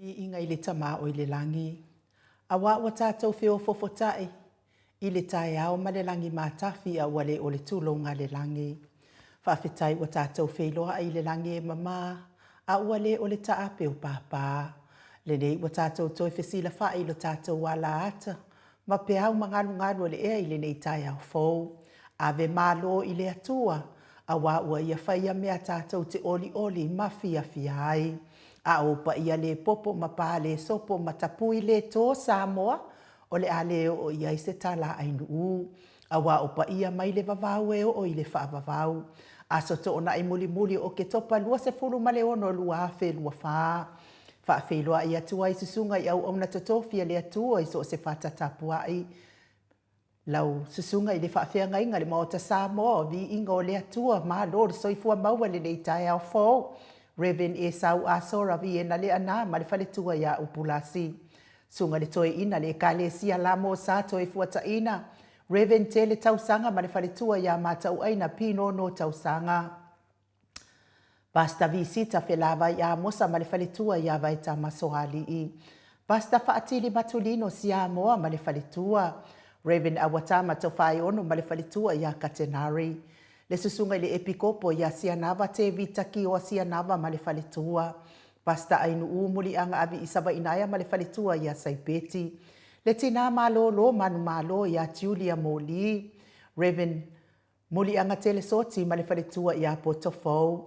Inga i le tama o i le langi. A wā ua tātou whio fofotai. I le tae au ma le langi mātafi a wale o le tūlonga le langi. Whawhitai ua tātou whiloa i le langi e mama. A wale o le taape o pāpā. Le nei ua tātou toi whesila whai lo tātou wala ata. Ma pe au mangalu le ea i le nei tae au fau. A ve mālo i le atua. A wā ua ia whaia mea tātou te oli ma fia ai. A opa ia le popo ma pā le sopo ma tapui le tō Samoa o le ale o ia i se tala ainu u. A wā opa ia mai le vavau e o i le wha vavau. A soto ona i muli o ke topa lua se furu ma le ono lua fe lua wha. Wha fe lua i atua i susunga i au na totofia le atua i so se whata tapua i. Lau susunga i le whaafea ngainga le Maota Samoa Viiga o le atua ma lor soifua maua le nei tae au fau. Reven e sau a sora vi e na le ana ma le whale tua ia upulasi. Sunga le toe ina le ka le sia la mo sa toe fuata ina. Reven te le tausanga ma le whale tua ia ma tau aina pino no tausanga. Basta visita felava ia mosa ma le whale tua ia vai ta masoali i. Basta whaatili matulino sia moa ma le whale tua. Reven awatama tau whai ono ma le whale tua ia katenari. Le susunga le epikopo ia sianava te vitaki o sianava ma le whaletua. Pasta ainu umuli anga avi isaba inaya ma le whaletua ia saipeti. Le tina malo manu malo ia Julia Moli. Reven muli anga tele soti ma le whaletua ia potofou.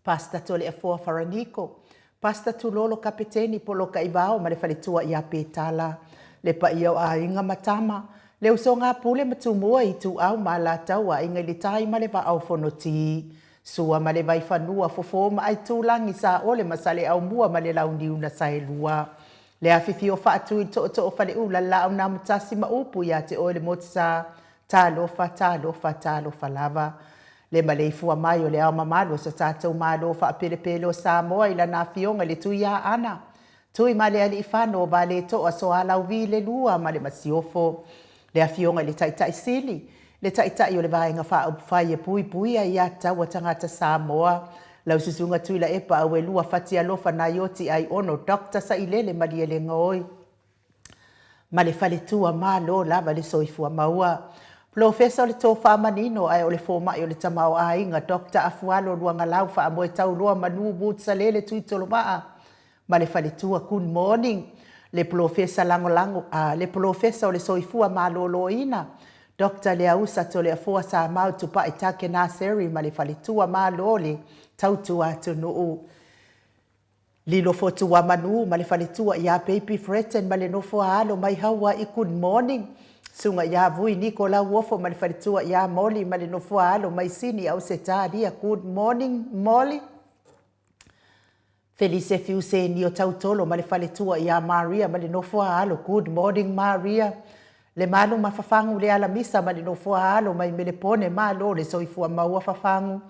Pasta tole afua faraniko. Pasta tulolo kapeteni polo kaivao ma le whaletua ia petala. Le pa ia o a inga matama. Leo so ngā pule matumua i tu au ma la taua inga li tai ma le va au whanoti. Sua ma le vai whanua fofo ma ai tūlangi sa ole masale au mua ma le launi una sae lua. Le awhiwhi o whaatu i to whale ula la au nā mutasi ma upu ia te ole motisa tā lofa lava. Le maleifua mai o le au mamalo sa tātou malo wha pele o Samoa ila nā fionga le tui a ana. Tui ma le ali i whano va le to a so alau vi le lua ma le masiofo. Le afionga le taitai sili. Le taitai o le vaenga whai e pui a ia taua tangata Samoa. Lau susunga tuila epa au e lua whatia lofa na ioti ai ono Dr. Sailele malia le ngoi. Ma le whale tua ma lo lava le soifua maua. Profesa o le tō whamanino ai o le fōmai o le tamao a inga Dr. Afualo luanga lau wha amoe tau loa manu butsa lele tuitolo maa. Ma le whale tua good morning. Le profesa le profesa o le soifua malolo ina. Dr. Leausa to le afua sa mau tupa itake na seri ma le whalitua malole tautua atu nuu. Lilo fotua manu ma le whalitua ia baby freten ma le nofua alo mai hawa i good morning. Sunga ia vui Nikola Wofo ma le whalitua ia Molly ma le nofua alo mai sini au se tāria good morning Molly. Felice fiuse ni o tautolo ma le whaletua ia Maria ma le nofua alo. Good morning Maria. Le malu ma fafangu le ala misa ma le nofua alo mai me le pone malo le soifua maua fafangu.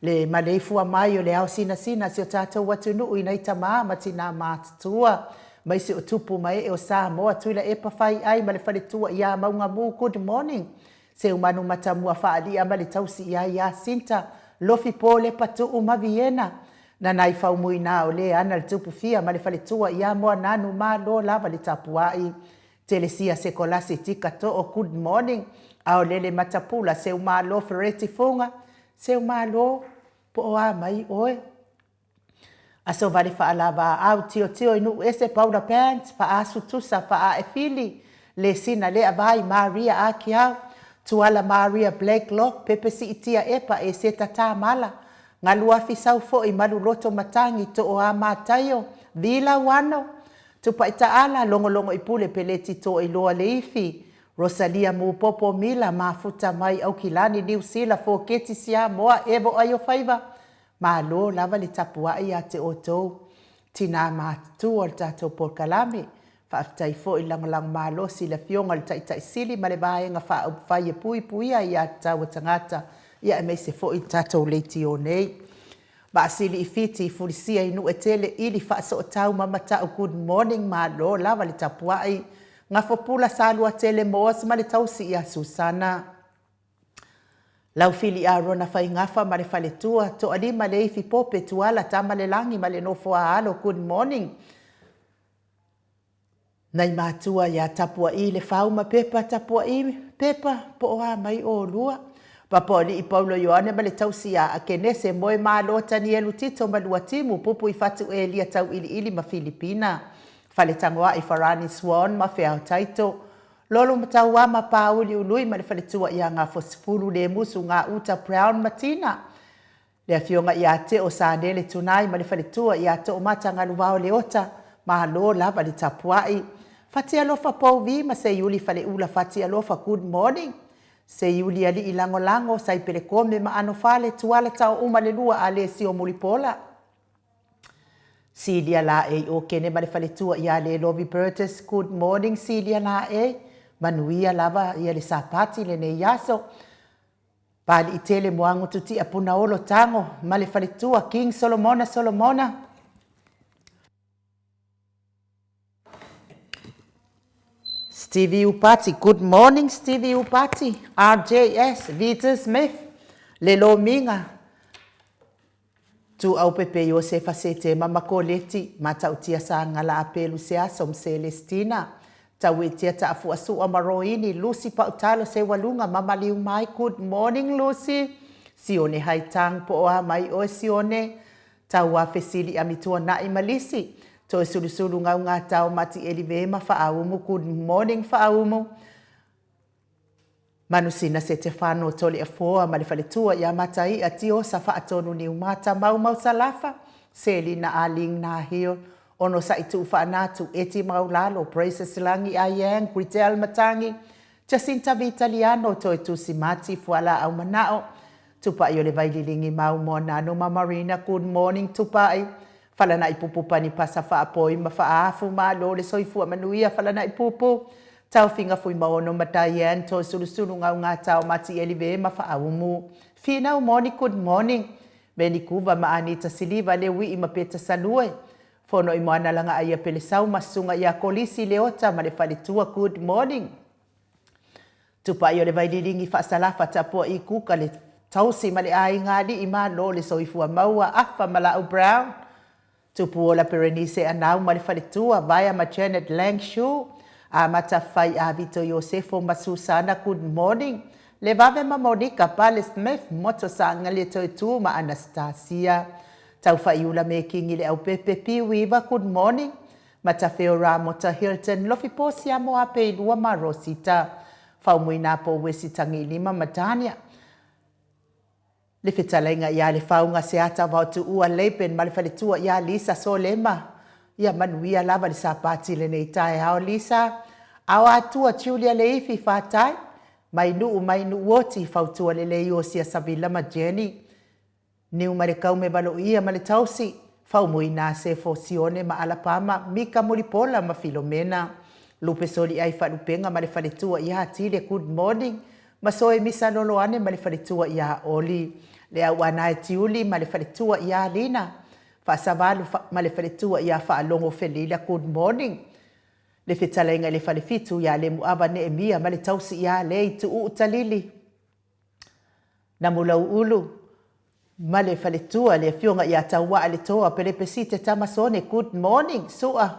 Le maleifua mai o le au sina si o tātou watu nuu i naita maa ma tina mātutua. Mai se o tupu mai e o Samoa tuila e pawhai ai ma le whaletua ia maunga mu good morning. Se umanu matamua whaalia ma le tausi ia Sinta. Lofi po le patu uma Viena. Na nai whaumui nā o le ana le tupu fia ma le whaletua ia moa nanu mā lo lava le tapuai. Telesia se kolasi tika to o good morning. Ao lele matapula se umā lo fereti funga. Se umā lo po o a mai oe. Aso vale whaalava au tio inu ese powder pants. Wha asu tusa wha e fili. Le sina le avai Maria a kiau. Tuala Maria Blakelock pepesi itia epa e se tata mala. Ngā lua fisau fo i malu loto matangi to o a mātaio. Vila wano. Tupa ita ala longo i pule peleti to i loa leifi. Rosalia mu popo mila mafuta mai au kilani New Zealand fo keti sia moa evo ayo faiva. Ma lo lava le tapua i a te oto. Tina mātu o le tato por kalame. Whaafitai fo i langalang malo si la fionga le taitai sili ma le vaenga whai e pui a i a tawa tangata. Ia e mei se fo i tatou leiti o nei. Ba asili i fiti i furisia inu e tele ili whaaso o tau mamata o good morning ma lo lava le tapuai. Ngā fopula salua tele moas ma le tausi i a Susana. Lau fili a rona whai ngafa ma le whaletua to alima le ifi pope tuala tama le langi ma le nofo a alo good morning. Nai mātua ia tapua I le whauma pepa tapua I pepa po oa mai o lua. Papoli I Paulo Ioane ma le tausi a kenese moe mālo tani elu tito ma lua timu pupu I fatu e lia tau ili ma Filipina. Fale tangoa I Farani Swan ma Feao Taito. Lolo matau wa ma pauli ului ma le fale tua ia ngā fosifuru le musu ngā uta Brown Matina. Le afionga ia te o sānele tunai ma le fale tua ia te o mata ngā luwao le ota ma lo lava le tapuai. Fati alofa pou vi ma se yuli fale ula fati alofa good morning. Se yuli ali ilango lango sai pele kome ma ano fale tuala tau uma le lua ale si o mulipola. Silia la e o kene ma le fale tua ia le Lovi Burtis good morning Silia la e. Manuia lava ia le sapati le ne yaso. Pali itele moango tuti apuna olo tango ma le fale tua King Solomona. Stevie Upati, good morning Stevie Upati, RJS, Vita Smith, Lelo Minga. Tu au pepe yo se fasete mama koleti, mata utia sa ngala apelu sea som Celestina. Tawe tia ta afu asu amaroini, Lucy pa utalo se walunga mama liu mai, good morning Lucy. Sione haitang po oa mai o sione. Tawa fesili amitua na imalisi. To sulu ngau ngā tau mati elivema whaaumu, good morning whaaumu. Manusina se te whano tole a foa ma le whaletua ia matai a tio sa whaatonu ni umata mau salafa. Seli na aling na hio, ono sa itu whaanatu, eti maulalo, Praise Silangi Ayang, Gritel Matangi, Jacinta Vitaliano, to tu si mati fuala au manao. Tupa i o le vaililingi mau mona no Marina, good morning tupai. Fala na ipupu pani pasa whaapoi ma whaafu ma lo le soifua manuia fala na ipupu. Tau finga fui maono mataien to sulu ngau ngā tau mati elive ma whaaumu. Fina umoni good morning. Veni kuva ma Anita Siliva le wi ima peta salue. Fono imoana langa aia pele sau masunga ia kolisi leota ma le faletua good morning. Tupa i o le vaililingi whaasalafa tapua I kuka le tausi ma le ai ngāli ima lo le soifua maua afa ma la Brown. Tupu o la Perenice anau ma le whaletua via ma Janet Langshu. A mata whai a Vito Yosefo ma Susana good morning. Le vave ma Monica Pale Smith moto sa ngale toitu ma Anastasia. Tau whai ula me kingi le au pepe piwiva good morning. Mata Feora mota Hilton lofi posi a moa peilua ma Rosita. Whau muina po wesitangi lima matania. Le fetalenga ia le faunga se ata wautu ua leipen ma le whaletua ia Lisa Solema. Ia manuia lava le sapati le nei tae hao Lisa. Au atua Julia le ifi whatai. Mai nu woti whautua le lei o sia Savila ma Jenny. Niu ma le kaume valo ia ma le tausi. Whau muina se Fosione ma Alapama. Mika Mulipola ma Filomena. Lupe soli ai whalupenga ma le whaletua ia atile good morning. Ma soe misa loloane ma le whaletua ia Oli. Le au anae tiuli ma le whaletua ia Lina. Whaasavalu ma le whaletua ia whaalongo felila good morning. Le whetalenga le whalefitu ia le muawa ne emia ma le tausi ia le tu utalili. Na mulau ulu ma le whaletua le fionga ia taua le toa pele pesite tamasone good morning. Sua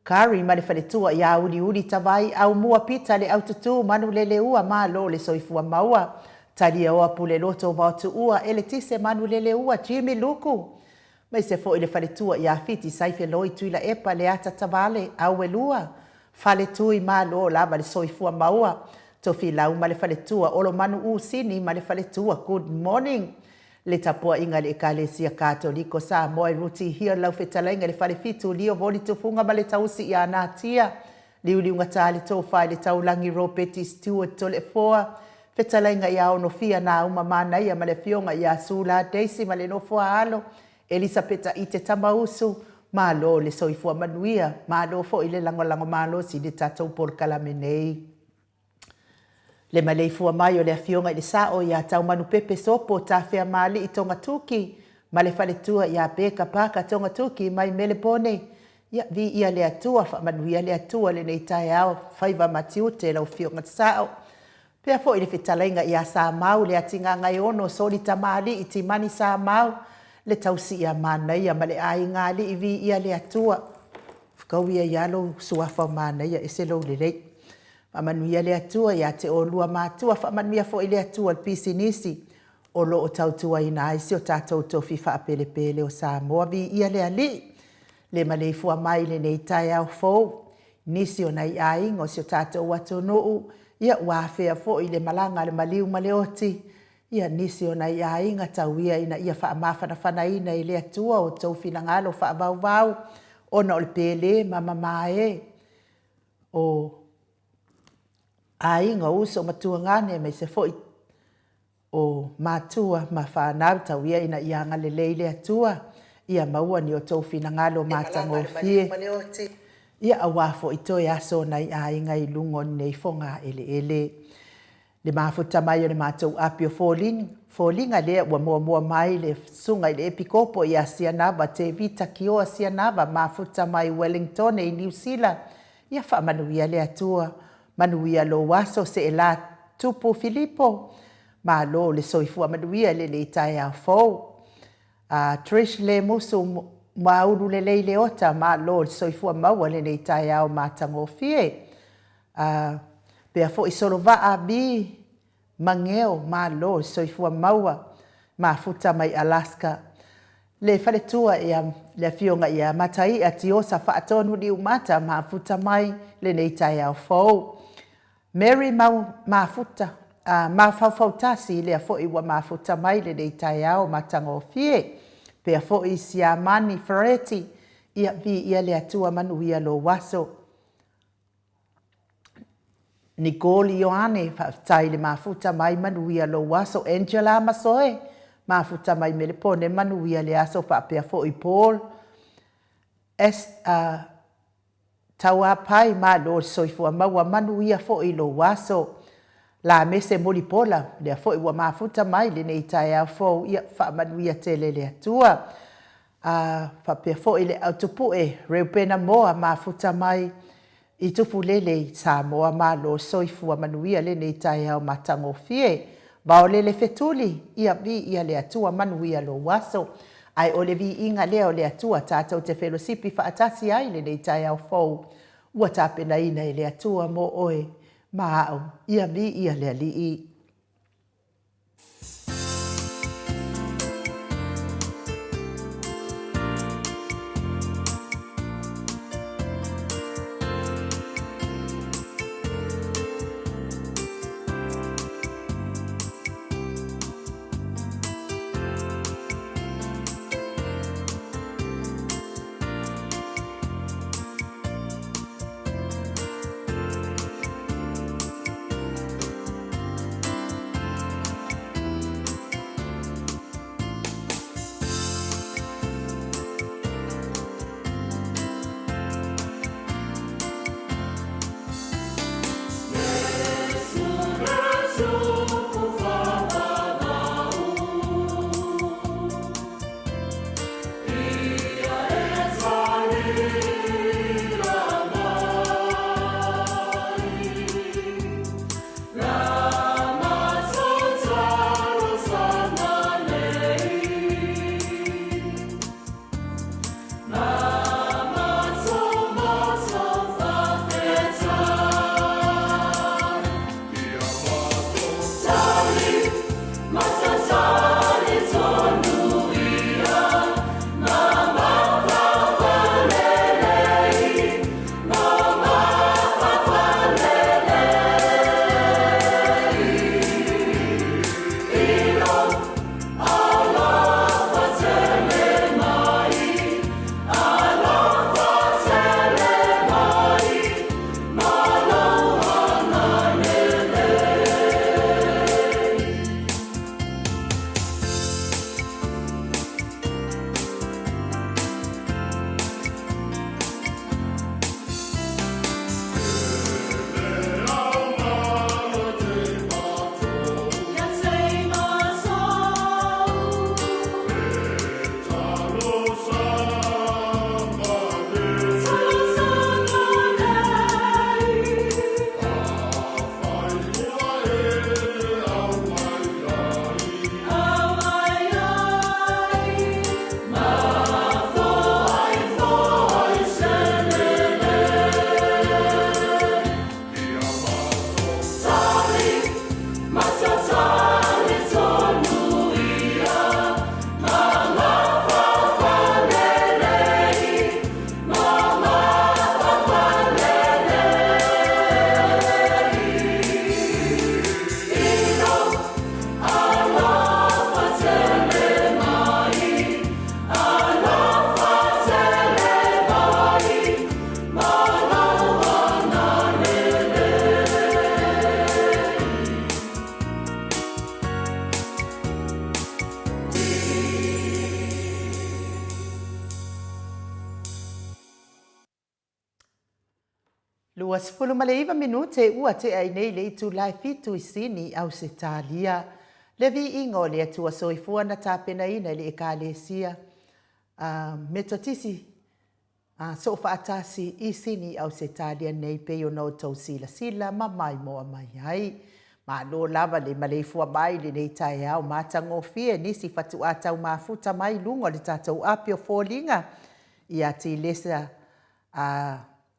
Kari ma le whaletua ia uli tawai au mua pita le aututu manu le ua ma lo le soifua maua. Talia oa pule loto wautu ua ele tise manu le ua Jimmy Luku. Mai se fo ile whaletua ia fiti saife loi tuila epa le ata tavale au elua. Whaletui ma lo lava le soifua maua. Tofi lau ma le whaletua olo manu sini ma le whaletua good morning. Le tapua inga le ekalesia katoliko sa moe ruti hia lau whetalenga le whalefitu lio voli tufunga ma le tausi ia natia. Liuliunga tali tōwhai le taulangi Robeti Stewart tole foa. Whetalenga ia ono fia na uma mana ia ma le fionga ia Sula Daisy ma le nofua alo. Elisabeta ite tamausu. Ma lo le soifua manuia. Ma lo fo ile lango ma lo si le tatou por kalamenei. Le malei fua mai o le afionga i le sao ia tau manu pepe sopo ta fea mali i tonga tuki. Ma le whaletua ia peka paka tonga tuki mai mele pone. Ia vi ia le atua wha manuia le atua le nei tae au. Whaiva matiute lau fionga sao. Pea fo i le whetalainga ia sa mau le atinga ngai ono soli tamali i timani sa mau. Le tausi ia mana ia ma le ai ngali i vi ia le atua. kau ia yalo suafa mana ia eselo lelei. Whamanuia le atua ia te o lua mātua, whamanuia fo ile atua al pisinisi. O lo o tautua ina aisi o tātou tofi whaapele pele o Samoa vi ia le ali. Le malefua mai le nei tai au fou. Nisi o nei aing o si o tātou watu nuu. Ia wafea fo ile malanga le maliu maleoti. Ia nisi o nei aing a tauia ina ia whaamawhana whanaina ile atua o tauwhina ngalo whaavau. Ona o le pele mama mae. O aing o uso matua ngane me se fo o matua ma whanau tauia ina ianga le leile atua. Ia maua ni o tauwhina ngalo matango fie. Ia awafo ito e aso nai ainga i lungo nei fonga ele. Le mafuta mai o le mātou api o fōlinga lea ua mua mai le sunga i le epikopo i a Sianava te vita ki o a Sianava mafuta mai Wellington i New Zealand. Ia whaamanuia le atua. Manuia lo waso se e la tupu Filipo. Ma lo le soifua manuia le itai a fōu. Trish le musu mauru le leile ota ma lo le soifua maua le itai au matango fie. Pea fo i solo vaa bi mangeo ma lo le soifua maua ma futa mai Alaska. Le whaletua le fionga ia matai a tiosa whaatonu ni umata ma futa mai le itai au fōu. Mary ma futa. Ma whauwhautasi lea fo i wa mafuta mai le itai au matango fie. Pea fo i Siamani Ferretti ia vi ia le atua manuia lo waso. Nicole Ioane whaftai le mafuta mai manuia lo waso. Angela Masoe mafuta mai melepone manuia le aso whapea fo i Paul. Taua pai ma lo soifua maua manuia fo i lo waso. La mese molipola, lea fo i wa mafuta mai le nei tai au fo ia whaamanuia tele le atua. Whapea fo i le autopue, reupena moa mafuta mai i tufu lele Samoa ma lo soifua manuia le nei tai au matango fie. Bao lele fetuli, ia vi ia le atua manuia lo waso. Ai o le vi inga leo le atua tātou te fellowshipi whaatasi ai le nei tai au fo. Ua tāpena ina i le atua mo oe. Ma'au, ia vi ia le ali'i. 2 minute ua te ai nei le itu lai fitu I sini au se talia. Le Viiga o le atua soifua na tapena ina le ekalesia. Metotisi so faatasi I sini au se talia nei pe o no tau sila ma mai moa mai ai. Ma lo lava le maleifua mai le nei tai au matango fie nisi fatu atau mafuta mai lungo le tatau apio fōlinga. Ia ti lesa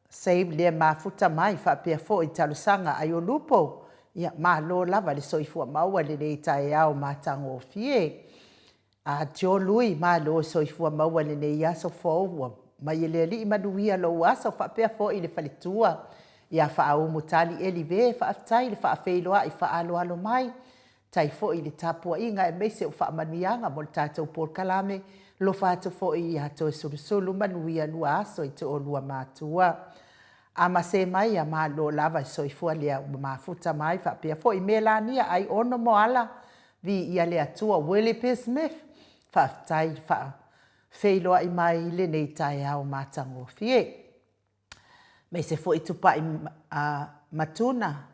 save le mafuta mai fa pe fo I talusanga ai o lupo. Ia ma lo lava le soifua maua le nei tai au matango fie. Jo lui ma lo soifua maua le nei aso fōua. Ma le li manuia lo aso fa pe fo I le falitua. Ia fa au mutali elive fa aftai le fa afeiloa I fa alo mai. Tai fo I le tapua inga e meise o fa manuianga mo le tātou por kalame. Lo fa to fo I ato sulu manuia lua aso I te o lua mātua. Ama se mai a ma lo lava I soifua lea mafuta mai fa pia fo I melania ai ono moala Viiga le atua Willie P. Smith fa aftai fa feiloa I mai le nei tai au matango fie. Me se fo I tupa I matuna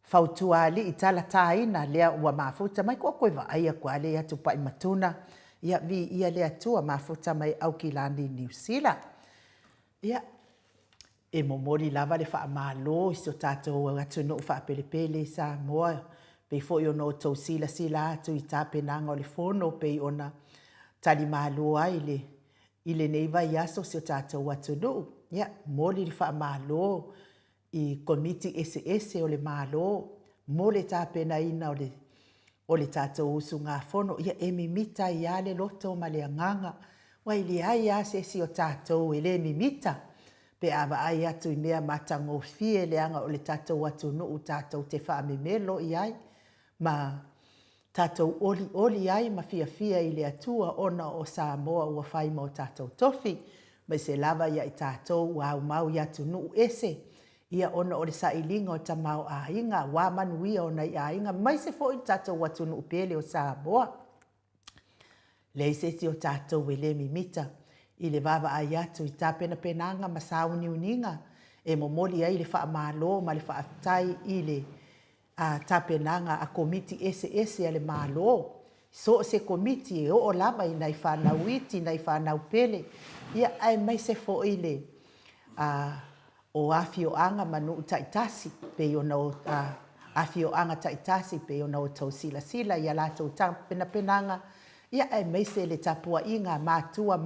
fautua li I tala taina lea ua mafuta mai kua koe wa aia kua lea tupa I matuna. Ia Viiga le atua mafuta mai au Kilani New Zealand. Ia e momori lava le wha malo I so tātou atu no wha pelepele Samoa. Pei fo I ono tau sila atu I tāpenanga o le fono pei ona tali malo ai I le neiva I aso so tātou atu no. Ia mori le wha malo I komiti ese o le malo. Mo le tāpena ina o le tātou usu ngā fono. Ia e mimita I ale loto ma le anganga. Wai le ai ase si o tātou e le mimita. Pe awa ai atu I mea matango fie le anga o le tātou atu no u tātou te wha memelo I ai. Ma tātou oli ai ma fia I le atua ona o Samoa ua whai mo tātou tofi. Mai se lava ia I tātou wa au mau I atu no u ese. Ia ona o le sailinga o tamau a inga. Wa manuia o nei a inga. Mai se fo I tātou atu no u pele o Samoa. Le se si o tātou e le mimita. I le vava ai atu I tāpena penanga ma sauni uninga. E momoli ai le wha malo ma le wha aftai I le tāpenanga a komiti ese a le malo. So se komiti e o lava I nai whanau iti, nai whanau pele. Ia ai mai se fo I le o afio anga manu taitasi. Pe o no afio anga taitasi pe o no tau sila. Ia lato tāpena penanga. Ia e meise le tapua inga mātua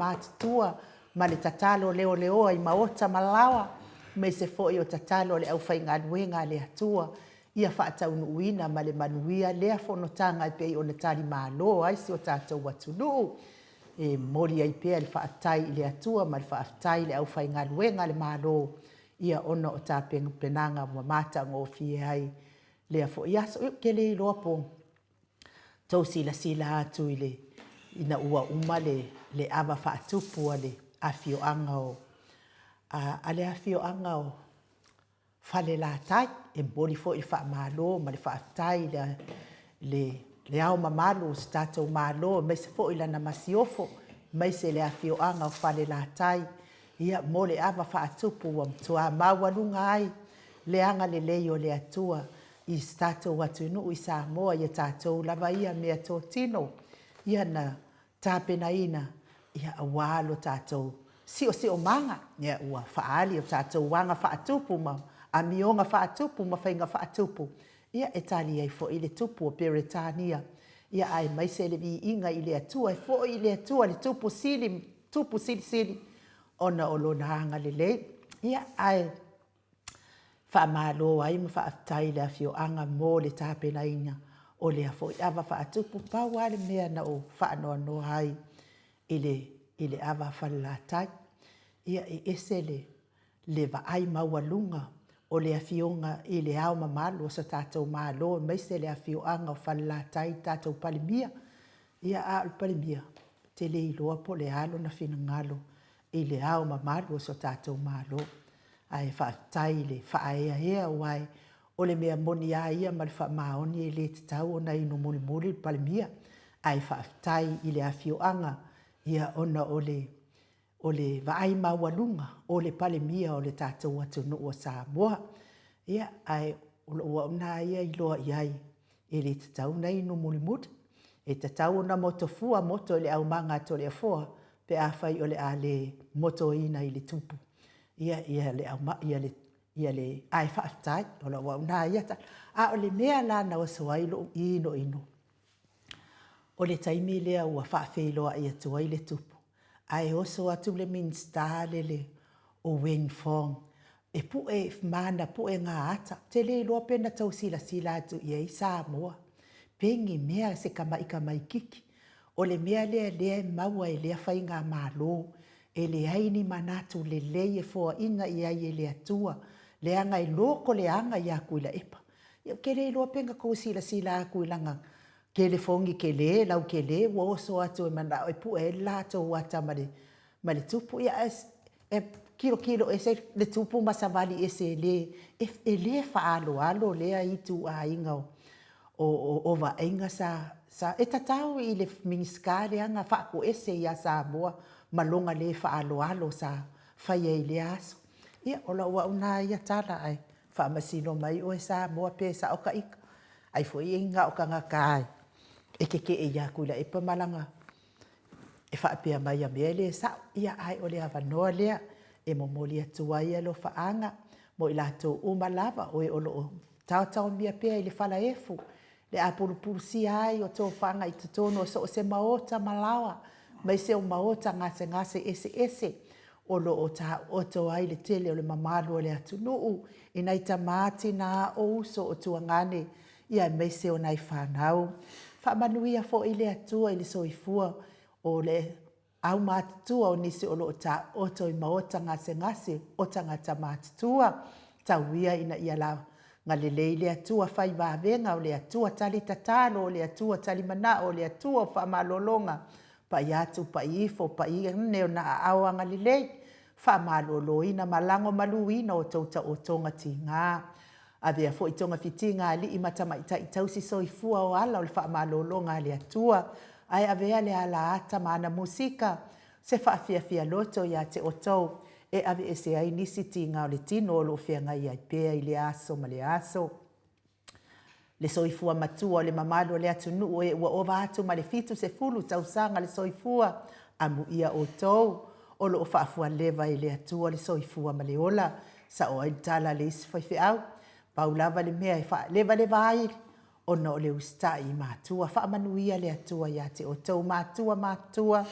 ma le tatalo leo ai Maota malawa. Meise fo I o tatalo le au whainga nuenga le atua. Ia whaatau nuina ma le manuia lea whanotanga I pei o na tari malo ai si o tātou watunu. E mori ai pea le whaatai I le atua ma le whaatai le au whainga nuenga le malo. Ia ona o tā penanga wa mata ngō fie ai lea fo. Ia so ke le iloa po tau sila atu I le ina ua uma le awa whaatupu a le afio anga o. A le afio anga o whale la tai, e mbori fo I wha malo, ma le whaatai le au mamalo, se tātou malo, mai se fo I lana masiofo, mai se le afio anga o whale la tai, ia mo le awa whaatupu wa mtua mawalunga ai, le anga le leo le atua, I tātou atunu I Samoa, ia tātou lava ia mea tō tino, ia na tāpena ina, ia awalo tātou sio manga, ia ua whaali o tātou wanga whaatupu ma, a mionga whaatupu ma whainga whaatupu. Ia e tali ai fo I le tupu o Peretania, ia ai maise le Viiga I le atua, e fo I le atua le tupu sili, ona o lona hanga le lei. Ia ai whaamalo ai ma whaatai le afio anga mo le tāpena ina. O le afo I awa whaatupu pau ale mea na o whaanoa no hai I le awa whalatai. Ia e ese le vaai maualunga o le afionga I le au mamalo sa tātou malo mai se le afioanga o whalatai tātou palimia. Ia a palimia te le iloa po le alo na whina ngalo I le au mamalo sa tātou malo. Ai whaatai le whaaea wai o le mea moni a ia ma le whaamaoni e le te tau o na ino muli palimia. Ai whaatai I le afioanga ia ona o le o le vaai maualunga o le pale mia o le tātou atunuu o Samoa. Ia ai o lo ua una ia i loa iai e le tatau nei no mulimut. E tatau na motofua moto le au manga to le afoa pe a fai o le a le moto ina i le tupu. Ia le au ma ia le ai whaafitai o lo ua una ia ta. A o le mea la na o sawai lo ino ino. O le taimi lea ua whaafeiloa ia tuai le tupu. Ai oso atu le minsta le o Wing Fong. E pu e mana pu e ngā ata. Te le loa pena tau sila atu ia i Samoa. Pengi mea se kamai kiki. O le mea lea e maua e lea whai ngā mālo. E le aini manatu le lei e fōa ina i ai e le atua. Le anga i loko le anga i a kuila epa. Ke le loa penga kou sila a kuilanga. Ke le fongi ke le, lau ke le, wa oso atu e mana e pu e lato wata ma le tupu. Ia e kilo e se le tupu masavali e se le, e le alo lea i tu a inga o va inga sa e tatau i le miniskare anga whaako ese i a Samoa, malonga le alo sa whaia i le aso. Ia ola ua una ia tala ai, whaamasino mai o e Samoa pe sa oka ika. Ai fo i inga o ka ngakai. E ke e ia kuila e pamalanga. E whaapea mai a mea le sa ia ai o le awanoa lea. E momoli atua ia lo whaanga. Mo i lato umalava o e olo o tau mia pea i le whala efu. Le a puru si ai o tō whanga i tutono so o se maota malawa. Mai se o maota ngase ese. O lo o ta oto ai le tele o le mamalu o le atunuu. I nai tamati na o uso o tuangane. Ia mai se o nai whanau. Whaamanuia fo i le atua i le soifua o le au mātutua o nisi o loo ta oto i maota ngase o tangata mātutua. Tauia ina ia la ngalelei le atua whai wāwenga o le atua tali tatalo o le atua tali mana o le atua whaamalolonga. Pa i atu, pa i ifo, pa i neo na awa ngalelei. Whaamalolo ina malango maluina o tauta o tonga ti ngā. Avea fo i tonga fitinga li i matamaita i tausi soifua o ala o le whaamalolonga le atua. Ai avea le ala ata maana musika. Se whaafia loto ia te otou. E ave e se ai nisi tinga o le tino o lo whianga i ai pea i le aso ma le aso. Le soifua matua o le mamalo le atunu e ua ova atu ma le fitu se fulu tausanga le soifua. Amu ia otou. O lo whaafua leva i le atua le soifua ma le ola. Sa o ai tala le isi whaife au. Paulava le mea leva ai o no le ustai mātua. Whaamanuia le atua ia te o tau mātua.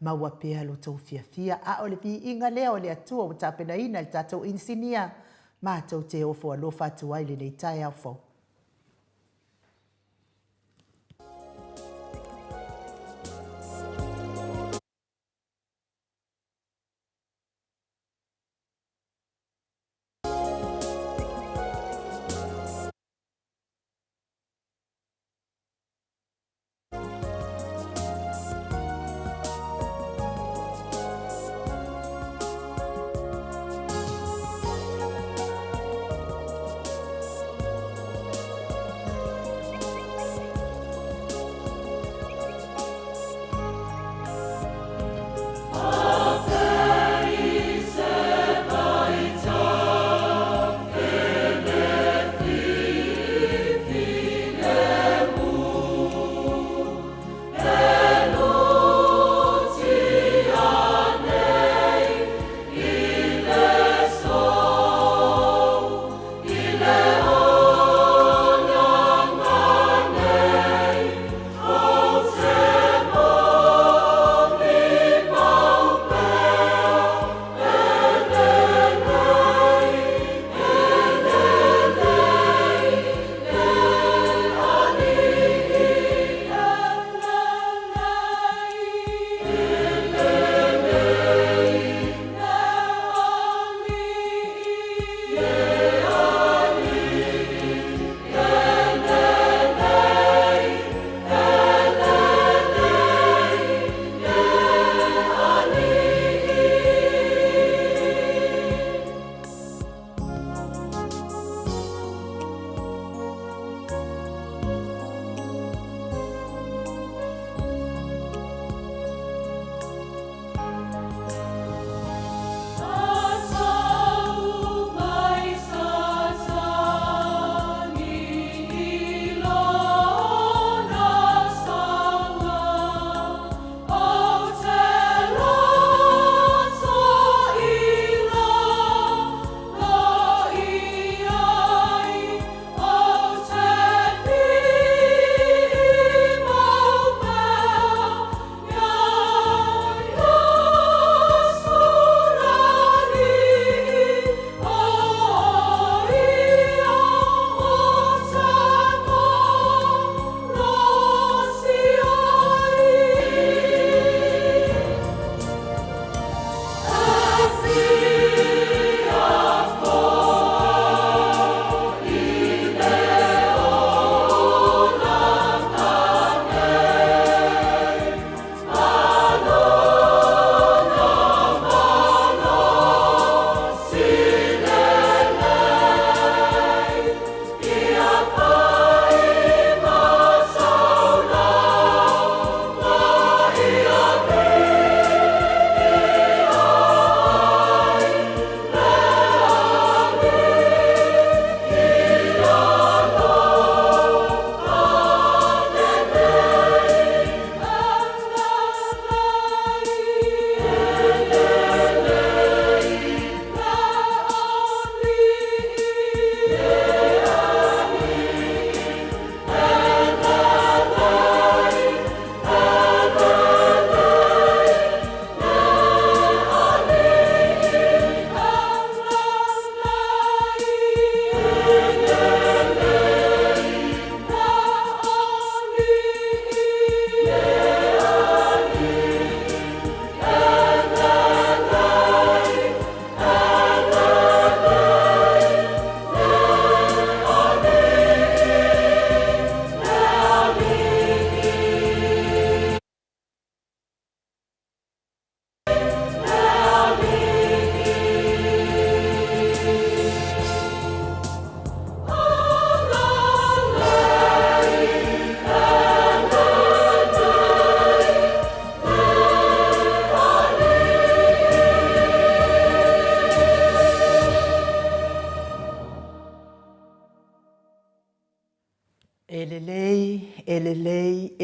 Maua pea lo tau fia. A o le Viiga lea o le atua o tāpena ina i tātou insinia. Mātou te ofo alofa atu ai le leitai au fau.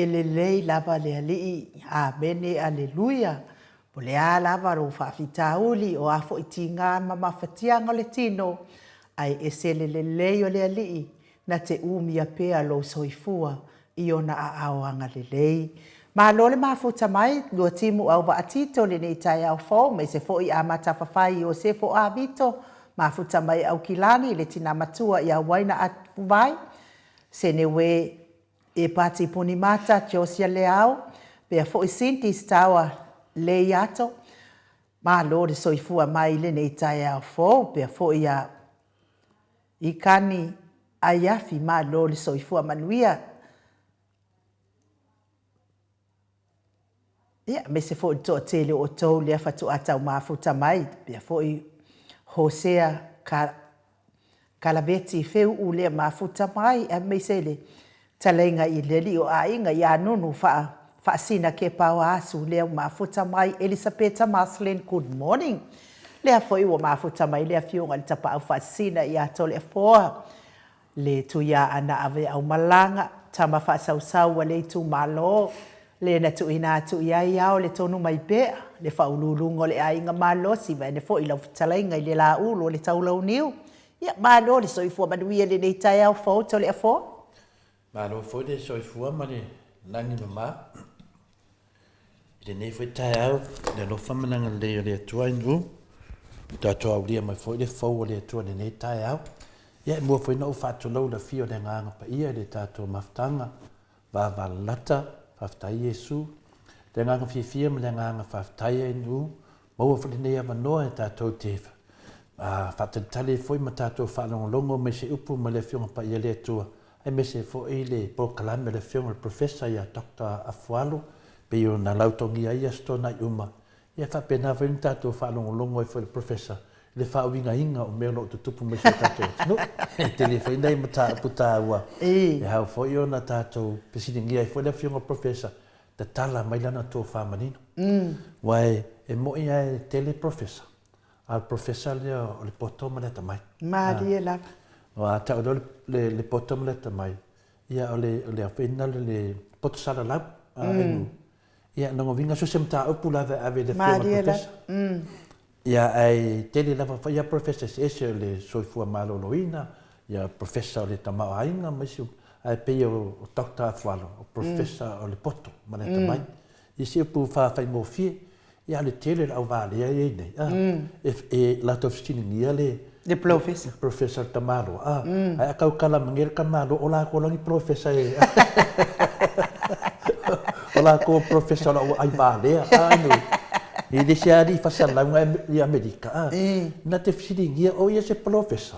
lei lava le ali amene aleluia po le a lava ro faafitauli o a foʻi tiga ma mafatiaga o le tino ai e se lelei o le alii na te umia pea lo soifua i ona aʻaoaga lelei malo le mafuta mai lua timu au vaatito lenei taeao fou ma se foʻi a matafafai o se foʻavito mafuta mai au kilani le tina matua i auaina atuvai se neue e pati puni mata Josia leao pea foʻi sinti stawa le ato malo le soifua mai lenei taeao fou pea foʻi a i kani ai afi malo le soifua manuia ia me se foʻi toʻatele o tou lea fatuʻatau mafuta mai pea foʻi Hosea kalaveti feu lea mafuta mai a me sele talenga i leli o aiga ia nunu faasina ke paua asu lea mafuta mai Elisabeta Marcelin good morning lea foʻi ua mafuta mai lea fioga le tapaʻau faasina ia tole afoa le tuia ana ave au malanga tama faasausau a le itumālō le na tuuina atu ia iao le tonu mai pea le faululuga o le aiga malosi vaene foʻi lau talaiga i le laulu o le taulauniu ia malo le soifua manuia lenei taeao fou tole afoa malo foi le soifua ma le lagi mamā i lenei foi taeao le alofa managa lelei o le atua inu tatou aulia mai foi le fou o le atua lenei taeao ia e mua foi naʻu faatolou lafia o le agaga paia i le tatou mafutaga vavalalata faafetai iesu le agaga fiafia ma le agaga faafetai ai nu maua foi lenei avanoa e tatou te faatalitali foi ma tatou faalogologo mai se upu ma le afioga paia le atua ai me se foʻi le polokalame o le afioga le profesa ia Dr. Afualo pe ona lautogia ia stona i uma ia faapena foi ni tatou faalogologo ai foi le profesa le faauigaiga o mea loo tutupu mai se tatou atinu e telefaina ai ma taapu tāua e hau foʻi ona tatou pesiligia ai foi le afioga profesa tatala mai lana tofamanino uae e moʻi ae tele profesa al profesa lea o le potoma le tamai malie lava wa taʻu le potoma le tamai ia o le afeina le potosala lau inu ia nagoviga so se mataupu lava ave le afioga profesa ia ai tele lava faia profesa ese le soifua malōlōina ia profesa o le tamaoaiga ma isi ae pei o Dr. Afualo o profesa o le poto ma le tamai isi upu fafaigofie ia le tele le auvalea iai nei e latou fesiligia le profesa tamalo ae akaukala magele kamalo o lakolagi profesa e o lako profesa o lau ai valea anu i le seali fasalauga i Amerika na te fesiligia o ia se profesa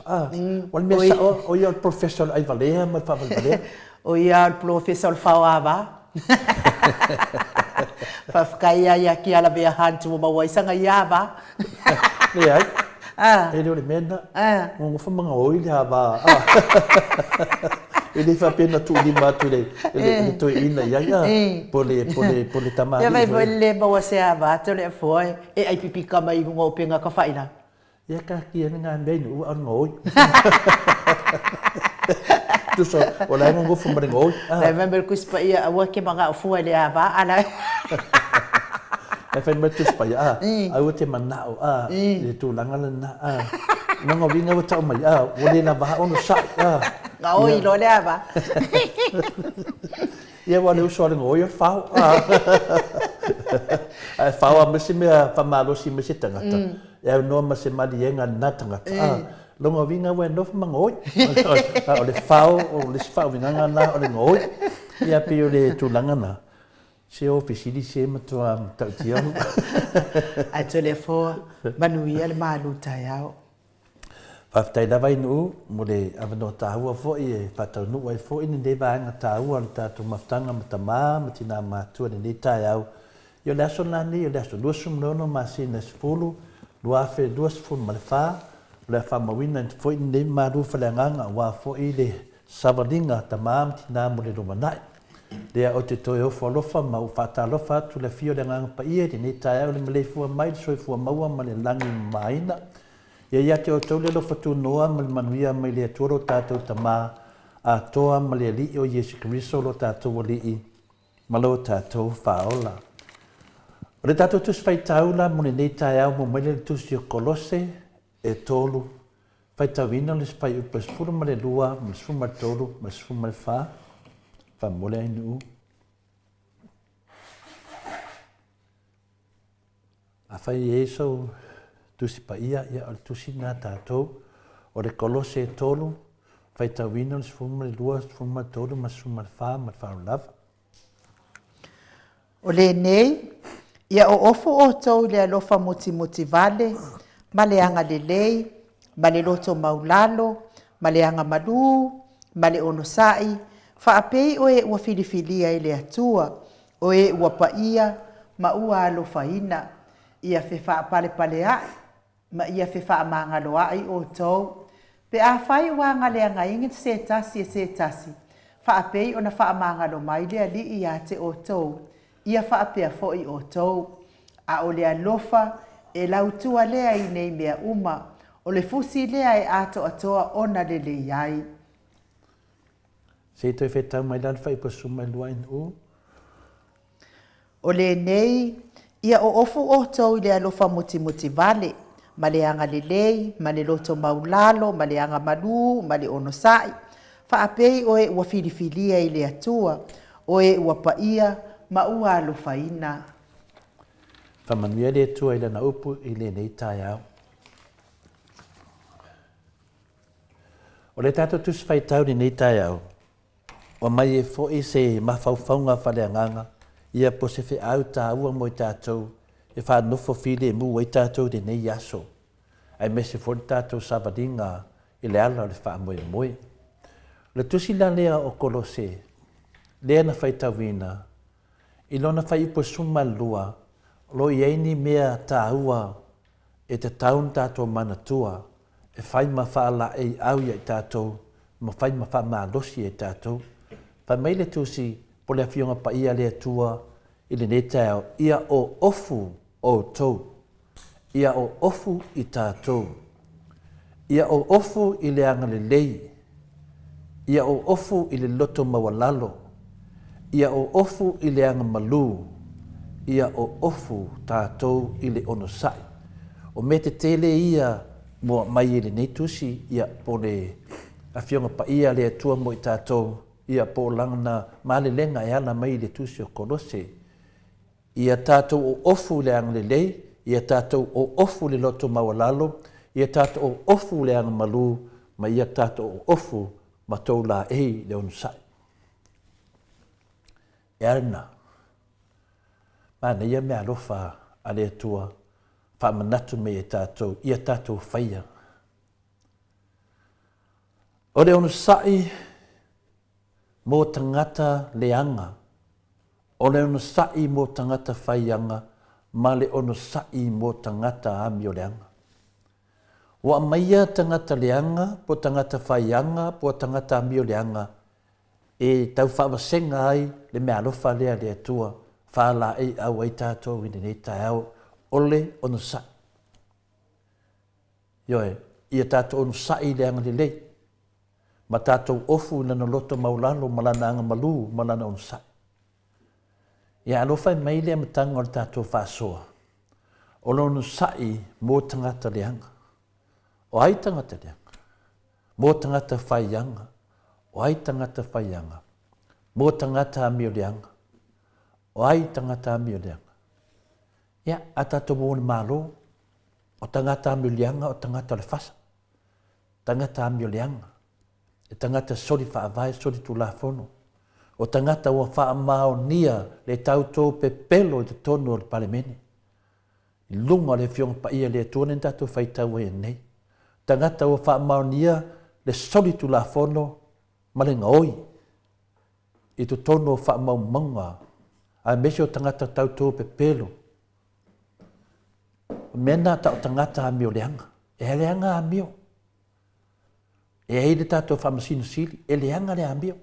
o le mea saʻo o ia o le profesa o le ai valea ma le faavalivalea o ia o le profesa o le faoava faafakaia ia ki ala vea hantu o mauaisaga ia va leai e leo le mena gogofa magaoi le ava e le faapena tuulima atu le toeina iai po le tamali ia vai foi le maua se ava te le foi e ai pipika mai luga o penga ka faina ia kakia na ngai nu an ngoi tu so o la gogofa ma le ngoi e member kuspa ia aua ke manga fua le ava ala e fai mai tu spa ia au te manao le tulaga lana nagoviga ua taʻu mai ua le lava ono saʻi Ngoi lo le ava. Ia wa le uso le ngoi fao. Ai fao a mese mea famalosi mese tangata. Ia no ma se malienga na tangata. Longa vinga wa no mangoi. O le fao o le fao vinga na o le ngoi. Ia pe o le tulanga na. Se ofisili se matua tautia. Ai to le fo manuia le malu taiao. Faafetai lava inu mo le avanoa tāua foʻi e faataunuu ai foʻi lenei vaega tāua le tatou mafutaga ma tamā ma tinā matua lenei taeau i o le aso lani o le aso 2 masina 10 2 ma le fā o le afaamauina foʻi lenei malu faleagaga ua foʻi le savaliga tamā ma tinā mo le lomanaʻi lea o te toe ofo alofa ma ua faatalofa atu le afia o le agaga paia lenei taeau le maleifua mai le soifua maua ma le lagi mamaina ia te o tau le lofa tunoa ma le manuia mai le atua lo tātou tamā atoa ma le ali'i o Iesu Keriso lo tātou ali'i Malo tātou whaola. O le tātou tusi whaitaula mo le nei tai au mo maile le tusi o kolose e tolu. Whaitawina le spai upa sfuru ma le lua, ma le sfuru ma le tolu, ma le sfuru ma le wha. Wha mole ainu u. A whai e so tusi pa ia o le tusi nā tātou. O le kolose e tolu. Whaitawina le sfuru ma le lua, sfuru ma le tolu, ma le sfuru ma le wha, ma le wha o lava. O le nei, ia o ofo o tau le alofa muti vale, ma le anga le lei, ma le loto maulalo, ma le anga malu, ma le onosai, whaapei o e ua filifilia i le atua, o e ua paia, ma ua alofa ina, ia fe whaapale pale ai, ma ia fe whaamangalo ai o tau, pe a whai wanga le anga ingin se tasi, whaapei o na whaamangalo mai le ali i ate o tau, ia whaapea fo'i o tau, a o le alofa e lautua lea i nei mea uma, o le fusi lea e ato atoa ona le le iai. Se toi whetau mai lan whai pa suma luain u? O le nei, ia o ofu o tau i le alofa muti vale, ma le anga le lei, ma le loto maulalo, ma le anga malu, ma le onosai, whaapei o e ua filifilia i le atua, o e ua paia, ma ua alofaina. Whamanuia le atua i lana upu i le nei tai au. O le tātou tusi whaitau ni nei tai au. O mai e fo i se mawhauwhaunga whaleanganga. Ia po se whi au tā ua mo i tātou. E wha nufo while e mu i tātou de nei aso. Ai me se fo i tātou savadinga i le ala le wha moe moe. Le tusi la lea o kolose. Lea na whaitau wina. I lona whai upo suma lua, lo i eini mea tā ua e te taun tātou manatua, e whai ma whaala e au i tātou, ma whai ma wha maa losi e tātou. Pa mai le tusi, po le awhionga pa ia le atua, i le netao, ia o ofu o tau, ia o ofu i tātou, ia o ofu i le anga le lei, ia o ofu i le loto mawalalo, ia o ofu i le anga malu, ia o ofu tātou i le onosai. O me te tele ia mo mai i le neitusi, ia po le awhionga pa ia le atua mo i tātou, ia po langana male lenga e ala mai i le tusi o kolose. Ia tātou o ofu le anga le lei, ia tātou o ofu le loto mawalalo, ia tātou o ofu le anga malu, ma ia tātou o ofu ma tau la ei le onosai. E arena, mana ia mea alofa a le atua, wha manatu me e tātou, ia tātou whaia. O le ono sai, mō tangata leanga, o le ono sai mō tangata whaianga, ma le ono sai mō tangata amio leanga. Wa maia tangata leanga, po tangata whaianga, po tangata amio leanga, e tau whawasenga ai le mea alofa lea le atua, whaala ei au ai tātou i nei tai au, ole ono sai. Ioe, ia tātou ono sai leanga le lei, ma tātou ofu lana loto maulalo, ma lana anga malu, ma lana ono sai. Ia alofa i mai lea matanga o le tātou whaasoa, o le ono sai mō tangata leanga, o ai tangata leanga, mō tangata whaianga, o ai tangata whaianga, mō tangata amio leanga, o ai tangata amio leanga. Ia, a tātou mōne mālo, o tangata amio leanga, o tangata le whasa, tangata amio leanga, e tangata sori whaavai, sori tu la whono, o tangata ua wha mao nia le tautou pe pelo i te tono o le palemene. I lunga le fionga pa ia le tuane tātou whaitau e nei. Tangata ua wha mao nia le sori tu la whono, malenga oi, i tu tono wha mau manga, a mesi o tangata tautou pe pelo. Mena tau tangata a mio leanga, e leanga a mio. E heide tātou wha masino sili, e leanga le a mio.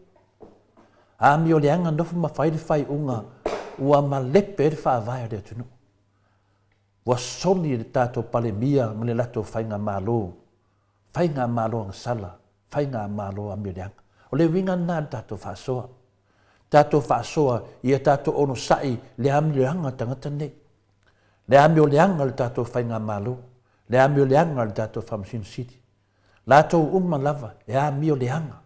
A mio leanga nofu ma whaere whai unga, ua ma lepe e wha avai o le atunu. Ua soni e tātou pale mia, ma le lato whainga malo, ang sala, whainga malo a mio leanga. O le winga nā tātou wha soa. tātou whaasoa ia tātou ono sai le amileanga tangata nei. Le amileanga le tātou whainga malo. Le amileanga le tātou whamasino siti. Lātou umma lava e amileanga.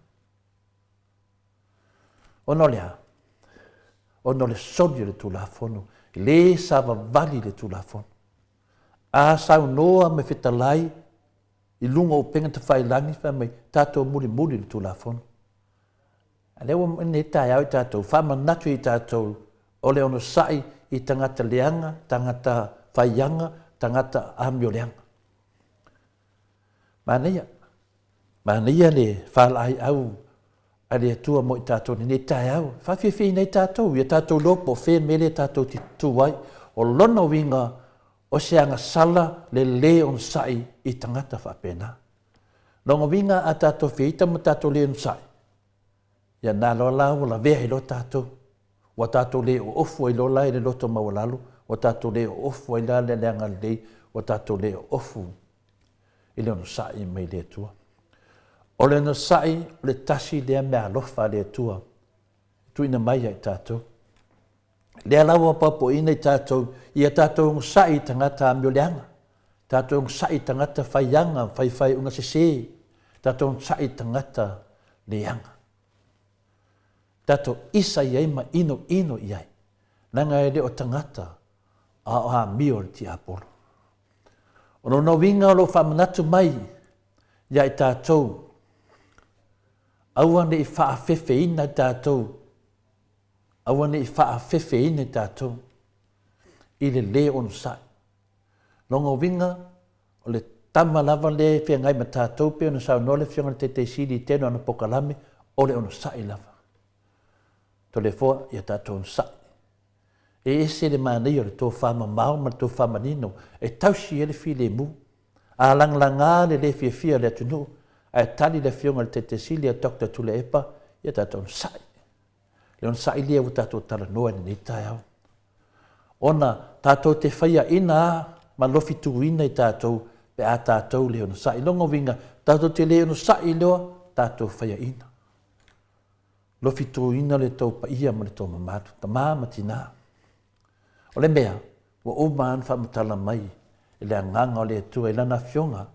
Ono lea. Ono le sodi le tulafono. Le sava vali le tulafono. A sau noa me fetalai i lunga o penga te whailangi wha mai tātou muli le tulafono. Lewa ne tai au tātou, whamanatu i tātou, o le ono sai i tangata leanga, tangata whaianga, tangata amio leanga. Mania le whalai au, a le atua mo i tātou, ne tai au, whawhiwhi nei tātou, i tātou lopo, whē mele tātou ti tuai, o lona winga, o seanga sala le ono sai i tangata whapena. Longa winga a tātou whita mo tātou le ono sai. Ia nā loa lau la vea i lo tātou. Wa tātou le o ofu i lola i le loto mawalalu. Wa tātou le o ofu i la le leanga lei. Wa tātou le o ofu i le ono sai mai le tua. O le ono sai le tasi lea mea lofa le tua. Tuina mai ai tātou. Lea lau a papo ina i tātou. Ia tātou ono sai tangata amio leanga. Tātou ono sai tangata whaianga, whai unga sese. Tātou ono sai tangata leanga. Tato isa iai ma ino iai. Nanga e le o tangata a mio le ti apolo. Ono no winga lo whamanatu mai ia i tātou. Aua ne i whaafefe ina i tātou. Aua ne i whaafefe ina i tātou. I le ono sai. Longa winga o le tama lava le whia ngai ma tātou pe ono sao nole whionga te te siri teno ana pokalame o le ono sai lava. To le foa ia tātou sai. E ese le mānei o le tō whama mau ma le tō whama nino. E tausi e le fi le mu. A langlanga le fia le atunu. A tali le fionga le te sili a Dr. Tule Epa. Ia tātou sai. Le on sai lia u tātou tala noa ni tai au. Ona tātou te whaia ina ma lofi tu ina i tātou. Pe a tātou le on sai. Longo winga tātou te le on sai loa tātou whaia ina. Lofi tō ina le tau pa ia ma le tō mamatu, ta māma tina. O le mea, wa o maan whamatala mai, e le anganga o le atua e lana fionga,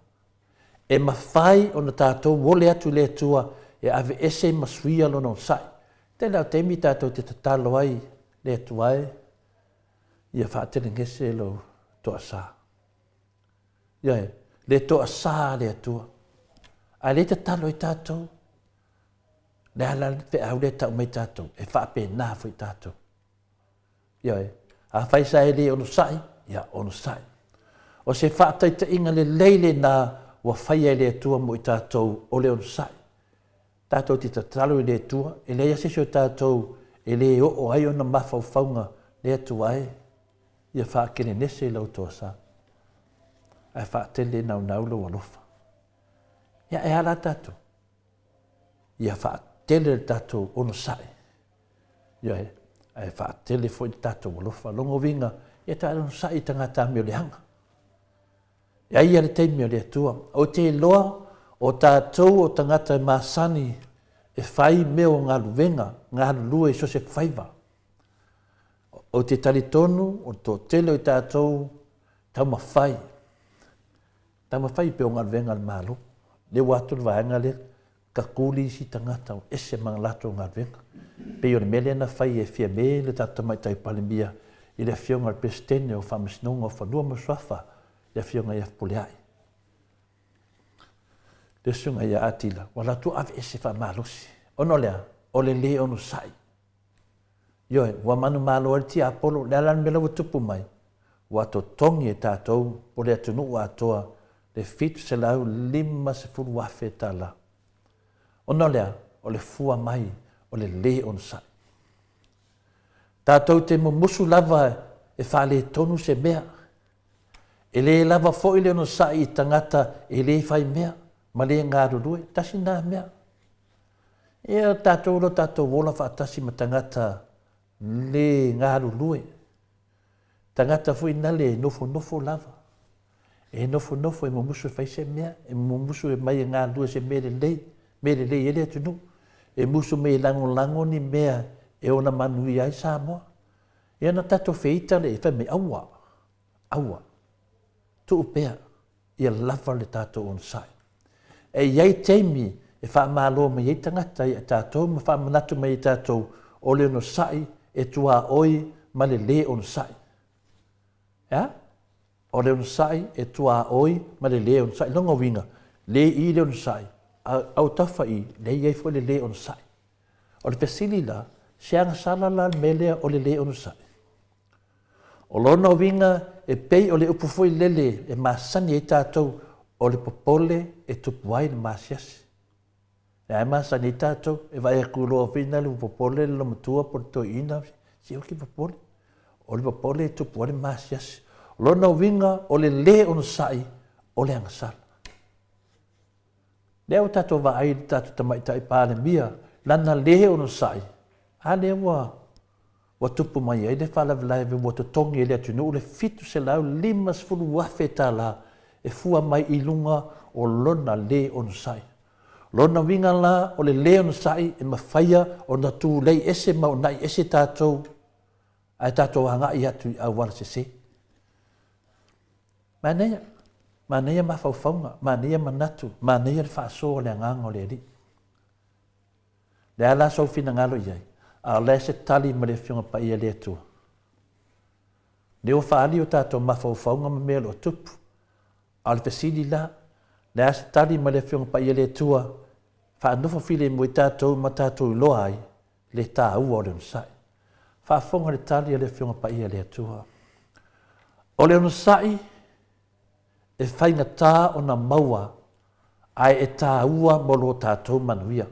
e mawhai o na tātou wole atu le atua, e ave ese masuia lo non sai. Te lau temi tātou te tatalo ai le atua e, ia whaatele ngese lo toa sā. Ia e, le toa sā le atua. A le tatalo i tātou, le ala pe au le tau mai tātou, e whaape nā fui tātou. Ia e, a whaisa e le ono sai, ia ono sai. O se whaatai ta inga le leile nā wa whaia e le atua mo i tātou o le ono sai. Tātou ti tatalo i le atua, e le asesi o tātou, e le o ai ona mawhau whaunga le atua e, ia whaakene nese lau toa sa. A whaatele nau lo alofa. Ia e ala tātou. Ia whaatele. Tele le tātou ono sai. Ia e, ai whaatele fo i tātou alofa. Longo winga, ia tātou ono sai tangata meo leanga. Ia ia le teimi o le atua. O te loa, o tātou o tangata māsani, e whai meo ngā luwenga, ngā lua i so se whaiva. O te talitonu, o tō tele o tātou, tau mawhai. Tau mawhai peo ngā luwenga le mālo. Le watu le vaenga le, ka kuli si tangata o ese mga lato ngā venga. Pe o le mele na whai e fia me le tata mai tai palimia i le fionga le pestene o whamasnonga o whanua maswafa le fionga i afpuleai. Le sunga i atila, wala tu ave ese wha malosi. Ono lea, o le ono sai. Ioe, wa manu malo al ti apolo, le alan mela watupu mai. Wa to tongi e tātou, po le atunu wa atoa, le fitu se lau 5 se furu wafe tala. Ono lea, o le fua mai, o le ono sai. Tātou te musu lava e whale tonu se mea. E le lava fo i le ono sai i tangata e le whai mea, ma le ngā rurue, tasi nā mea. E tātou lo tātou wola whaatasi ma tangata le ngā rurue. Tangata fui na le nofo lava. E nofo e musu e whai se mea, e musu e mai ngā rurue se mea le lei. Mele le ele atunu. E musu me lango ni mea e ona manui ai Samoa. E ana tato feita le e whai me aua, tu upea, ia lava le tato on sai. E iei teimi e wha malo me iei tangata i a tato, ma wha manatu me i tato o le ono sai e tua oi ma le on sai. Ja? O le ono sai e tua oi ma le on sai. Longa winga, le i le ono sai, au tafa i, le iei fo le on sai. O le pesili la, seanga salala melea o le ono sai. O lona winga e pei o le upufoi lele e masani e tātou o le popole e tupuai na masiasi. E masani e tātou e vai e kuloa whina le popole le matua po le toi ina, si o ki popole. O le popole e tupuai na masiasi. O lona winga o le ono sai o le angasala. Leo tātou wa ai tātou tamaitai pāle mia, lana le ono sai. A le wa tupu mai ai le whala vilaive wa totongi e le atunu le fitu se lau 5 wafe tā la e fua mai i lunga o lona le ono sai. Lona winga la o le ono sai e mawhaia o na tū lei ese mau nai ese tātou ai tātou hanga i atu i awara se se. Manea mawhauwhaunga, manea manatu, manea le whaaso o le anganga o le eri. Le ala sau fina ngalo iai. A le se tali ma le whiunga pa ia le atua. Leo whaali o tātou mawhauwhaunga ma mea lo tupu. A le pesidi la, le se tali ma le whiunga pa ia le atua, whaanofo file mo i tātou ma tātou i loa ai, le tā ua o le unsai. Whaafonga le tali a le whiunga pa ia le atua. O le unsai, e whainga tā o na maua, ai e tā ua mo lo tātou manuia.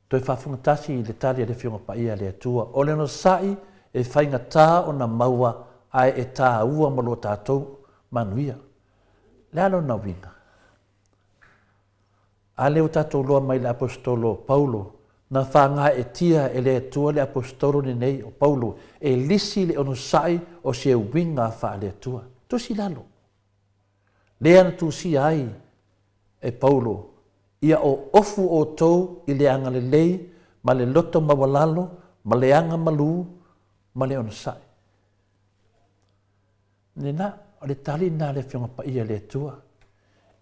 Toi whafunga tasi i le tali a le whiunga pa ia le atua. O le no sai e whainga tā o na maua ai e tā ua mo lo tātou manuia. Le alo na winga. A leo tātou loa mai le apostolo Paulo na whanga e tia e le atua le apostolo ni nei o Paulo e lisi le ono sai o se winga wha le atua. Tusi lalo. Lea na tu si ai e Paulo ia o ofu o tou i le anga le lei, ma le loto mawalalo, ma le anga malu, ma le ono sai. Nena, o le tali nā le whiunga pa ia le atua.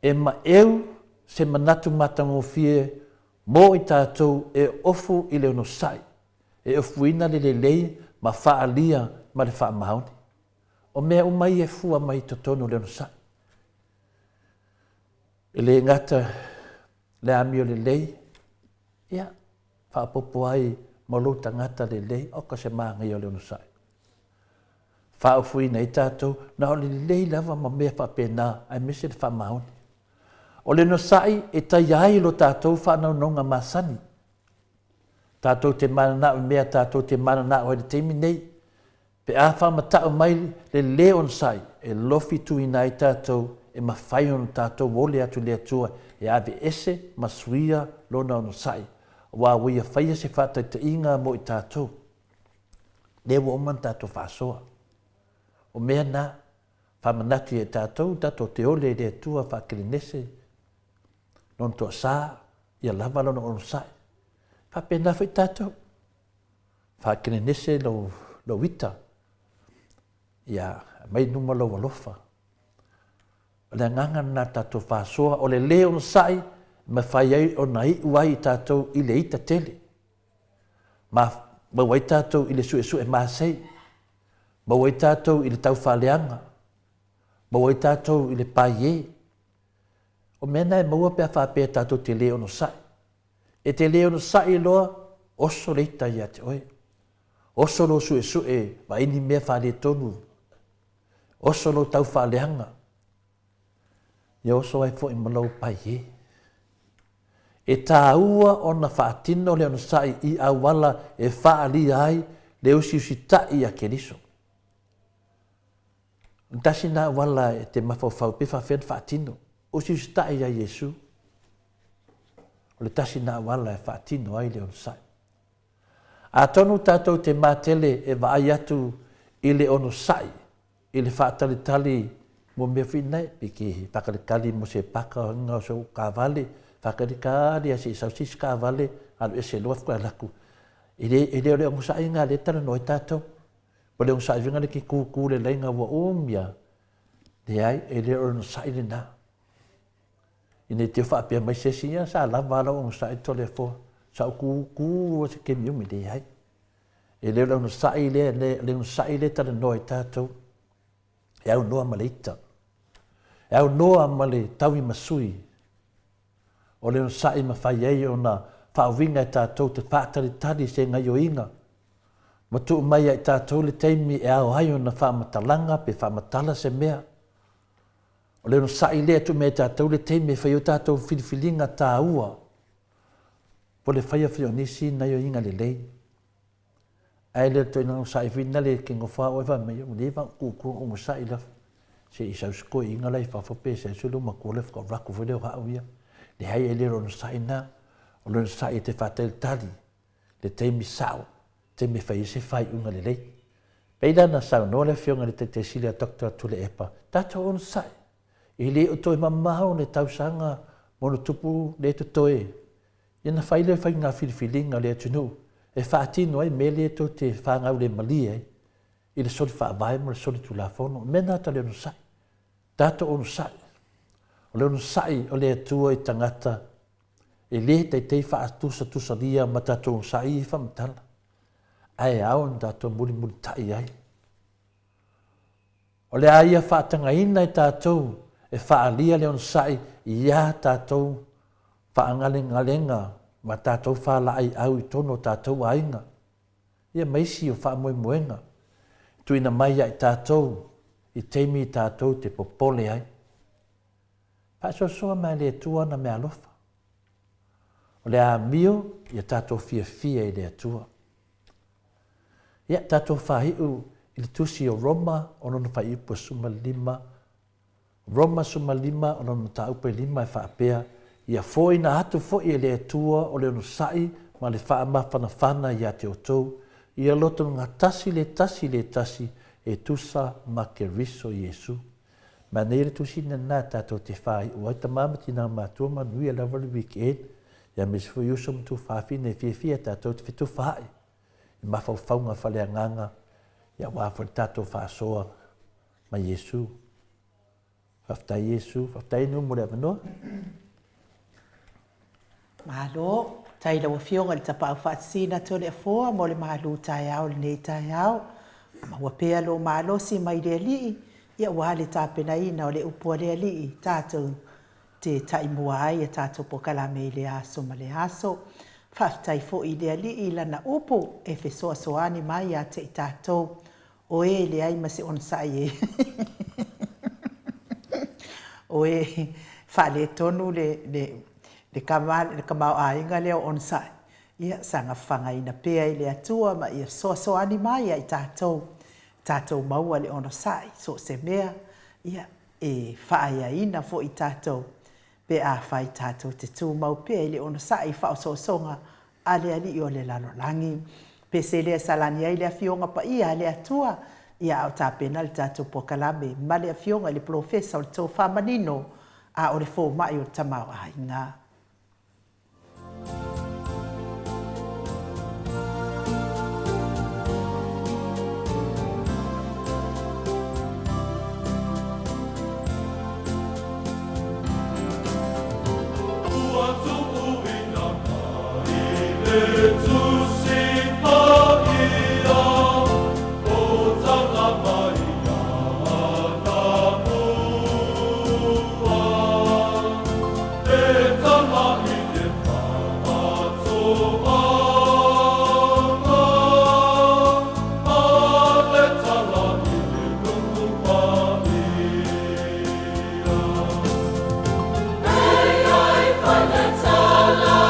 E ma eu se manatu matango fie mo i tātou e ofu i le ono sai. E ofu ina le lei, ma whaalia, ma le wha maoni. O mea umai e fua mai totono le ono sai. E le ngata le amio le lei, ia, whaapopo ai molo tangata le lei, oka se maanga i o le ono sai. Whaafui nei tātou, na o le lei lava ma mea whapena, ai mese le whamaoni. O le ono sai, e tai ai lo tātou whanau nonga masani. Tātou te mana mea tātou te mana o le teimi nei, pe a whamatau mai le le ono sai, e lofi tui nai tātou, e mawhai ono tātou wole atu le atua, e ave ese masuia lona ono sai. Wa wia whaia se whata te inga mo i tātou. Lewa oman tātou whasoa. O mea nā, whamanatu e tātou, tātou te ole le atua whakirinese. Non toa sā, ia lava lona ono sai. Whapena whi tātou. Whakirinese lo wita. Ia mai numa lo walofa. Le nganga na tātou whasoa o le leo no sai ma whai ai o nai uai tātou i le ita tele. Ma wai tātou i le sue māsei. Ma wai tātou i le tau whaleanga. Ma wai tātou i le paie. O mena e maua pia whapea tātou te leo no sai. E te leo no sai loa oso reita ia te oe. Oso lo sue ma ini mea whale tonu. Oso lo tau whaleanga. Ia oso ai fo i malau pai e. E tā ua o na whaatino le ono sai i awala e whaali ai le usi tai a keriso. Ntasi nā wala e te mawhau pe whawhen whaatino. Usi tai a Yesu. O le tasi nā wala e whaatino ai le ono sai. A tonu tātou te mātele e waai atu i le ono sai. I le whaatalitali mo me finai piki whakarekali mo se paka ngā so kāwale, whakarekali a se sausis kāwale, alo e se loa whakua laku. I le o sa inga le tala no tato. Pa le o sa vinga le ki ku le lenga wa umia. Le ai le o sa ile na. Ine te fa pe mai sesia sa la vala o sa to le fo. Sa ku o se ke mi mi le ai. Le o sa ile le o sa ile tala no tato. E au noa maleita. E au noa male tawi masui. O leo sai ma fai ei o na whaovinga e tātou te pātari tari se ngai o inga. Ma tu mai e tātou le teimi e au hai o na whaamatalanga pe whaamatala se mea. O leo sai lea tu me tātou le teimi e whai o tātou whiliwhilinga tā ua. Po le whai a whio nisi nai o inga le lei. Ai leo toi nang sai whina le kingo wha o ewa mei o lewa kuku o mo sai la. Se isa usko inga lai whawhape se sulu ma kule whaka raku whele o hauia. Le hai e lero no sai na, o lero sai te whatel tali, le teimi sao, te me whai se whai unga le lei. Peida na sao no le whionga le te sile a doktora tule epa, tato ono sai, i le o toi mamao le tausanga mono tupu le to toe. Ia na whai le whai ngā whiliwhilinga le atunu, e whaatino ai me le to te whangau le mali ai, i le soli whaavai mo le soli tu la fono, mena ta le ono sai, tato ono sai. O leo no sai o le atua i tangata e le te whaatusa lia ma tatou sai i whamatala. Ai au na tatou muli tai ai. O le aia whaatanga ina i tatou e whaalia leo no sai i a tatou whaangalenga ma tatou whalai au i tono tatou ainga. Ia maisi o whaamoemoenga. Tuina mai ai tatou i teimi i tatou te popole ai. Pasosoa mai le atua na me alofa. O le a mio, ia tātou fia i le atua. Ia tātou whahiu i le tusi o Roma, o nono whaiupa suma lima. Roma suma lima, o nono taupe lima e whaapea. Ia foi na atu foi i le atua, o le ono sai, ma le whaamawhanawhana i a te otou. Ia loto ngā tasi le tasi, e tusa ma ke riso Iesu. Ma nei le tusina nā tātou te whai o ai tamamati nā mātua manui a lawali weekend. Ia mis fu yuso mtu whawhine fia tātou te whitu whai. I mawhau whaunga whalea nganga. Ia wāwhari tātou whāsoa ma Iesu. Whaftai Iesu, whaftai nu mure avanoa. Malo, tai lawa fionga le tapau whaatsina tole a fōa mo le malu tai au le nei tai au. Ma wapea lo malo si mai le lii. Ia wale tāpena ina o le upua le alii tātou te taimua ai e tātou pokala me le aso ma le aso. Whaftai fo i le alii lana upu e whesoa soani mai a te i tātou o e le ai ma se onsai e. O e whale tonu le kamau ainga leo onsai. Ia sanga whangaina pea i le atua ma ia soa soani mai a i tātou. Tātou maua le ono sai, so se mea, ia e whaia ina fo i tātou. Pe a whai tātou te tū mau pea le ono sai, whao so songa, a le ali o le lalolangi. Pe se lea salani ai le fionga pa ia le atua, ia au tāpena le tātou pokalame, ma le fionga le profesa o le tō whamanino, a o le fō mai o tamau a inga. Find that solo,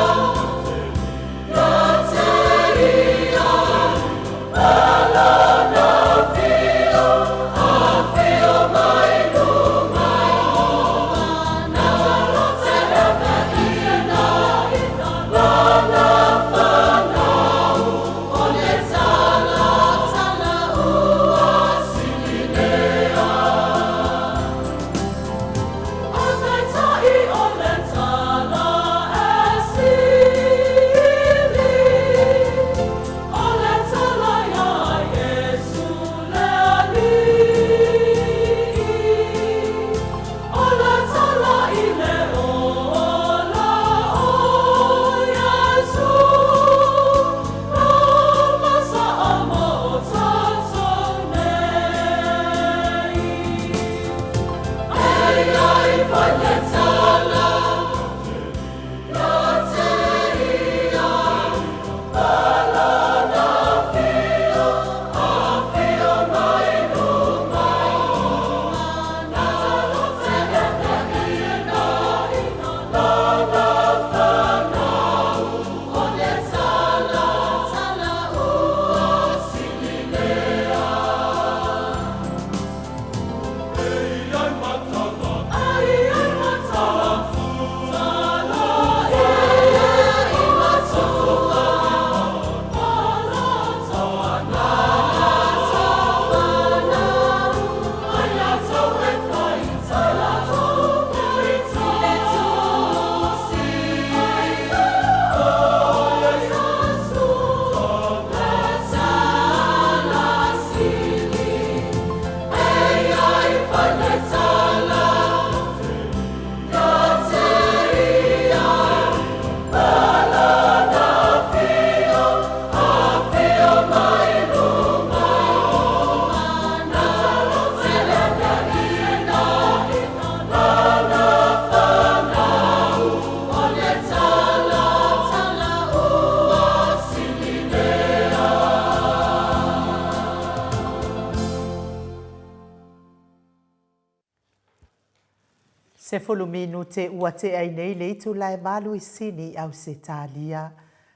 Se fuluminu te ua te ai nei le itu lai malu I sini au se talia.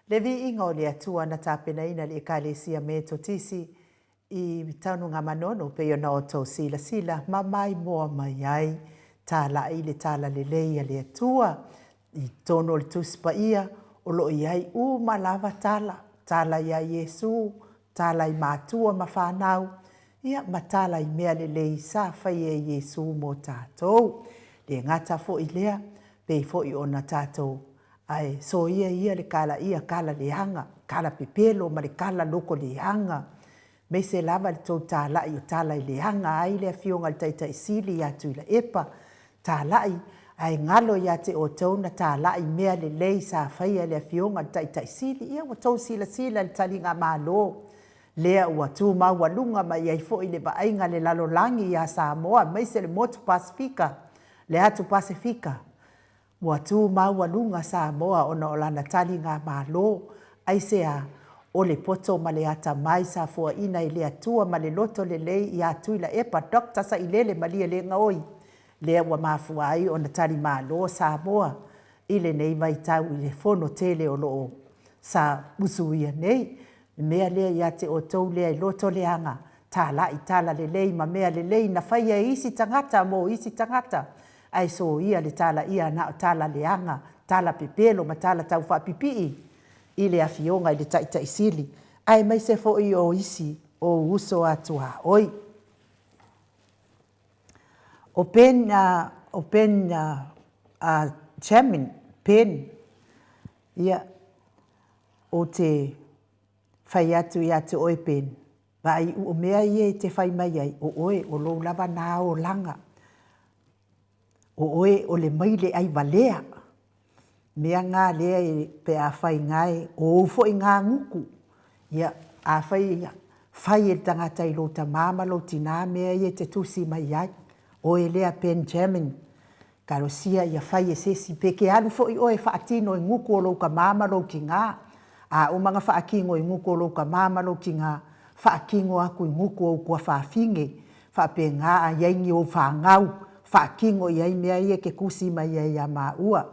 Le Viiga o le atua na tapenaina le ekalesia me totisi I taunu ngā manono pe ona o tau sila sila ma mai moa mai ai. Tala I le tala le leia le atua I tono le tuspa ia o lo iai malava tala. Tala ia Yesu, tala I mātua ma whanau. Ia matala I mea le lei sa whai e Yesu mo tātou. Le ngata fo I lea, pe fo I ona tātou. Ai, so ia le kala le hanga, kala pepelo ma le kala loko le hanga. Me se lava le tau tālai o tala I le hanga, ai le fionga le taitai sili atu I la epa. Tālai, ai ngalo ia te o tau na tālai mea le lei sa whaia le fionga le taitai sili. Ia wa tau sila le tali ngā mālo. Lea ua tū maua lunga ma iai fo I le bainga le lalolangi ia Samoa, mai se le motu Pasifika. Le atu Pasifika. Ua tū maua lunga Samoa ona o lana tali ngā mālo. Ai sea o le poto ma le ata mai sa fua ina I le atua ma le loto le lei I atu I la epa dokta sa ilele malia le ngaoi. Lea ua mafua ai ona tali mālo Samoa. Ile nei vai tau I le fono tele o loo sa usuia nei. Mea lea ia te o tau lea I loto le anga. Tala I tala le lei ma mea le lei na whaia isi tangata mo isi tangata. Ai so ia le tala ia na tala le anga. Tala pepelo ma tala tau whapipii. I le afionga I le taitai sili. Ai mai se fo I o isi o uso atua. Oi. O pen chairman pen. Ia o te whai atu I atu oe pen. Vai o mea ie te whai mai ai. O oe o lou lava nā o langa. O oe o le maile ai walea. Mea ngā lea pe a whai ngai. O ufo I ngā nguku. Ia a whai e tangata I lo ta mama lo tina mea ie te tusi mai ai. Oe lea pen chairman. Karo sia ia whai e sesi peke alu fo I oe whaatino I nguku o lo ka mama lo ki ngā. A o mga whaakingo I nguku o lo ka mama lo ki ngā. Whaakingo aku I nguku o kua whaafinge. Whaape ngā a yaingi o whaangau. Whaakingo I ai mea ia ke kusi mai ai a maua.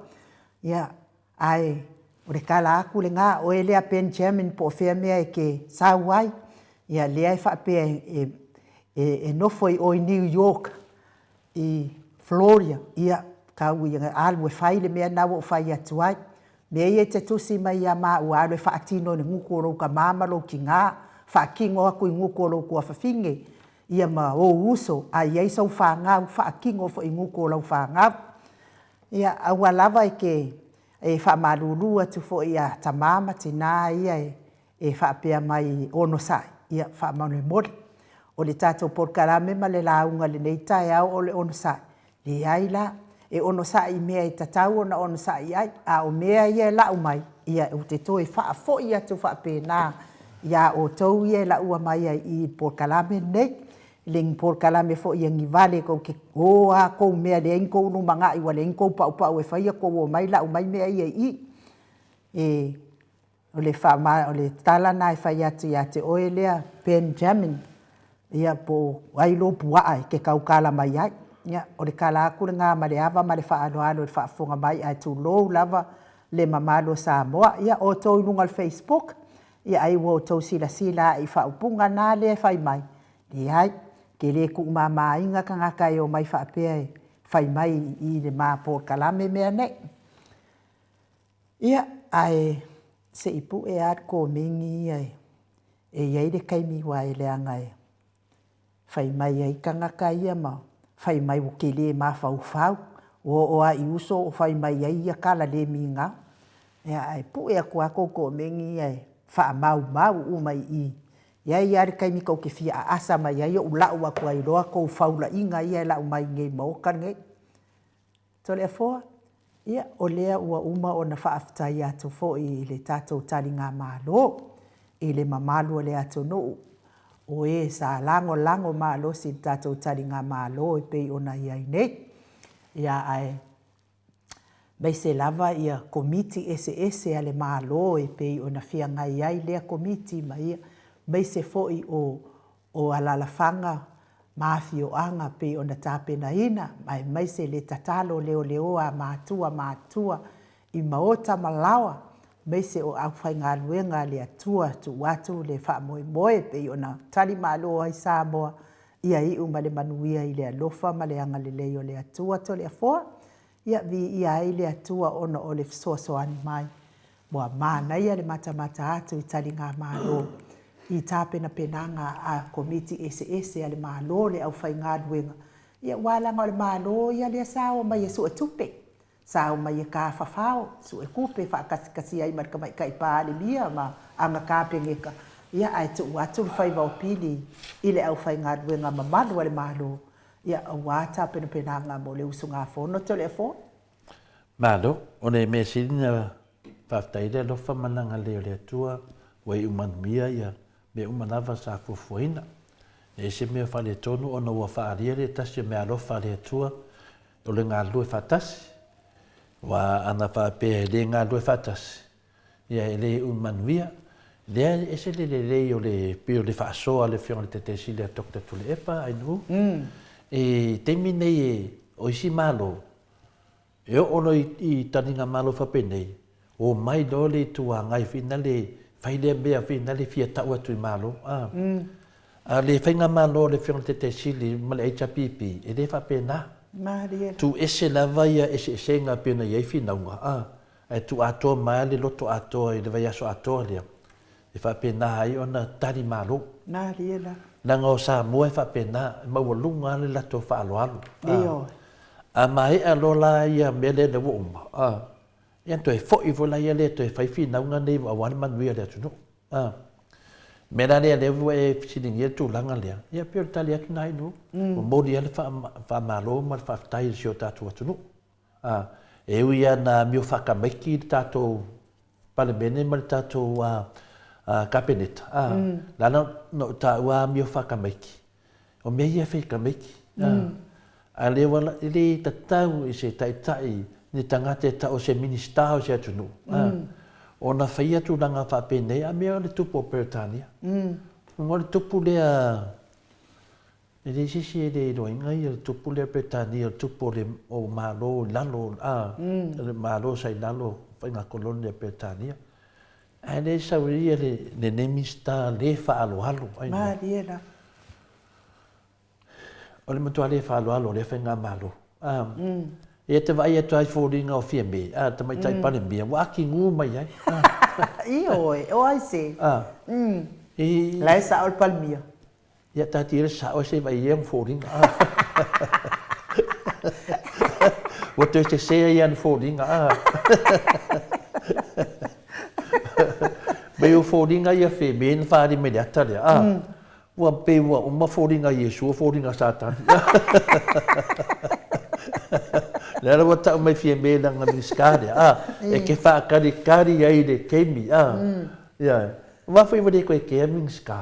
Ia, ai, o re kala aku le ngā, o e lea pen chairman po whea mea e ke sauai. Ia, lea e whaapea e nofo I o I New York, I Florida. Ia, kau I alu e whai le mea nawa o whai atu ai. Mea ia te tusi mai a maua, alu e whaatino ni nguku o lo ka mamalo ki ngā. Whaakingo aku I nguku o lo kua whawhinge. Ia ma o uso, a iei sau whaangau, whaakingo fo I nguku o lau whaangau. Ia aua lava ke whaamaruru atu fo I a tamama tina ia e whaapea mai ono sai. Ia whaamanu mori. O le tātou porkarame ma le launga le nei tae au o le ono sai. Le ai la, e ono sai mea e tatau ona ono sai ai. A o mea ia e lau mai. Ia o te toi whaafo I atu whaapena. Ia o tau ia e laua mai ai I porkarame nei. Ling porkalame fo ia ngi vale ko ke o a ko mea le inko no manga I wale inko pa e faia ko o mai la o mai mea I o le fa o le tala na e faia te oe lea Benjamin ia po ai lo pua ai ke kaukala mai ai ia o le kala aku nga ma le ava ma le fa alo le fa fonga mai ai tu lo lava le mamalo Samoa ia o to lunga Facebook ia ai wo to sila I fa upunga na le fai mai ia ke le ku mama inga ka ngaka o mai whaapea e whai mai I le mā porkalame mea ne. Ia, ai se ipu e at ko mingi ai e iei le kaimi wa e le anga e whai mai ai ka ngaka ia ma whai mai o ke le mā whau o a I uso o whai mai ai ia kala le minga. Ia, ai pu e aku ako ko mingi ai wha mau u mai I ia ia kai mi ko ke fia asa mai ia o la wa ko ai roa ko faula inga ia la mai nge mo kan nge to le fo ia o le ua uma ona fa afta ia to fo I le tato talinga malo I le mamalo le ato no o e sa lango malo si tato talinga malo e pe ona ia nei ia ai mai se lava ia komiti ese ale malo e pe ona fia ngai ai le komiti mai mai se foi o alalafanga mafioaga pe ona tapenaina mai maise le tatalo leo a matua i Maota Malawa maise o aufaigaluega le atua tuatu le faamoemoe pe ona tali malo ai Samoa ia iʻu ma le manuia i le alofa ma le agalelei o le atua toleafoa ia viia ai le atua ona o le fesoasoani mai ua manaia le matamata atu i taligā malo i tapenapenaga a komiti ese a le malo le aufaigaluega ia ua laga o le malo ia lea sao mai e suʻetupe sao mai e kafafao suʻekupe faakasikasi ai ma le kamaʻikaʻipā alemia ma aga kapegeka ia ae tuu atu le faivaopili i le aufaigaluega mamalu a le malo ia auā tapenapenaga mo le usugafono toleafoa Malo, one me silina faafetaile alofa managa leo le atua ua i umanumia ia me umanava sa fuafuaina e se mea faaletonu ona ua faaalia le tasi me alofa le atua o le galue faatasi ua ana faapea e lē galue faatasi ia e lē umanuia lea ese lelelei o le pio le faasoa le fioga le tetesili a toki tatuleepa ainuu e taimi nei e o isi malo e ono i taniga malo fapenei o mai lo le tuagai fina le fai lea mea fina le fiataʻu atu i malo a le faiga malo le fioga le tetesili ma le aichapipi e lē faapena tu ese lava ia eseesega pena iai finauga ae tuatoa mai le loto atoa i le vaiaso atoa lea e faapena ai ona tali malo laga o Samoa e faapena maualuga le lato faaloalo a maeʻa lo la ia mea lea na ua uma ia toe foʻi vo la ia lea toe fai finauga nei auā le manuia le atunuu me la lea lea ua e fisiligia le tulaga lea ia pea o le tali atu na ainuu ua moli a le faamālō ma le faafetai le sio tatou atunuu e ui ia na mio faakamaiki i le tatou palemene ma le tatou kapeneta lana no taʻua mio faakamaiki o mea ia faikamaiki a le wala le tatau i se taʻitaʻi ni tagata e taʻo se minista o se atunuu ona faia tulaga faapenei a mea o le tupu o peretania o le tupu lea e lē sisi e le iloaiga ia le tupu lea peretania le tupu o malo i lalo le malo sailalo faiga koloni lea peretania ae lē sauria le minista lē faaaloalo maliela o le matua le faaaloalo o le faiga malo ia te vai atu ai foliga o fia me tamaitai palemia ua akigu mai ai ioe o ai se la esa o le palemia ia tati le sao se vai ia foliga ua toe te sea ia na foliga mai o foliga ia feme na faali le ata lea ua pe ua uma foliga iesu foliga satani lea ua taʻu mai fia me laga miska lea e ke faakarikari ai le keimi ia ua foi le koe kea miska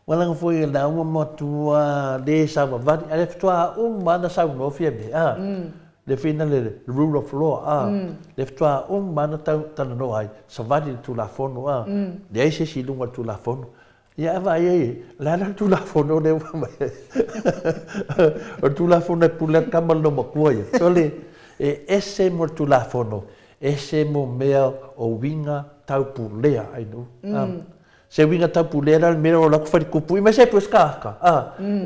ua laga foi la uma matua lē savavali a le fetoaʻuga ma na saunoa fia mea le fina le rule of law le fetoaʻuga ma na talanoa ai savali le tulafono leai se siluga le tulafono ia ava ai la la tulafono le o tulafono e pula kama no makua ia so le e ese mo tulafono ese mo mea o winga taupulea ainu se winga taupulea la mea o la kufari kupu ima se puskaka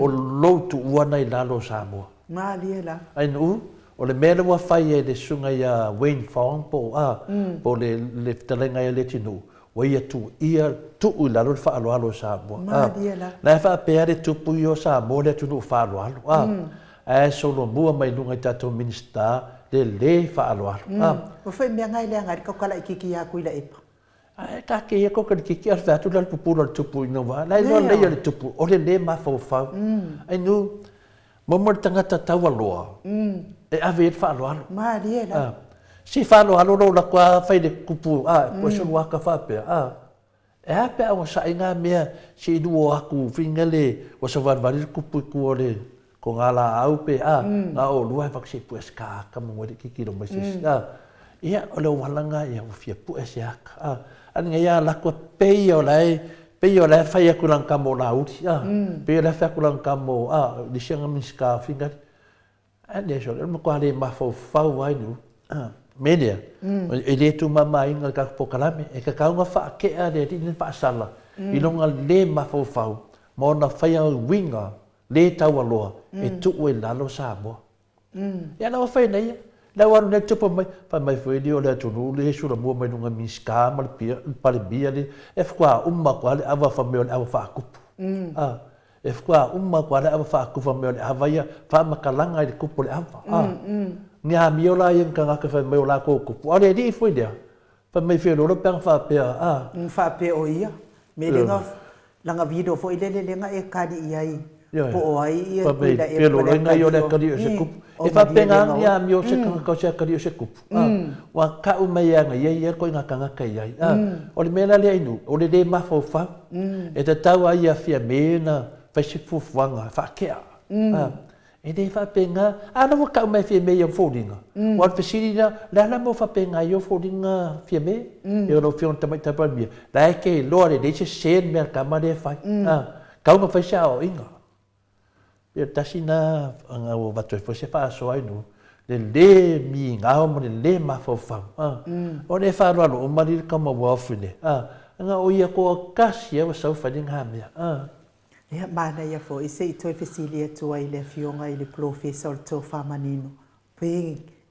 o loutu uana i lalo Samoa maliela ainu o le mea wa fai e le sunga ia Wayne Fong po le talenga ia le tinu wa ia tu ia tuu lalo le faaaloalo Samoa na faapea le tupu i o Samoa le tunuu faaaloalo ae solomua mai luga i tatou minista le lē faaaloalo o fai mea gai le agari kaukala i kiki aku i la epa ae kakeia koka le kiki ala featu la le pupula le tupu inoa la iloa leia le tupu o le lē mafaufau ainu mama le tagata taualoa e ave e le faaaloalo maliela si faaloalo lou lakoa fai le kupu po soluaka faapea e a pea ua saʻiga mea si ilua aku figa le ua savalivali le kupu i kua le ko ngā la au pe ngā o lua e whakse pu eska ka mo ngore ki kiro mai sisi ia o le walanga ia o fia pu ese aka ani ia la ko pe o lai pe yo la fa ya kulang kamo la uti pe la fa kulang kamo di siang miska finga ade so le ko ale ma fa vai nu media ele tu mama inga ka pokalame e ka nga fa ke ade tin fa sala ilonga le ma fa mo na fa ya winga le tawaloa e tu e lalo sa mo ya na fa nei la wan ne tu pa mai video le tu le su la mo mai nunga miska mal pia pale bia le e kwa umma kwa le ava fa me ava fa ku e kwa umma kwa le ava fa ku fa me ava ya fa makalanga le ku le ava nya miola yang ka ka fa me la ko ku ale di foi dia pa mai fe lo pang fa pe o ia me langa video fo ile nga e kadi iai po ai ia kuida e pelo nga yo le kadi se kup e fa penga ya mio se ka se kadi se kup wa ka u mai nga ye ko nga ka ka iai o le mela le inu o le de ma fo fa e te tau ai a fia me na fa se fu wanga fa ke e de fa penga ana mo ka mai fia me yo fo dinga wa fa sirina la mo fa penga yo fo dinga fia me e no fion tamai tapa mi dai ke lo le de se sen me ka ma de fa ka nga fa sha o inga ia tasina anga o watu e se fa so ai no le mi ngao mo le ma fo fa o le fa ro o mari ka mo wa fune anga o ia ko kasi e so fa ding ha me ia mana ia fo ise i toi fesilia tu ai le fionga i le professor to fa manino pe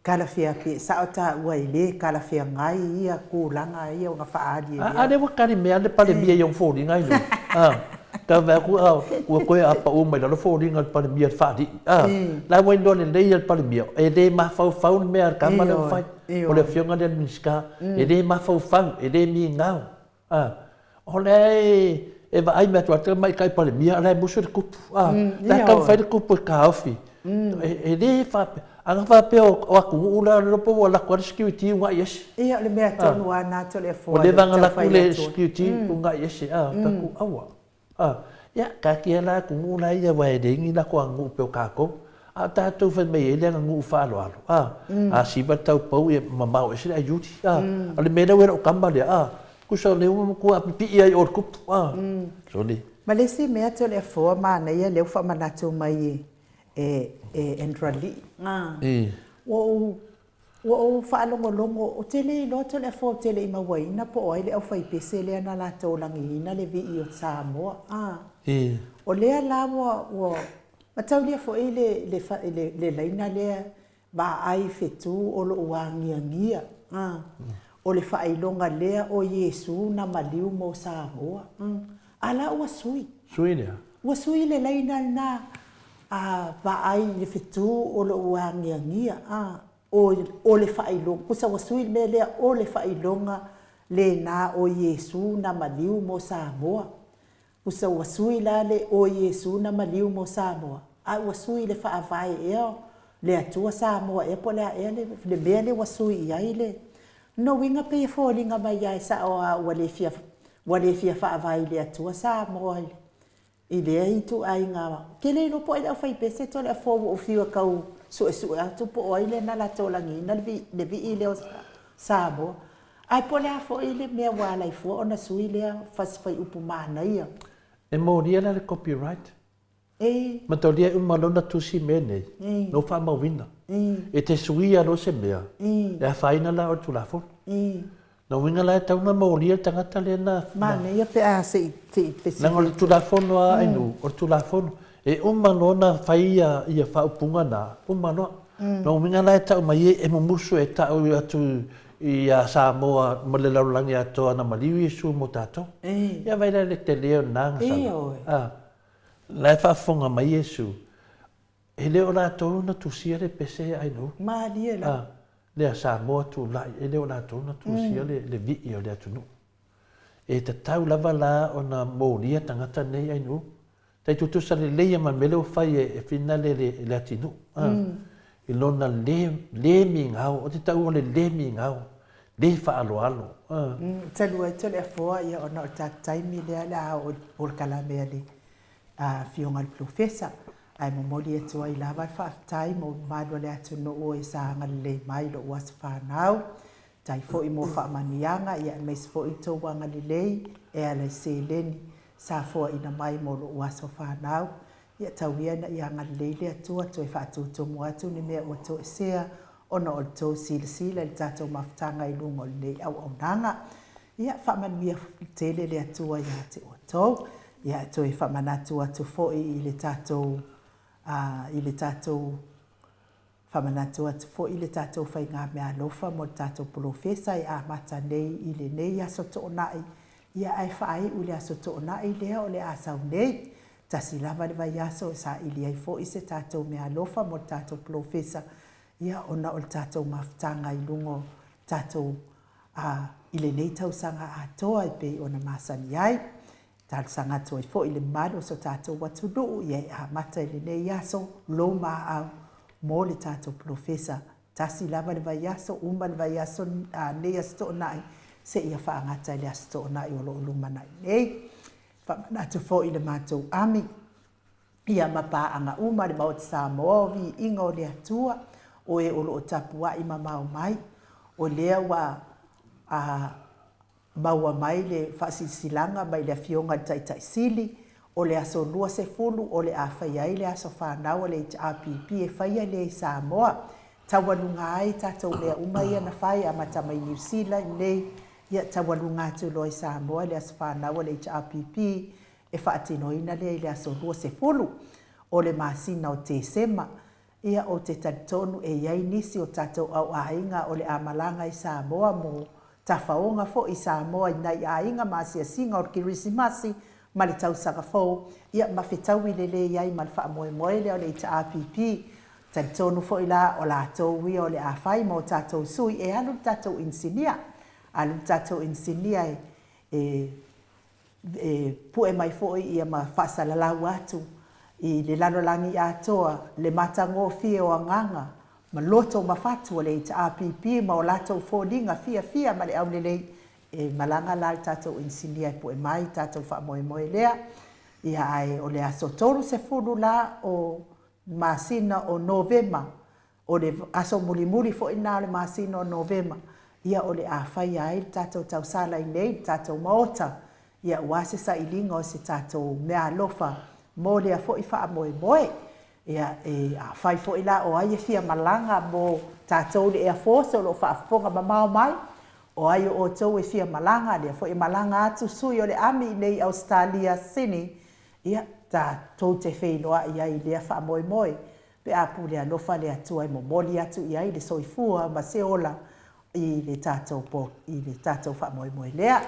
kala fia pe sa ota wai le kala fia ngai ia ku langa ia nga fa ali ade wa kali me ade pale mi e fo ding ai no ka va ku ko apa o mai lo fo ding al pale mi fa di la wen don le ia pale mi e de ma fa me ka ma le fa o le fionga de miska e de ma fa e de mi ngau ole e va ai me tu atra mai kai pale mi ala mo se ku la ka fa de ku ka ofi e de fa anga fa pe o aku ula lo po la ko security nga yes ia le me to no na to le fo o le vanga la ku le security nga yes ka ku awa ya ka kia la ku ula ia wa de ngi la ko ngu pe ka ko ta tu fa me ele ngu fa lo si va tau po e mama o se ayuti ale me na we o kamba le ku so le ku a pi ia o ku so ni malesi me to le fo ma na ia le fa mana tu mai entrali wo fa longo o tele lo to le fo tele ma wai na po ai le au fai pese le na la to langi na le vi o Samoa o le la wo ma tau le fo le laina le ba ai fetu o lo wangia o le fa ai longa le o Yesu na maliu mo Samoa ala wa sui wa sui le laina na va ai le fitu o lo wangia o le failonga kusa wasui me le o le failonga le na o Yesu na maliu mo Samoa kusa wasui la le o Yesu na maliu mo Samoa wasui le fa vai le atua Samoa e po le be le wasui ai le no winga pe folinga mai ai sa o wale fia fa vai le atua Samoa i le ai tu ai ngā ke le no po ai fai pese to le fo o fiwa kau so tu po ai le na la to langi na le vi i le Samoa ai po le fo i le me wala i fo ona sui le fas fai upu mana ia e mo dia le copyright ma to dia un malona tu si mene no fa ma winna e te sui a no se mea e fa ina la o tu la fo no winga la tau na mo lia tangata le na mana ia pe se na ngol tu la fono ai no o tu la fono e un malona fai ia fa upunga na un mano no winga la tau mai e mo musu e tau atu ia Samoa mo le laulangi ato na maliwi su mo tato ia vai le te leo nang sa la fa fonga mai Yesu e leo la to na tu sia le pese ai no ma lia la le Samoa tu la e leo la to na tu sia le vi o le atu no e te tau lava la o na mo lia tangata nei ai no tai tu sa le leia ma mele o fai e fina le atinu i lona le mi ngau o te tau o le mi ngau le fa alo talu ai tole foa ia ona ta taimi le ala o kalame ali fionga al professor ai mo moli e toi lava fa tai mo malo le atu no o e sa ngale mai lo was fa now tai fo i mo fa manianga ia mes fo i to wanga le e ala se leni sa fo ina mai mo lo waso whanau. Ia tauia na ia ngalele atua toi whaatutumu atu ni mea ua to esea ona o to sila le tatou mafutanga i lungo le au nanga. Ia whamanuia tele le atua ia te o tau. Ia toi whamanatu atu fo i le tatou whamanatu atu fo i le tatou whainga mea lofa mo le tatou profesa i a mata nei i le nei aso to onai. Ia ai whaai u le aso to onai lea o le asau nei. Tasi lava le vai aso sa ili ai fo i se tatou mea lofa mo le tatou profesa. Ia ona o le tatou mafutanga i lungo tatou i le nei tausanga atoa i pei ona masani ai. Tausanga atoa i fo i le malo so tatou watu luu ia i a mata i le nei aso lo maa au. Mo le tatou profesa, tasi lava le vai aso, uma le vai aso nei asto onai, se ia whaangata le asto onai o lo ulumana nei. Whamanatu fo i le mātou ami, ia mapa anga uma le Maota Samoa o Viiga o le Atua, o e olo o tapua i mamau mai, o lea wa maua mai le whasisilanga mai le fionga taitaisili, o le aso lua se fulu o le awhai ai le aso whanau o le HRPP e whaia le Samoa. Tawalunga ai tatou lea umaia na whai a matamai New Zealand nei ia tawalunga atu loi Samoa le aso whanau o le HRPP e whaatinoina le aso lua se fulu o le masina o te sema. Ia o te tatonu e iai nisi o tatou au ainga o le amalanga i Samoa mo tawhaonga fo i Samoa i nai ainga masia singa o kirisimasi ma le tausanga fo, ia mawhetau i le iai ma le wha moe le o le HRPP, tatonu fo i la o la tau ia o le awhai mo tatou sui e alu tatou insinia pue mai fo i ia ma whaasalalau atu i le lalolangi atoa, le matango fia o anganga, ma loto mawhatu o le HRPP ma o latou fōlinga fia ma le au lelei e malanga la tatou insinia e po e mai tatou wha moe lea ia ai o le aso tolu se fulu la o masina o Novema o le aso mulimuli fo ina le masina o Novema ia o le awhai ai tatou tausala i nei tatou Maota ia wase sa ilinga o se tatou mea lofa mo lea fo i wha moe ia e awhai fo ila o ai e fia malanga mo tatou le Air Force o lo wha afonga mamao mai o ai o tau e fia malanga lea fo e malanga atu sui o le ami nei Australia Sydney ia ta tau te whenua ia i lea wha moe pe apu lea lofa lea tua i momoli atu ia i le soifua ma se ola i le tatou wha moe lea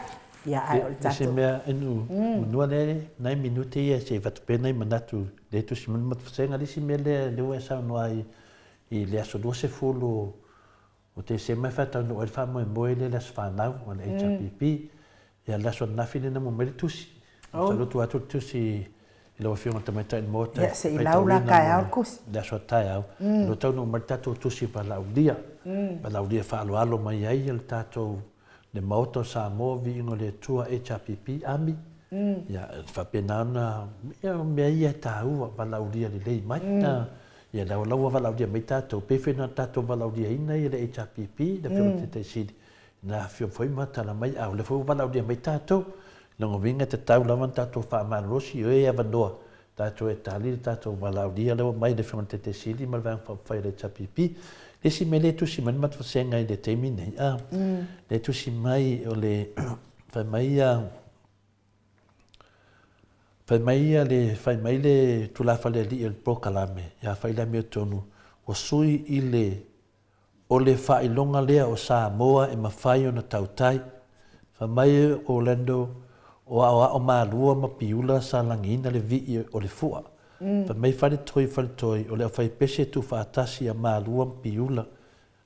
ia ai o le tatou. Se mea enu munua le nai minute ia se vatupena i manatu le tu si manu matfasenga lisi mea le ua sa noa i le aso dua se fulu o te se mai fata no el fa moe le las whanau o le HRPP ia laso nafine na mo mele tusi so lo tu atu tusi i lo fionga tamaita in Maota ia se i laula kai au kusi laso tai au lo tau no martato tusi pa laudia fa alo mai ai el tato le Maota Samoa Viiga le Atua HRPP ami ia fa penana ia ia tau pa laudia le lei mai ia lau valaudia mai tatou pe fena tatou valaudia ina i le HRPP le fena te sidi na fio foi matala mai au le foi valaudia mai tatou longo vinga te tau lawan tatou fa marosi e avanoa tatou e tali tatou valaudia le mai le fena te sidi mal van fa le HRPP le si mele tu si man mat fasenga i le temi nei le tu si mai o le fa mai le tula fa le li el proclame ya fa ile me tonu o sui ile o le fa ilonga lea o Samoa e mafai ona tautai fa mai Orlando o malua ma piula sa langina le vi o le fua fa mai fa le toi o le fa pese tu fa tasi a malua piula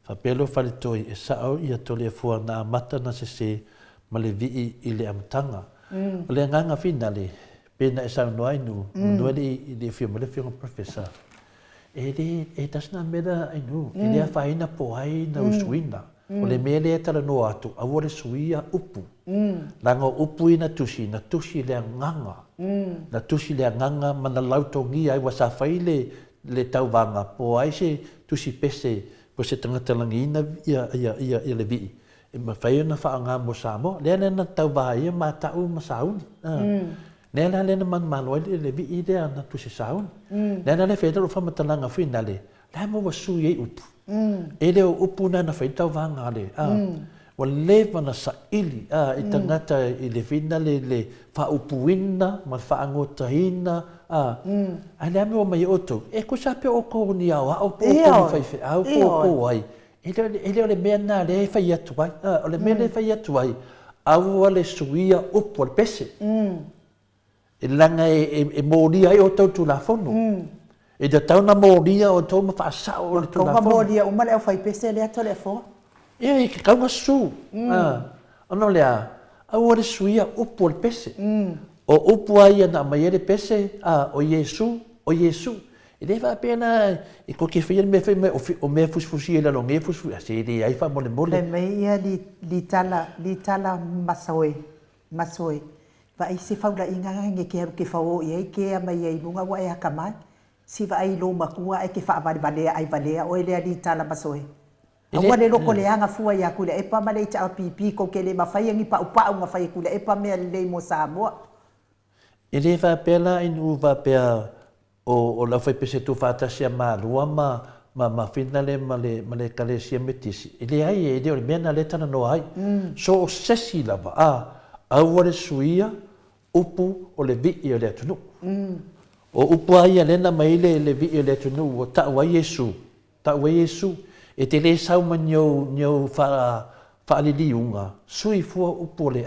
fa pelo fa le toi e sa o ia to le fua na mata na se ma le vi i le amtanga o le nganga finale pena e sa no ai nu no le fio professor e tasna mera ai nu ele fa ina po ai na uswina o le mele tala no atu a vole suia upu langa upu ina tusi le nganga na tusi le nganga mana lautongi ai wasa faile le tauvanga po ai se tusi pese po se tangata langina ia le vi e ma fai na fa nga mo samo le na tauvai ma tau ma sauni Nena le man maloi le vi ide ana tu se saun. Nena le feta ro fama talanga fina le. La mo wa su ye up. Ele o upu na fai tau vanga le. Wa leva na sa ili i tangata i le fina le fa upuina ma fa angota hina ale ame o mai oto e ko sa pe o ko ni awa o ko fai fe au ko ai ele le mea na le fai atu ai o le mea le fai atu ai au le suia upu al pese e langa e moria ai o tau tu la fono e da tau na moria o tau ma fa sa o tu la fono moria o male o fai pese le ato le fo e ke kaunga su ono lea au le suia upu al pese o upu ai na mai ele pese o Yesu e le fa pena e ko ke fia me o me fusfusi ele lo me fusfu se de ai fa mole le mai ia li tala masoe va ai se faula inga nge ke fa o ia ke mai ai lunga wa ia kamai si va ai lo makua e ke fa vale ai vale o ele li tala masoe Awa le loko le anga fua ia kule e pa male i ta pipi ko ke le mawhai angi pa upa unga whai kule e pa mea le mo Samoa. E le wha pela in uwa pea o la whai pese tu whātasia mā rua ma whina le ma le kalesia metisi. E le ai e le o le mea na le tana no ai. So o sesi lava aua le suia upu o le vi o le atunu. O upu ai alena mai le vi o le atunu o ta'ua Yesu. E te le sau ma nyau whaaliliunga, sui fua upo le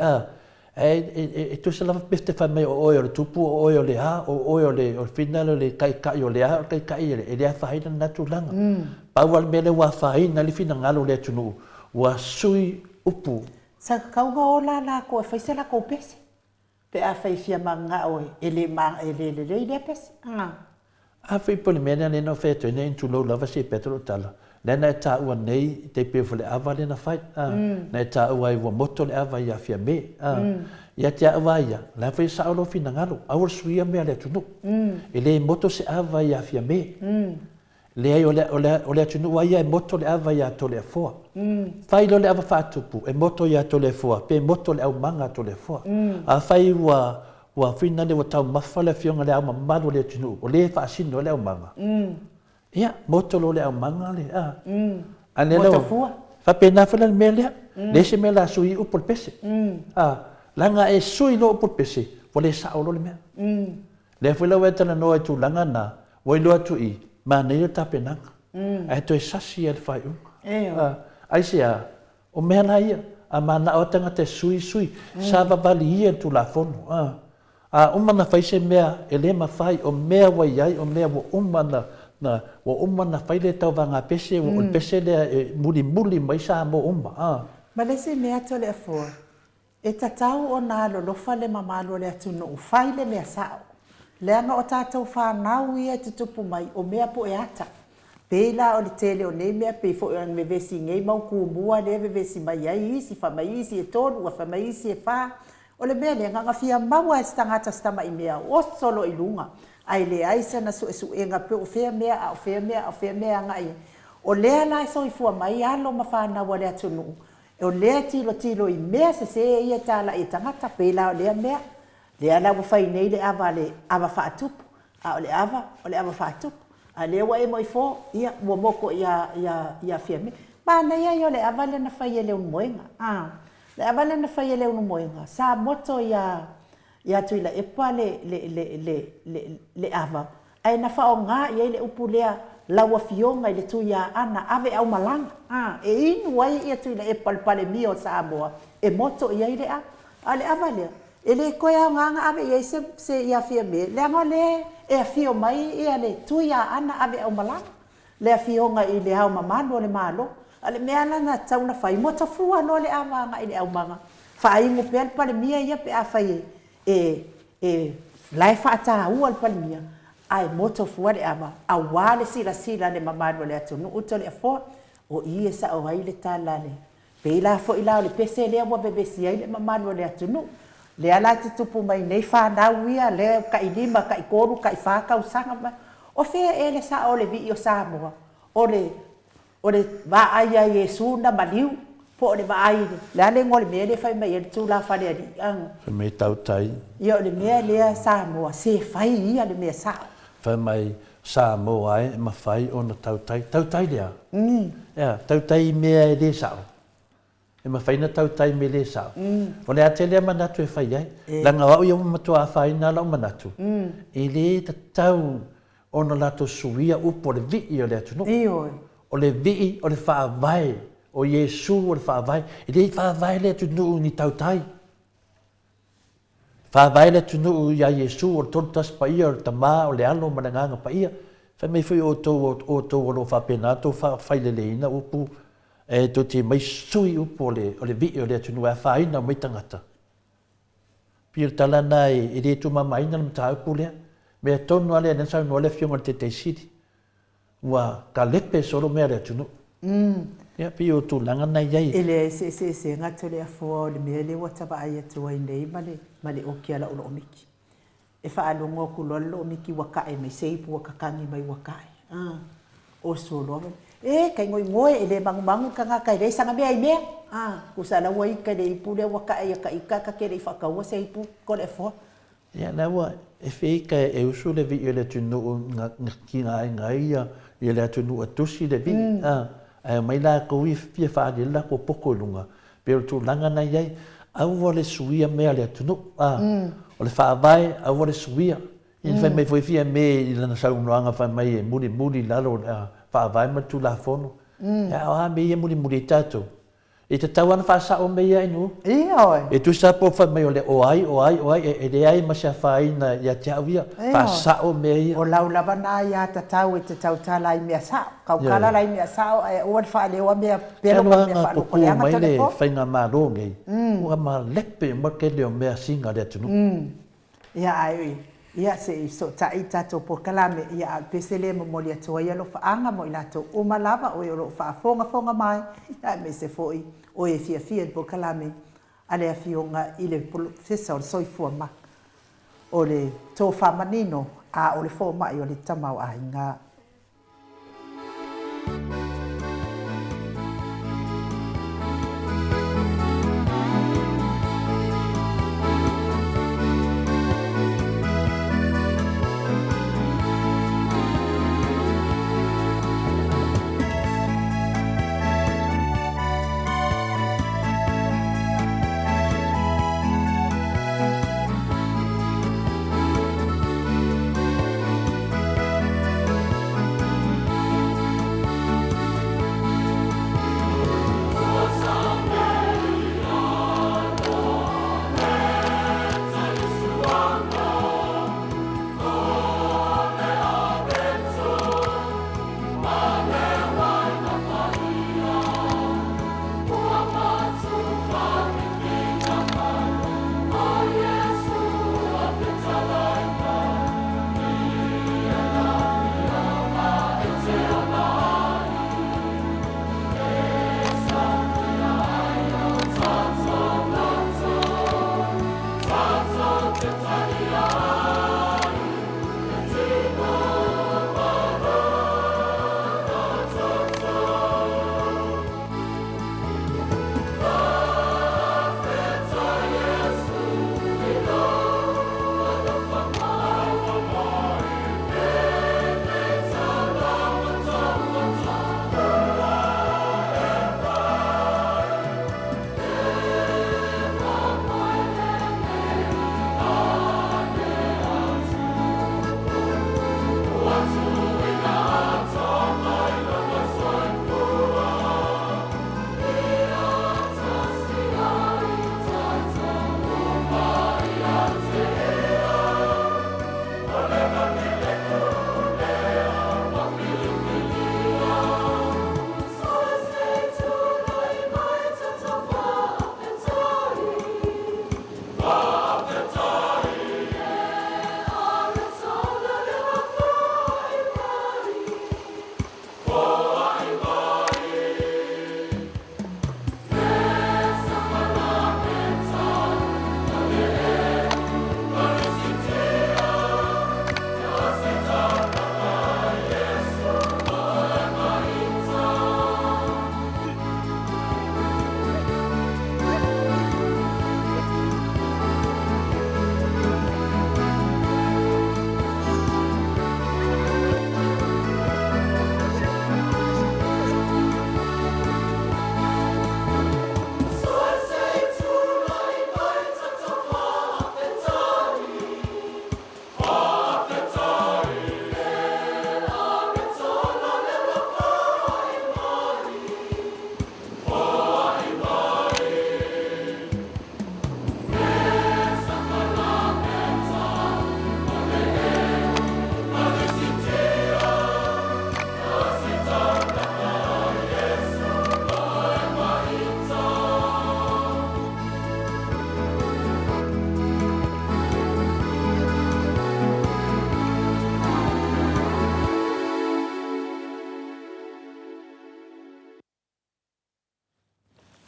e tu se lava peste wha mai o oe o le tupu, o oe o le o oe o le finalo le kai o le o kai e le a whaina natu langa. Paua me le wa whaina li fina ngalo le atunu, wa sui upu. Sa kaunga o la ko e whaisela ko pese, pe a whaifia ma ngā oe, e le pese. A whaipo le mena le no wheto e nei tulo lava se petro tala. Nena e tā ua nei te pewha le awa le na whai. Na e tā ua i wa moto le awa i a fia me. Ia te awa ia, la whai sa alo fina ngalo, awar suia mea le atunu. E le moto se awa i a fia me. Le ai o le atunu wa ia e moto le awa i a to le a foa. Whai lo le awa whaatupu, e moto i a to le a foa, pe moto le au manga to le a foa. A whai wa whina le wa tau mawha le fionga le au mamado le atunu, o le whaasino le au manga. Ia, moto lo le au manga le moto fua. Fa pena fa le mele. Le se mela sui upo le pese. Langa e sui lo upo le pese. Po le sa lo le mea. Le fa le wetana no e tu langa na. Wai lo atu i. Ma nei o tapenanga. Ai to e sasi e le fai unga. Ai se a. O mea na ia. A mana o tanga te sui. Sa vavali ia tu la fono. Umana fai se mea. E le ma fai. O mea wai ai. O mea wa umana. Na wa umana fai le tau vanga pese o pese le muli mai sa mo umma ma le se mea to le afo e tatau o na lo fa le mamalo le atunu fai le mea sao le ana o tatau fa nau ia te tupu mai o mea po e ata pela o le tele o nei mea pe fo me vesi ngei mau ku bua le vesi mai ai isi fa mai isi e tonu wa fa mai isi e fa o le mea le nga fia mau a stangata stama i mea o solo i lunga ai le aisa na su e nga pe o fea mea ngai o le ala so i fua mai alo ma fa na wale atunu o le tilo i mea se ia tala i tangata pela o le mea le ala wo fai nei le ava fa atupu o le ava fa atupu a le wa e moi fo ia wo moko ia fia me ma na ia yo le ava le na fai le un moenga le ava le na fai le un moenga sa moto ia tu ila e pa le ava ai na fa o nga ia le upu lea laua fionga i le tu ia ana ave au malanga e inu wai ia tu ila e palpale mio Samoa e moto ia i le ava lea e le koea o nganga ave ia se ia fia me le anga le e a fio mai ia le tu ia ana ave au malanga le a fionga i le hau mamano le malo ale mea na tau na fai moto fua no le ava nga i le au manga fa ingo pe pale mia ia pe a fai lai fata ua palmia ai moto fuare ama a wale sila le mamado le atu no utole fo o ia sa o ai le tala le pe la fo ila le pese le mo bebe si ai le mamado le atu no le ala tupu mai nei fa na wia le ka ilima ka ikoru ka fa ka usanga o fe ele sa o le vi o Samoa o le va ai Yesu na maliu po le vai le ale ngol me le fai mai tu la fa le ang Fa mai tau tai. yo le me le Samoa se fai ia le me sa Fa mai Samoa ai ma fai ona tau tai. Tau tai dia. Ya, tau tai me le sao. E ma fai na tau tai me le sao. O le ate le manatu e fai ai. Langa wau ia matua fai na lau manatu. E le tau ona lato suia upo le vii o le atu no. O le vii o le wha vai. O Yesu o le wha vai. E le wha vai le atu nuu ni tau tai. Wha vai le atu nuu ia Yesu o le tontas pa ia o le tamā o le alo mananganga pa ia. Wha mei fui o tō o lo wha pena tō whai le leina upu. E tō te mai sui upu o le vii o le atu nuu a whaina o mai tangata. Pia talana e le tu mamaina na mta upu lea. Mea tonu ale na sau noa le fionga te te siri. Ua ka lepe soro mea le atu nuu. Ia pia o tū langa nei iai. ele se ngato le afo le me le wata ba ai tu ai nei male o kia la o miki e fa alo ngo ku lo miki waka e mai sei pu ka kangi mai waka o so lo e kai ngoi ele mang ka nga kai le sanga me ai me ku sala wai ka le pu le waka e ka ke le fa ka o sei pu ko le fo Ia na wa e fei ka e usu le vi le tu no ki nga ia le tu no atusi le vi mai la ko i fia fa de la ko poko lunga pero tu langa na ia au vole suia me le tu no o le fa vai au vole suia in fa me foi fia me i la sa un langa fa mai muri la lo fa vai ma tu la fono ya me muri tato e te tawana fa sa o me ia inu oi e tu sa po fa me o le o ai e le ai ma sa fa ina ya tia fa sa o me ia o lau lava na ia tatau e te tau tala i mea sao kaukala lai mea sao e o fa le o mea pelo ma mea fa lo ko mai le fa nga ma ro ngai o ma lepe ma ke le o mea singa le tunu ia ai ia se so tai tato po kalame ia pesele mo molia to ia lo fa anga mo ila to o malava o lo fa fonga mai ia me se foi o e fia po kalame ale a fionga ile fesa o soifua ma o le tō whamanino a o le fō mai o le tamau a inga.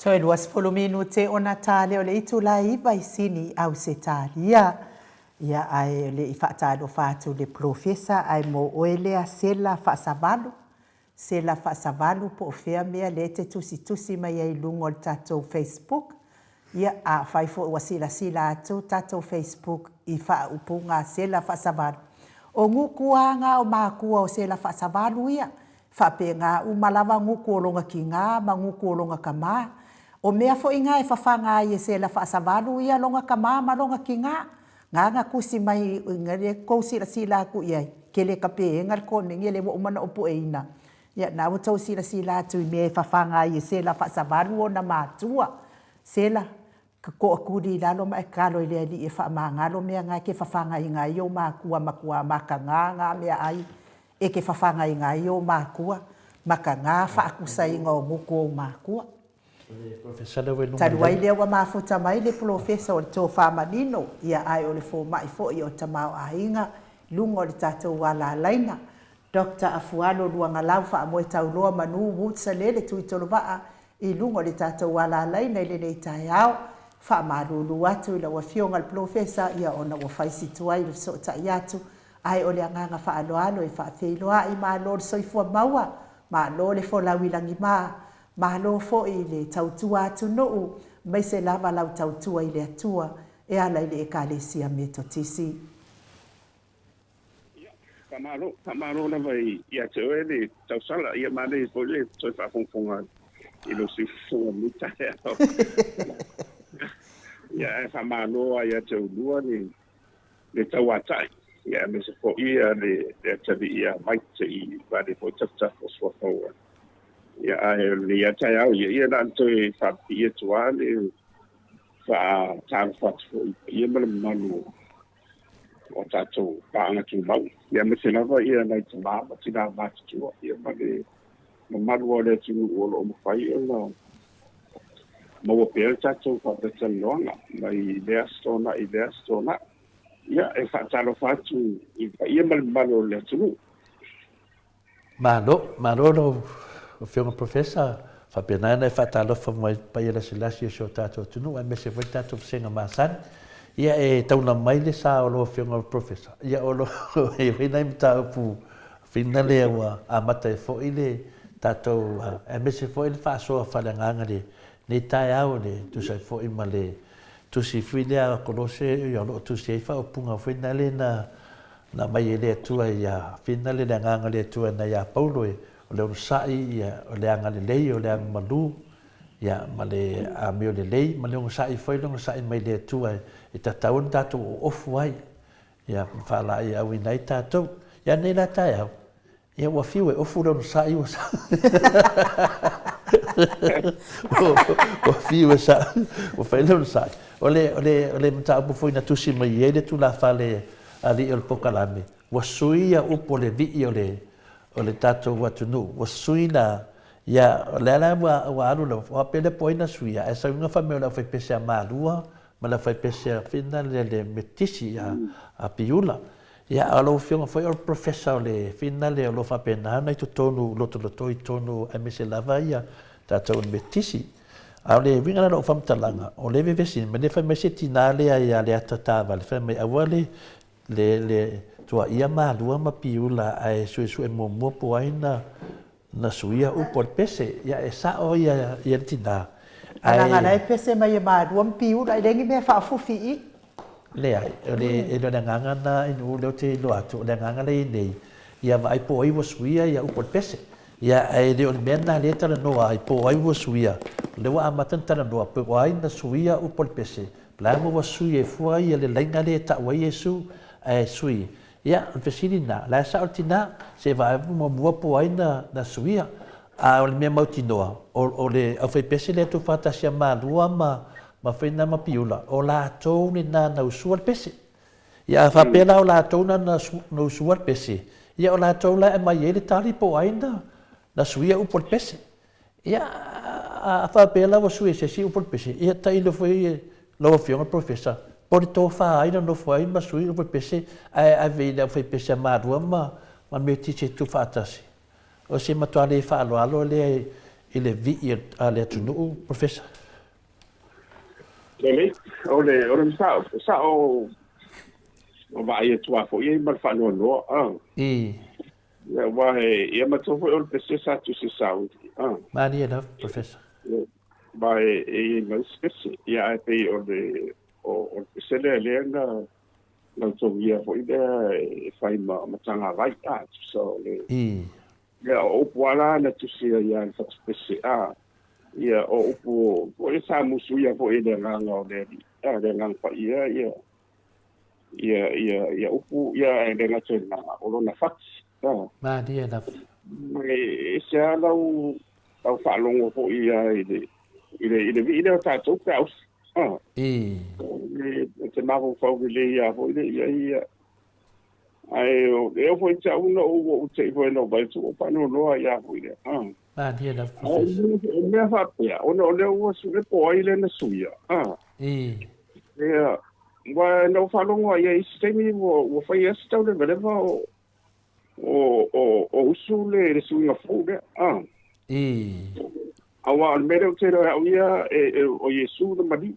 Toe luas foluminu te ona tale o le itu la iwa isini au se talia. Ia ai le i whaatalo whātu le profesa ai mo oelea sela whaasavalu. Sela whaasavalu po o whea mea le te tusi mai ai lungo le tātou Facebook. Ia a whaifo ua sila atu tātou Facebook i whaupunga sela whaasavalu. O ngukuanga o mākua o sela whaasavalu ia. Whapenga umalawa nguku o longa ki ngā, ma nguku o longa ka mā. O mea fo inga e whawhanga i e sela whaasavalu ia longa ka mā, ma longa ki ngā. Ngā kusi mai ngare kou sila aku iai. Kele ka pe engar ko ningi le wa umana opo eina. Ia na o tau sila atu i mea e whawhanga i e sela whaasavalu o na mātua. Sela ka ko akuri lalo ma e kalo i lea li e whaamangalo mea ngā ke whawhanga i ngā iau mākua makua maka ngā mea ai. E ke whawhanga i ngā iau mākua maka ngā whaakusa i ngā muku o mākua. Taruai lea wa mafuta mai le profesa o le tō whamanino ia ai o le fō mai fō i o tamau a inga lunga o le tātou wala laina. Dr. Afualo luanga lau wha amoe tauloa manu wutsa lele tui tolo waa i lunga o le tātou wala laina i le nei tai au. Wha marulu atu i la wa fionga le profesa ia ona wa whaisi tuai le so ta iatu. Ai o le anganga wha aloalo e wha wheiloa i maa lo le soifua maua, maa lo le fo lawilangi maa lo fo i le tautua atu noo, mai se lava lau tautua i le atua, e ala i le e kālesia me totisi. Kamaro lava i atu e le tausala, ia maa le fo le toi whaafonfonga i lo si fonga mita e au. Ia e whamanoa i atu lua le tauatai. Ia me se fo ia le atavi ia maite i vale fo tata fo swafaua. Ia ae le atai au ia na toi whapi ia tua le wha tāna whatu fo ia mala manu o tātou paanga tu mau. Ia me se lava ia nai te māma tina mātu tua. Ia male manu o le tu o lo mawhai o na maua pēr tātou whapeta loanga mai lea stona. Ia e whaatalo whatu i ia malo le atunu. Malo no o whionga profesa whapenana e whaatalo whamai pai ala silasi e so tātou atunu a me se vai tātou whasenga māsani. Ia e tauna mai le sa o lo whionga profesa. Ia o lo e whinai mta upu whina le awa a mata e fo ile tātou a me se fo ile whaasoa whalanganga le ne tai au le tu sai fo ima le tu si filia kolose yo lo tu si fa punga finale na mai le tua ya finale le nganga le tua na ya paulo le sai ya le anga le o le malu ya male a mio le lei male un sai foi lo sai mai le tua e tataun tatu ofuai ya fala ya winai tatu ya ne la ta ya wa fiwe ofu lo sai o fiwe sa o fai lo sai ole mta pu foi na tusi mai ele tu la fale ali el pokalame wasuia upo le vi ole tato watu no wasuina ya la wa alu lo pele poina suia esa unha famela foi pese malua mala foi pese final le metisi a piula ya alo fiona foi o professor le final le lo fa pena na tu tonu lo toi tonu a mese lavaia tato metisi ale vinga no fam talanga o le vesi me le fa me setina le ia le atata le fa me awale le tua ia ma lua ma piula ai su mo po aina na suia u por pese ya esa o ia tina ana na pese mai ma lua piula lengi me fa fufi le ai le nganga na inu le te lo atu le nganga le nei ia vai po i wo suia ia u por pese ia ai le mena le tala no ai po ai wo suia le wa amatan tala no po ai na suia u por pese plamo wo suia fuai le lenga le ta wa yesu ai sui ia fesina la sa ultina se va mo po ai na suia a le me mautinoa o le a foi pese le tu fata sia malua ma fena ma piula o la to ni na usual pese ia fa pela o la to na no usual pese ia o la to la mai ele tali po ai na suia u por pese ia a fa pela o suia se u por pese ia tai lo foi lo fiona professor por to fa ai no foi ma suia u por pese a veida foi pese ma me ti tu fatasi o se ma to ale fa lo le i le vi a le tunu professor. Ele o sa o vai tua fo e mal fa no ya wa e ma to fo o pese sa tu se sa Maria da professor. Vai e ngal spesi ya pe o pese le na to via fo ide fai ma tanga vai so le ya o poala na tu se ya fa spesi ia o upu e sa musu ia po e de nganga o de ngang pa ia upu ia e de ngata na o na fax Ma dia da e sa lau fa longo po ia ide vi ide ta to paus e te mavo fa le ia po ia ai eu foi tsa uno o te foi no vai tu pa no ia po ia Ma dia da professor. Me fa pia, ono o su le poi le na suia. Ya, wa no fa longo ia sistemi o fa ia sta le veleva o su le suia fuga. Awa al mero tero ia o Yesu de mari.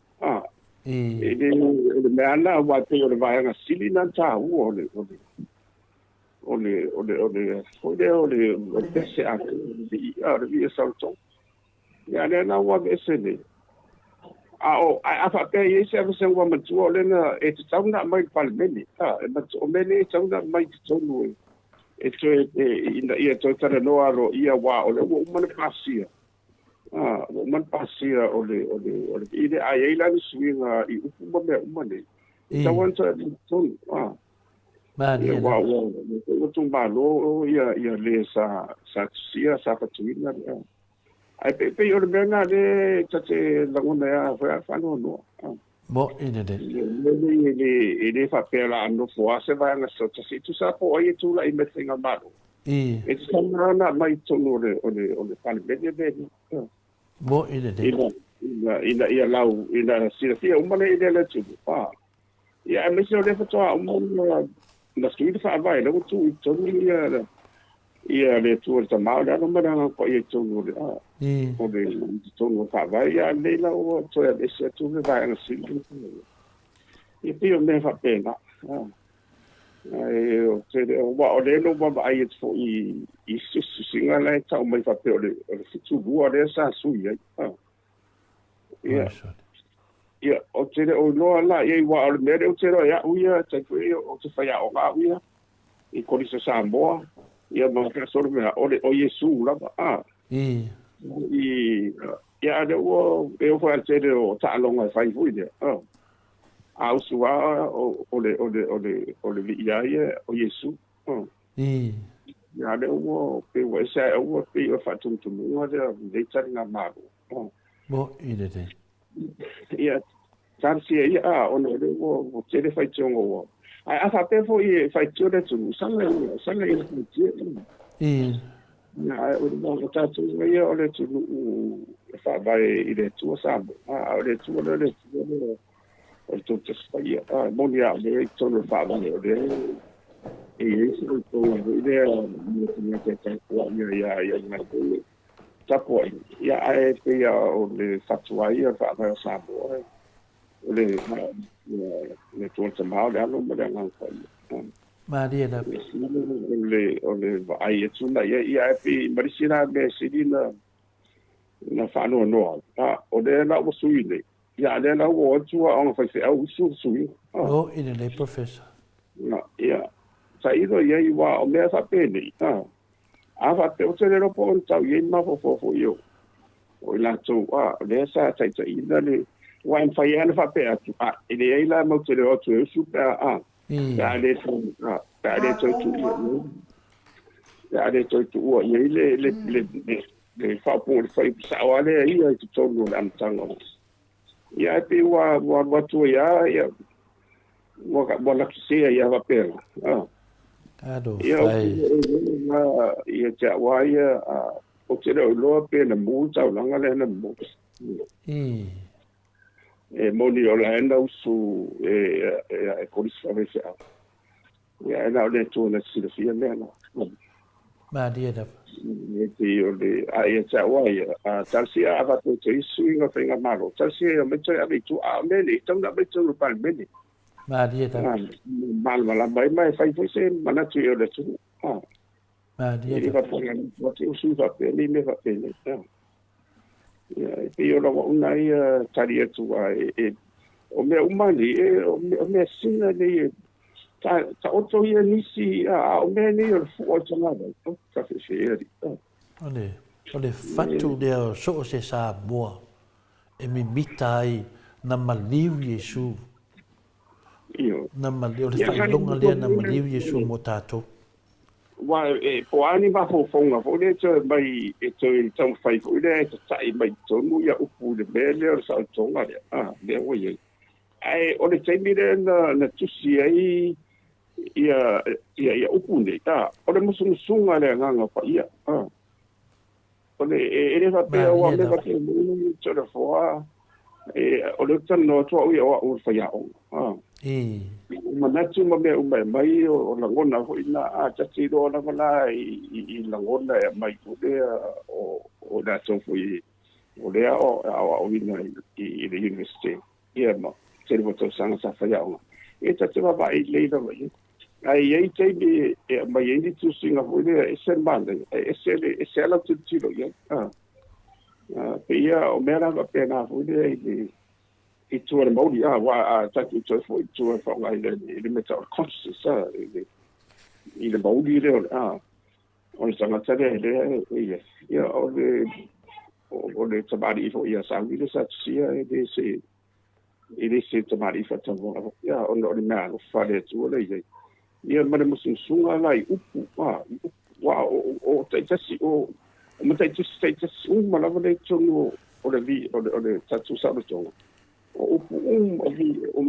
De me ana wa te o le vai nga sili na ta o le foi o pese a vi salto ya na wa besene a fa pe ye se se wa matu o le na e tau na mai palmeni ma o meni tau na mai tonu e ina ia to tara no aro ia wa o le o man pasia o le ide ai la swinga i upu me umane tau anta tonu Ma dia da. O tu malo ia le sa sa patuina. Ai pe o menga le tate la ngona ya fa no. Mo ina de. Ele fa pela no fo se vai na so se tu sa po ai tu la i metinga malo. E sta na mai tonu o fa le de. Mo ina de. Ia lau ina sirafia umane ide le tu. Ia me se o le fa to na studio fa vai lo tu tonu ia le tu ta ma da no mara ko ia tonu o de tonu fa vai ia le la o to ia se tu vai na si e pio me fa pena ai o te o le no ba ai fo i singa la ta o me fa pe o le tu bua le sa su ia ia o te o no la ia wa o me o te ro ia uia te foi o te fa o ga uia i ko ni sa Samoa ia ma ka so me o Yesu la ia de o fa te o ta longa fa fui de a usua o le ia o Yesu ia de o pe o sa o pe o fa tu mo de tsari na mago mo ide de ia tansi ia o no o te fai tongo o a fa pe fo i fai tore tu sanga i na o no ta tu ia o le tu fa vai i le tu sa o le tu o tu te fai mo ia le tu fa vai o le e isso to ide mo te te ko ia na ko tapo ia ai pe ia o le fatuai fa vai sa bo le tu te mau le no me ngang ko Maria da le ai tu na ia pe marisina be sidina na fa no o le na o suile ia le na o tu a on fa se au su o ide le professor na ia saido ia i wa o me fa pe ni ava te o te rero po o tau i ma fo yo o la tu le sa tai ina le wa en fai ana fa pe atu ile ai la mo te rero tu su pa ya le tu ya le tu o le fa po le fai sa wa le ia tu tonu am tango ia pe wa tu ya wa la se ya va pe ado fai ia cha wa ia o te reo loa pe na mu tau langa le na mu moni o la enda usu koris fa se ia na le tu na si fia le na ma dia da Te o le ai te wai a tarsia ava to te swinga fenga malo tarsia me te ave tu a mele tau na me tu pa mele ma dia ta mal mala mai fai foi se mana tu o le tu ma dia e va poi o te usu va pe ni me va pe ni ya e o la una taria tu o me umani o me singa ni ta otro ia nisi o me ni o fu o tanga ka fe feri ole fatu leo so se sa boa e mi mitai na maliu Yesu na maliu le fai longa lea na maliu Yesu mo tato wa po ani ba fo fonga fo le te mai te tau fai fo le te tai mai to mu ya upu le mele o sa tonga le o ye ai o le te mi na tusi ai ia upu ne o le musunga le nganga pa ia o le va pe o me va ke mu to le fo o le tano to o fa ya manatu me mai o la ngona ho ina tati do na mala I la ngona mai ko le o da so foi o le o ina I le university ma se mo to sang sa fa ya tati va ba le da mai ai te bi mai ndi tu singa ho le se bande se la tu tiro ya pe ia o mera va pena ho le I tua mauri wa tatu tu foi tua fa ngai le meta conscious I le mauri le on sanga tare le ia o le tabari fo ia sangi le sa sia ele se tabari fa tamo ia on le ma fa le tu le ia ma le musunga lai upu wa o te tasi o ma te tasi ma la le tonu o le tatu sa le tonu o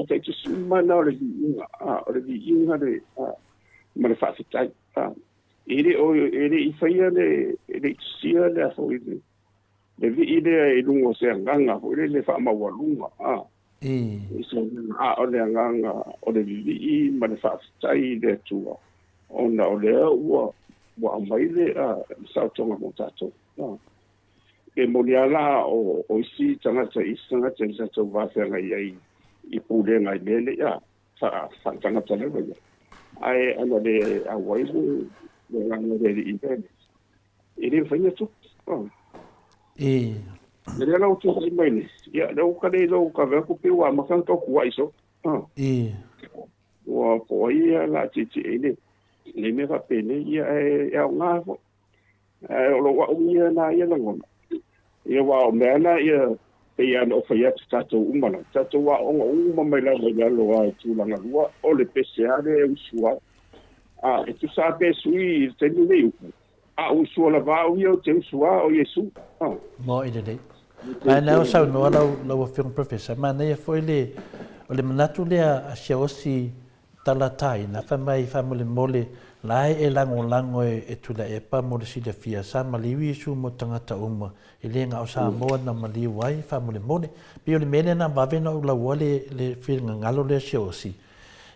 te tu suma na le inga le ma le fa fitai ele I faia le sia le fo le vi ile lungo se nganga ho le fa ma wa lunga so o le nganga o le vi ma le fa fitai le tu ona o le wa mai le sa tonga mo tato e moliala o si tanga isanga tsa tsa va fa ngai I pule ngai mele ya fa tanga tsa le ai ana le a wai le ngana le I ele fa tu le la o tu mai ni ya le o ka le lo ka va ku pe wa ma kan to ku ai so wa po ia la ti ele le me va pene ia ya nga o lo wa ia na ia la ngona ia wa mena ia ia no fa ia tato umana tato wa o mai la lo ai tu langa lua o le pesiare usua e tu sa pe sui te ni usua la va o te usua o Yesu mo ide dei ai na sa no la film professor ma ne foi le o le manatu le a siosi talatai na fa mai fa mole lai e lango e tula e pa mo si de fia sa maliwi su mo tangata uma e le nga o Samoa na maliwai fa mo le mone pe o le mene na vave no la wale le fil ngalo le siosi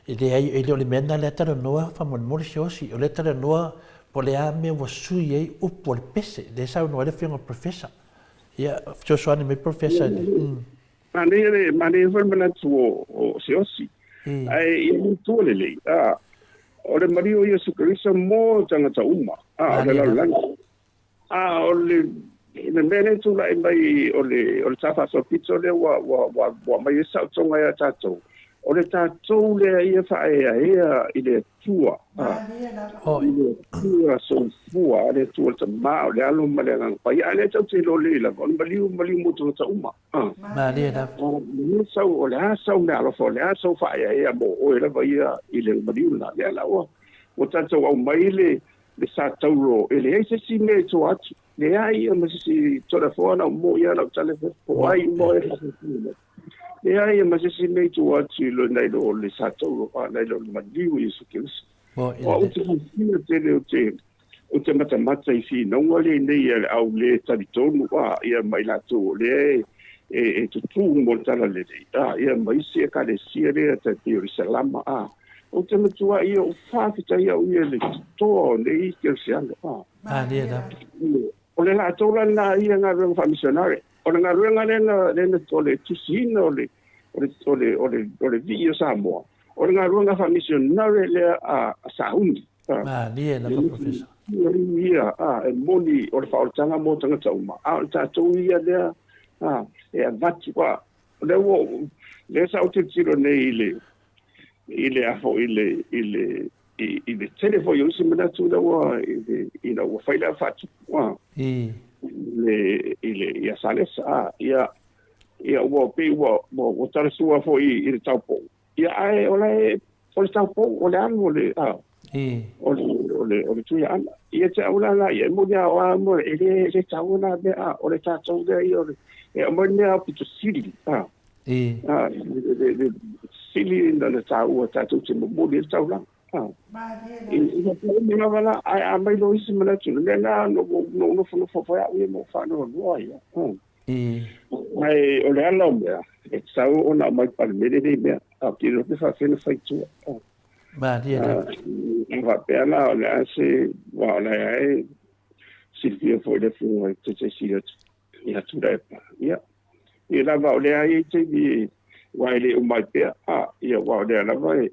e le ai e le mena le tara noa fa mo siosi o le tara noa po le ame wa sui e upo le pese le sa no le finga professor ia Joshua ni me professor mane fa manatu o siosi ai I tu le o le Mario Yesu Kristo mo tangata uma o le langa o le mene tu la mai o le tafa so pizzo le wa mai sa tonga ya tato o le tato le ia fa I le tua tua so fua le tua ta ma le alo ma le ngang pa ia le tau te lo le la on maliu mo tangata uma ma le da ni sa o le sa me alo fo le sa fa ia mo o le va ia I le maliu na le la o tanto o mai le sa tauro ele se si me to atu le ai o si telefona mo ia la telefona o ai mo le ai o si me to atu lo nei lo le sa tauro pa nei lo maliu Yesu Kristo o te mata I fi no le nei au le tali tonu ia mai la to le tu mo tala le ia mai se ka le sia le te Jerusalem o te matua ia o whāwhita ia o ia le toa le i ke sianga. Nia da. O le la tola na ia ngā runga whamisionare. O le ngā runga lena tole tusina o le vi o Samoa. O le ngā runga whamisionare le a Sauni. Nia da, Professor. Ia, e moni o le whaotanga mō tangata uma. A o tātou ia lea, e a vatu wa. Le sa o te tiro nei ile afo ile telefo yo si mana tu da wa ile wa faila fatu wa ile ya sales ya wo pe wo tar suwa fo ile taupo ya ai ole o taupo ole an ole ole tu ya an ya te ola la ya mo ya wa mo ile tauna be ole ta tau de ile e mo ne a pitu sili sili na le tau o tatu te mo le tau la. Ia pēmina wala a mai lo isi mana tu le na no fo ya we mo fa no ia. Mai o le ala mea e tau ona mai pa me le mea a ki ro te fa fena fai tu. Dia. Va pena o le ase wa le ai Silvia foi le fu te si ia tu dai. Ia. Ia la va o le ai te di wa le o mai pe ia wa le ala vai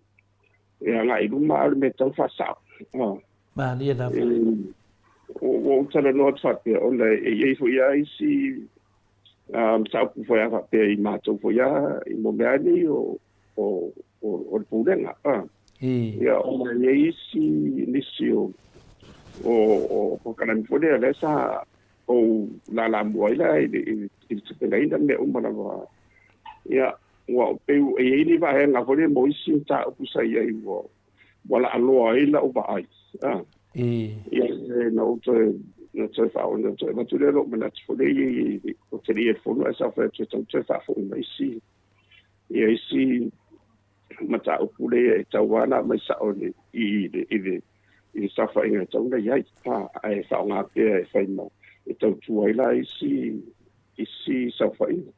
e nga i luma ale me tau whasau. Nia da. O tala no atwhate o le e iei fo ia isi saupu fo ia whape i mātou fo ia i mo meani o le pūrenga. Ia o le iei isi nisi o kanami fo lea le sa o la mua ila i te pengaina me umana wa. Ia wa peu e ni va nga fo le mo isi ta o pusa ia i wo wala aloa ila o ba ai ia no to fa o no to ma tu le lo me na fo le o te ri fo no esa fa to fa fo mai si ia isi mata o pule e tawana mai sa o ni i sa fa inga tau na ia ai fa nga pe fa no e tau tu ai la isi sa fa inga.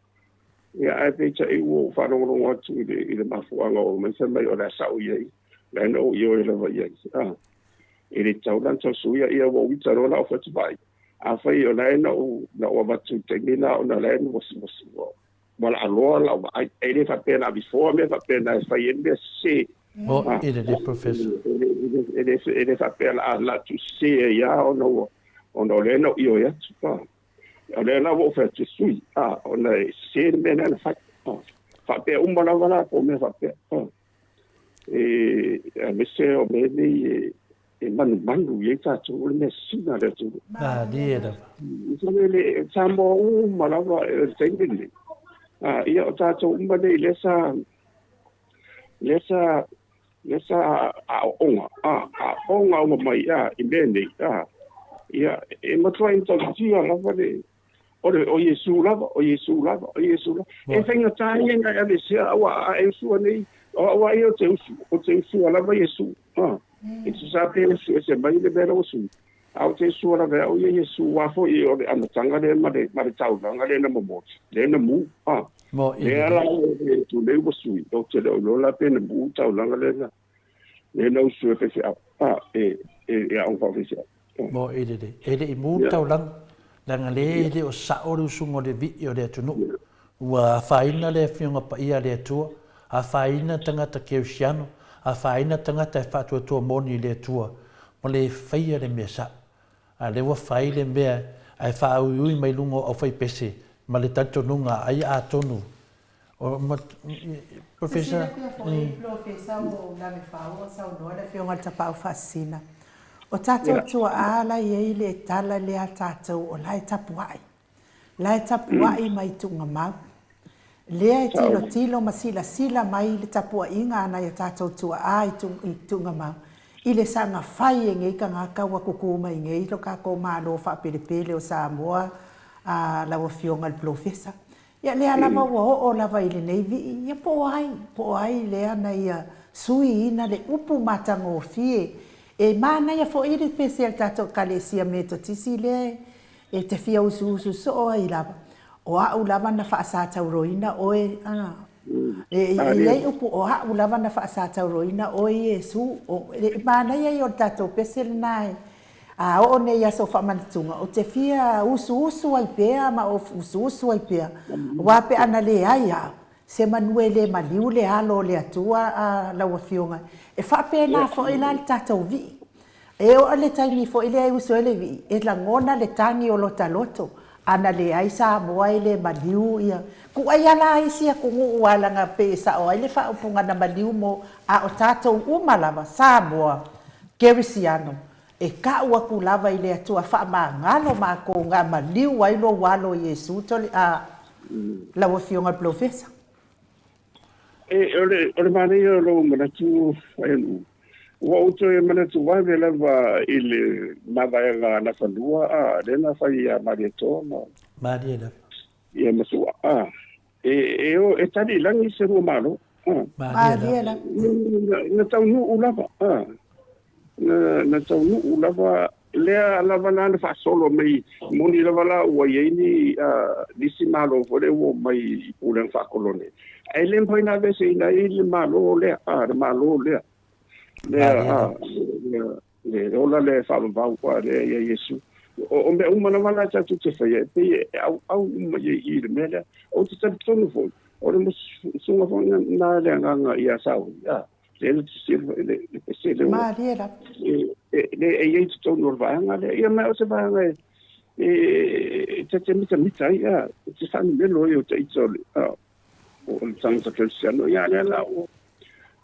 Ia ai pe ta i wo fa no no atu i le mafuanga o mai mai o la sau ia le no io le va ia e le tau lan tau suia ia wo wita ro la o fatu bai a fai o la no o va tu te mina o na le no wo wala aloa la ai e le fa pena before me fa pena fai en se ele le professor ele fa pena la tu se ia o no le no io ia ole na wo fa tu sui ona se me na fa pe un bona wala po me fa pe me se o me ni e manu ye ta tu me sina le tu dia da. So le sambo un mala wa te ngi ia o ta tu un bale lesa onga o mai i bene ia e matua in tia la vale o Yesu lava e fenga tai nga ya sia wa e su nei o io te usu lava Yesu e tu sa pe su se mai le bero su au te su lava o Yesu wa fo i o ana tanga le ma tau nga le na mo le na mu mo le ala tu le wo su o te lo la pe na mu tau nga le na usu pe se e a un fa mo ele i mu tau lang langa le o sa o sungo le vi o le tunu wa faina le fiunga pa ia le tua a faina tangata keusiano a faina tangata fatu to moni le tua mo le faia le mesa a le wa faile mea ai fa ui mai lungo o fai pese ma le tanto nunga ai a tonu o professor professor o na me fa o sa no le fiunga tapa fascina. O tātou tua ala i le tala le a tātou o lai tapuai. Lai tapuai mai tunga mau. Lea e tilo ma sila mai le tapua inga ana i tātou tua a i tunga mau. I le sanga whai e ngei ka ngā kaua kukuma i ngei lo ka ko mālo wha pelepele o Samoa a lawa fionga le professor. Ia lea lava o lava i le neivi ia po ai lea na ia sui ina le upu matango fie. E mana ia fo iri pese al tato kalesia me to tisi le te fia usu so i lava. O au lava na wha sa tauroina o Iai upu o ha'u lava na whaasātauroina o Iesu, mana iai o tātou pesel nai. A o ne ia so whamanitunga, o te fia usu ai pēa, ma o usu ai pēa. Wape ana le ai au, se manue le maliu le alo le atua a laua fionga. E whapena fo ila le tātou vi. E o ale taimi fo ile ai usu ele vi, e la ngona le tangi o lota loto. Ana le ai Samoa i le maliu ia. Ku ai ala ai sia kungu ualanga pe sa o ai le whaupunga na maliu mo a o tātou umalava Samoa, Gerisiano. E ka ua ku lava i le atua wha ngalo ma ko ngā maliu ai lo walo Iesu tole a lawa fionga profesa. Ole mani o lo manatu ua uto e manatu wai me lava i le mawaianga na whanua rena whai a Mariato Mariela. Ia masua e tani langi se rua malo Mariela. Na tau nu ulava na tau nu ulava lea lava na fa solo mai moni lava la ua yeini disi malo fore o mai ulen fa kolone ai le mpoi na vese ina ile malo lea de malo lea le ola le fa va qua le Yesu o me uma na mala ta tu te fai pe au uma ye i le mele o te tatu tonu fo o le sunga fo na le nganga ia sau le se le Mariela. le e tonu vanga le ia me o se vanga te mita ia te sani melo io te itole o le tanga Cristiano ia le la o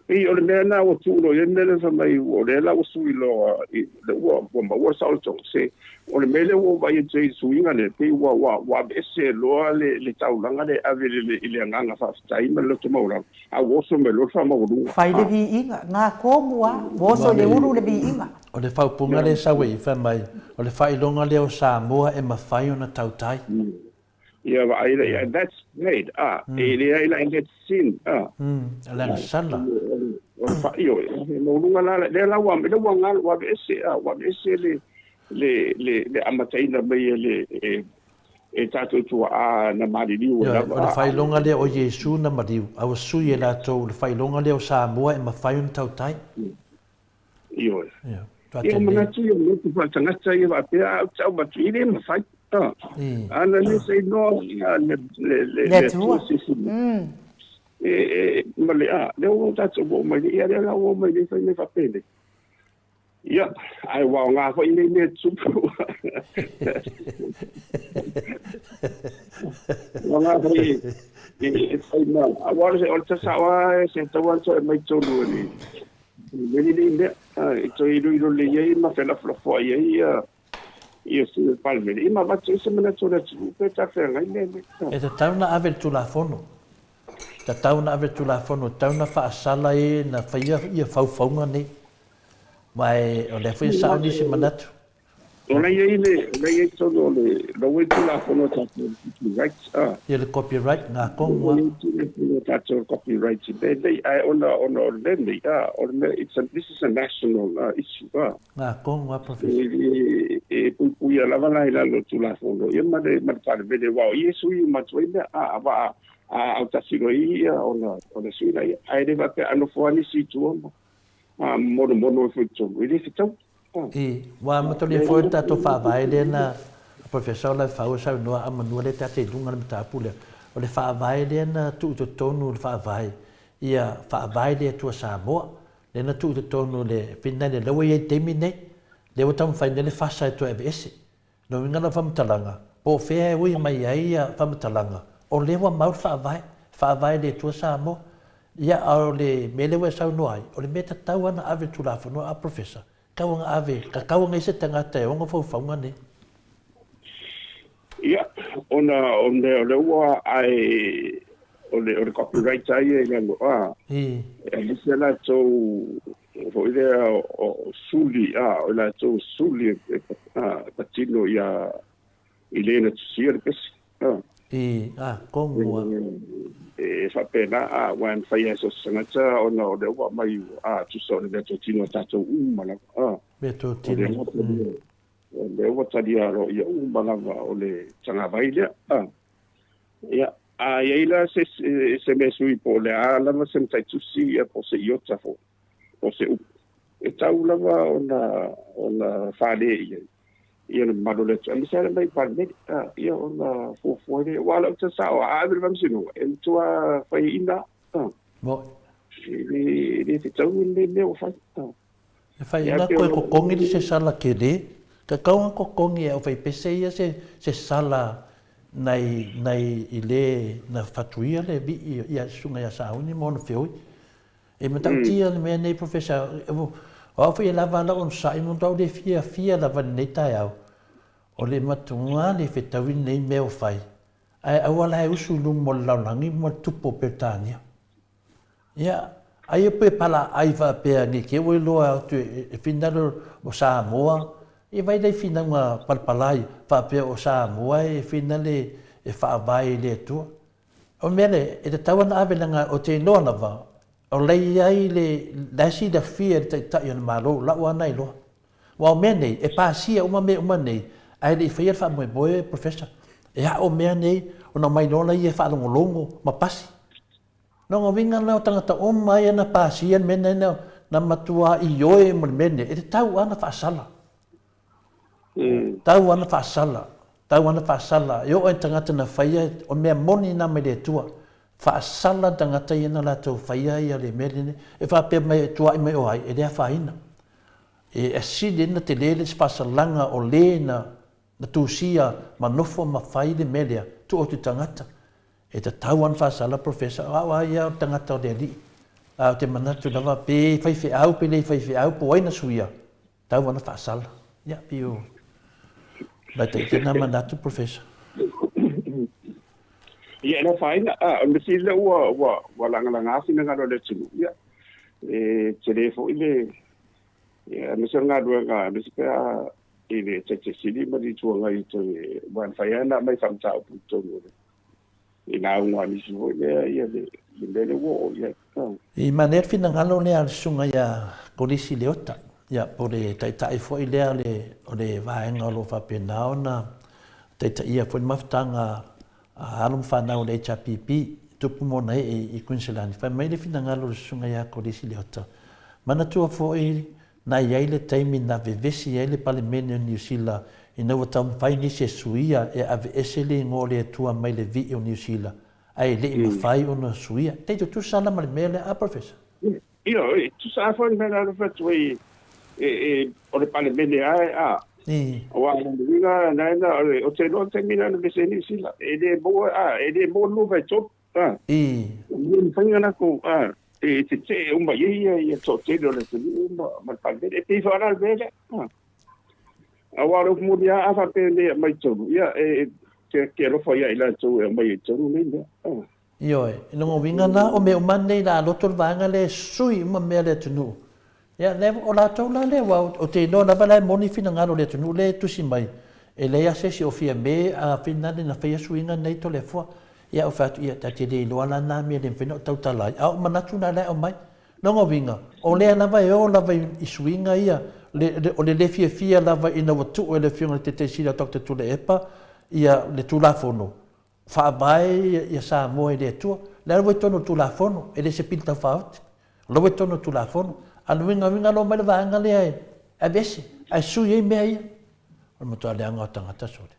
e o le mea na o tūro e mele fa mai o le la o sui lo le ua ma ua salto se o le mele o vai e suinga le pe wa ese loa le taulanga le ave le nganga fa tai me lo tomaura a oso me lo fa ma uru Fai le Viiga, ngā kōmua, woso le uru le Viiga. O le whaupunga le sawe i wha mai, o le whailonga leo Samoa e mawhai o na tautai. Yeah, but that's made. It gets seen. Alana sala. Io, no la la wa me wa ngal wa ese le amataina me le tato tu na mariu la. O le whailonga leo o Yesu na mariu, au sui e la tau le whailonga leo Samoa e mawhai o na tautai. Io. Io mana tu io tu fa tangata ia va pe au batu ile mawhai. Ana le sei no le ma le o tatso bo mai ia le o mai le fai me fa pele ia ai wa nga fo ile me tsupu nga fo e fai ma a wa se o tsa wa se tawa so mai tsolu ni le to ilu le ye ma fa la fo ia Yesu palme ima batso se mena tsora tsu pe ta fe ngai me e te tauna ave tu la fono ta tauna ave tu la fono tauna fa sala e na fa ia faufaunga ni mai o le foi sa ni se manatu ona ye le todo le we tu la fono ta right ia le copyright na kongwa ta copyright they ona then this is a national issue na kongwa professor puia la vala ila lo tu la fono ia ma de pa vede wa Yesu i ma tsoina va a ta siroia ona suina ai de va pe ano foani si tu mono futu really fitu wa matoli foi ta to fa vai de na professor la fa o sa no a manuale ta te dunga na ta pule o le fa vai de na tu to tonu fa vai ia fa vai de tu Samoa le na tu to tonu le pinna le lo ye temine le o tam fa le fa sa to ese no vinga na fam talanga po fe ui mai ai fam talanga o le wa mau fa vai de tu Samoa ia o le mele we sa no ai o le meta tau ana ave tu la no a professor kaunga ave ka kaunga ise tangata e onga faufaunga ni ia ona le ua ai o le copyright ai e ngano e lise la tau o ile o suli o la tau suli patino ia ilena tusia pesi kongua e fa pena wan fai eso sanata ona o le ua mai tu so le tino tato umala beto tino le ua tadia ro ia umala o le tanga vaile ia Ai la se me sui po le ala ma se tai tusi po se iota fo. O se u. E tau lava ona fale ia malo le tani sa mai pa me ia ona fo le wala ta sa a abre vam sinu. En tua fai ina. Mo. Ni te tau le o fai. E fai ina ko kongi se sala ke le. Ka kaunga ko kongi o fai pese ia se sala nei i le na fatuia le vi ia sunga ia sauni mo no feoi e me tau tia le me nei professor o foi la vala on sai mo tau de fia la van nei tai au o le matunga le fetawi nei me o fai ai awala e usu lu mo la langi mo tupo petania ia ai pe pala ai va pe ni ke wo lo tu e finalo o Samoa e vai dai fina uma palpalai fa pe o Samoa e finale e fa vai le tu o mele e te tawana avelanga o te lona va o lei ai le dasi da fia te ta yon malo la wa nai lo wa mene e pasia uma nei ai le fia fa mo boy professor e ha o mene o no mai lona e fa longo ma pasi no ngovinga na tangata o mai na pasia mene na matua i yoe mo mene e te tau ana fa sala tau ana fa sala yo e tangata na faia o me moni na me le tua fa sala tangata ina la to faia ia le melene e fa pe me tua i me o ai e le fa ina e asidi na te lele spasalanga o le na tusia manofo ma fai le melia tu o te tangata e te tau ana fa sala professor a ia tangata o le li a te manatu lava pe fai au pe le fai au po aina suia tau ana fa sala ya pio la te na manatu professor ia na faina me si le wa langa sina ngalo le tunu ia e telefo ile ia me sanga nga me sika ile te sili ma di tu nga ito wan faina mai famta pu to ina un ni su ia le wo ia i maner fina ngalo le al sunga ya polisi leota ya pore tai fo ile o le vaenga lo fa penao na ia fo maftanga alum whanau le HPP tupu mo nei i Queensland. Whai mai le whina ngalo le sunga ia ko resi le hota. Mana tua fo na iai le taimi na vevesi iai le palemene o New Zealand i naua tau mwhai ni se suia e ave ese le ngō le tua mai le vi o New Zealand. Ai le i mawhai o na suia. Teito tu sana ma le mea le professor? Io, tu sa fai me la fatto o le palemene o Viiga na o te lo te mina na beseni sila e de mo no vai top ni fanga na ko e te un ba ia to te lo le ma pa de te fa na vele wa ro mo dia a fa pe le mai to ia e ke lo fa ia ila to mai to ni io no vinga na o me o mande na lo to vanga le sui ma me le tunu ya le o la tau la le wa o te no na bala moni fina ngalo le tunu le tusi mai e le ase si o fia me a fina na fia suinga nei to le fo ya o fatu ia ta te le loala na me le fina tau talai a o manatu na le o mai no ngo vinga o le na vai o la vai i suinga ia o le fia la vai ina watu o le fionga te sila tok tu le epa ia le tu la fono fa vai ia Samoa le tu le vai tono tu la fono e le se pinta faut lo vai tono tu la fono anu vinga lo mai vanga le ai a vesi ai sui me ai o mo to le anga tangata sole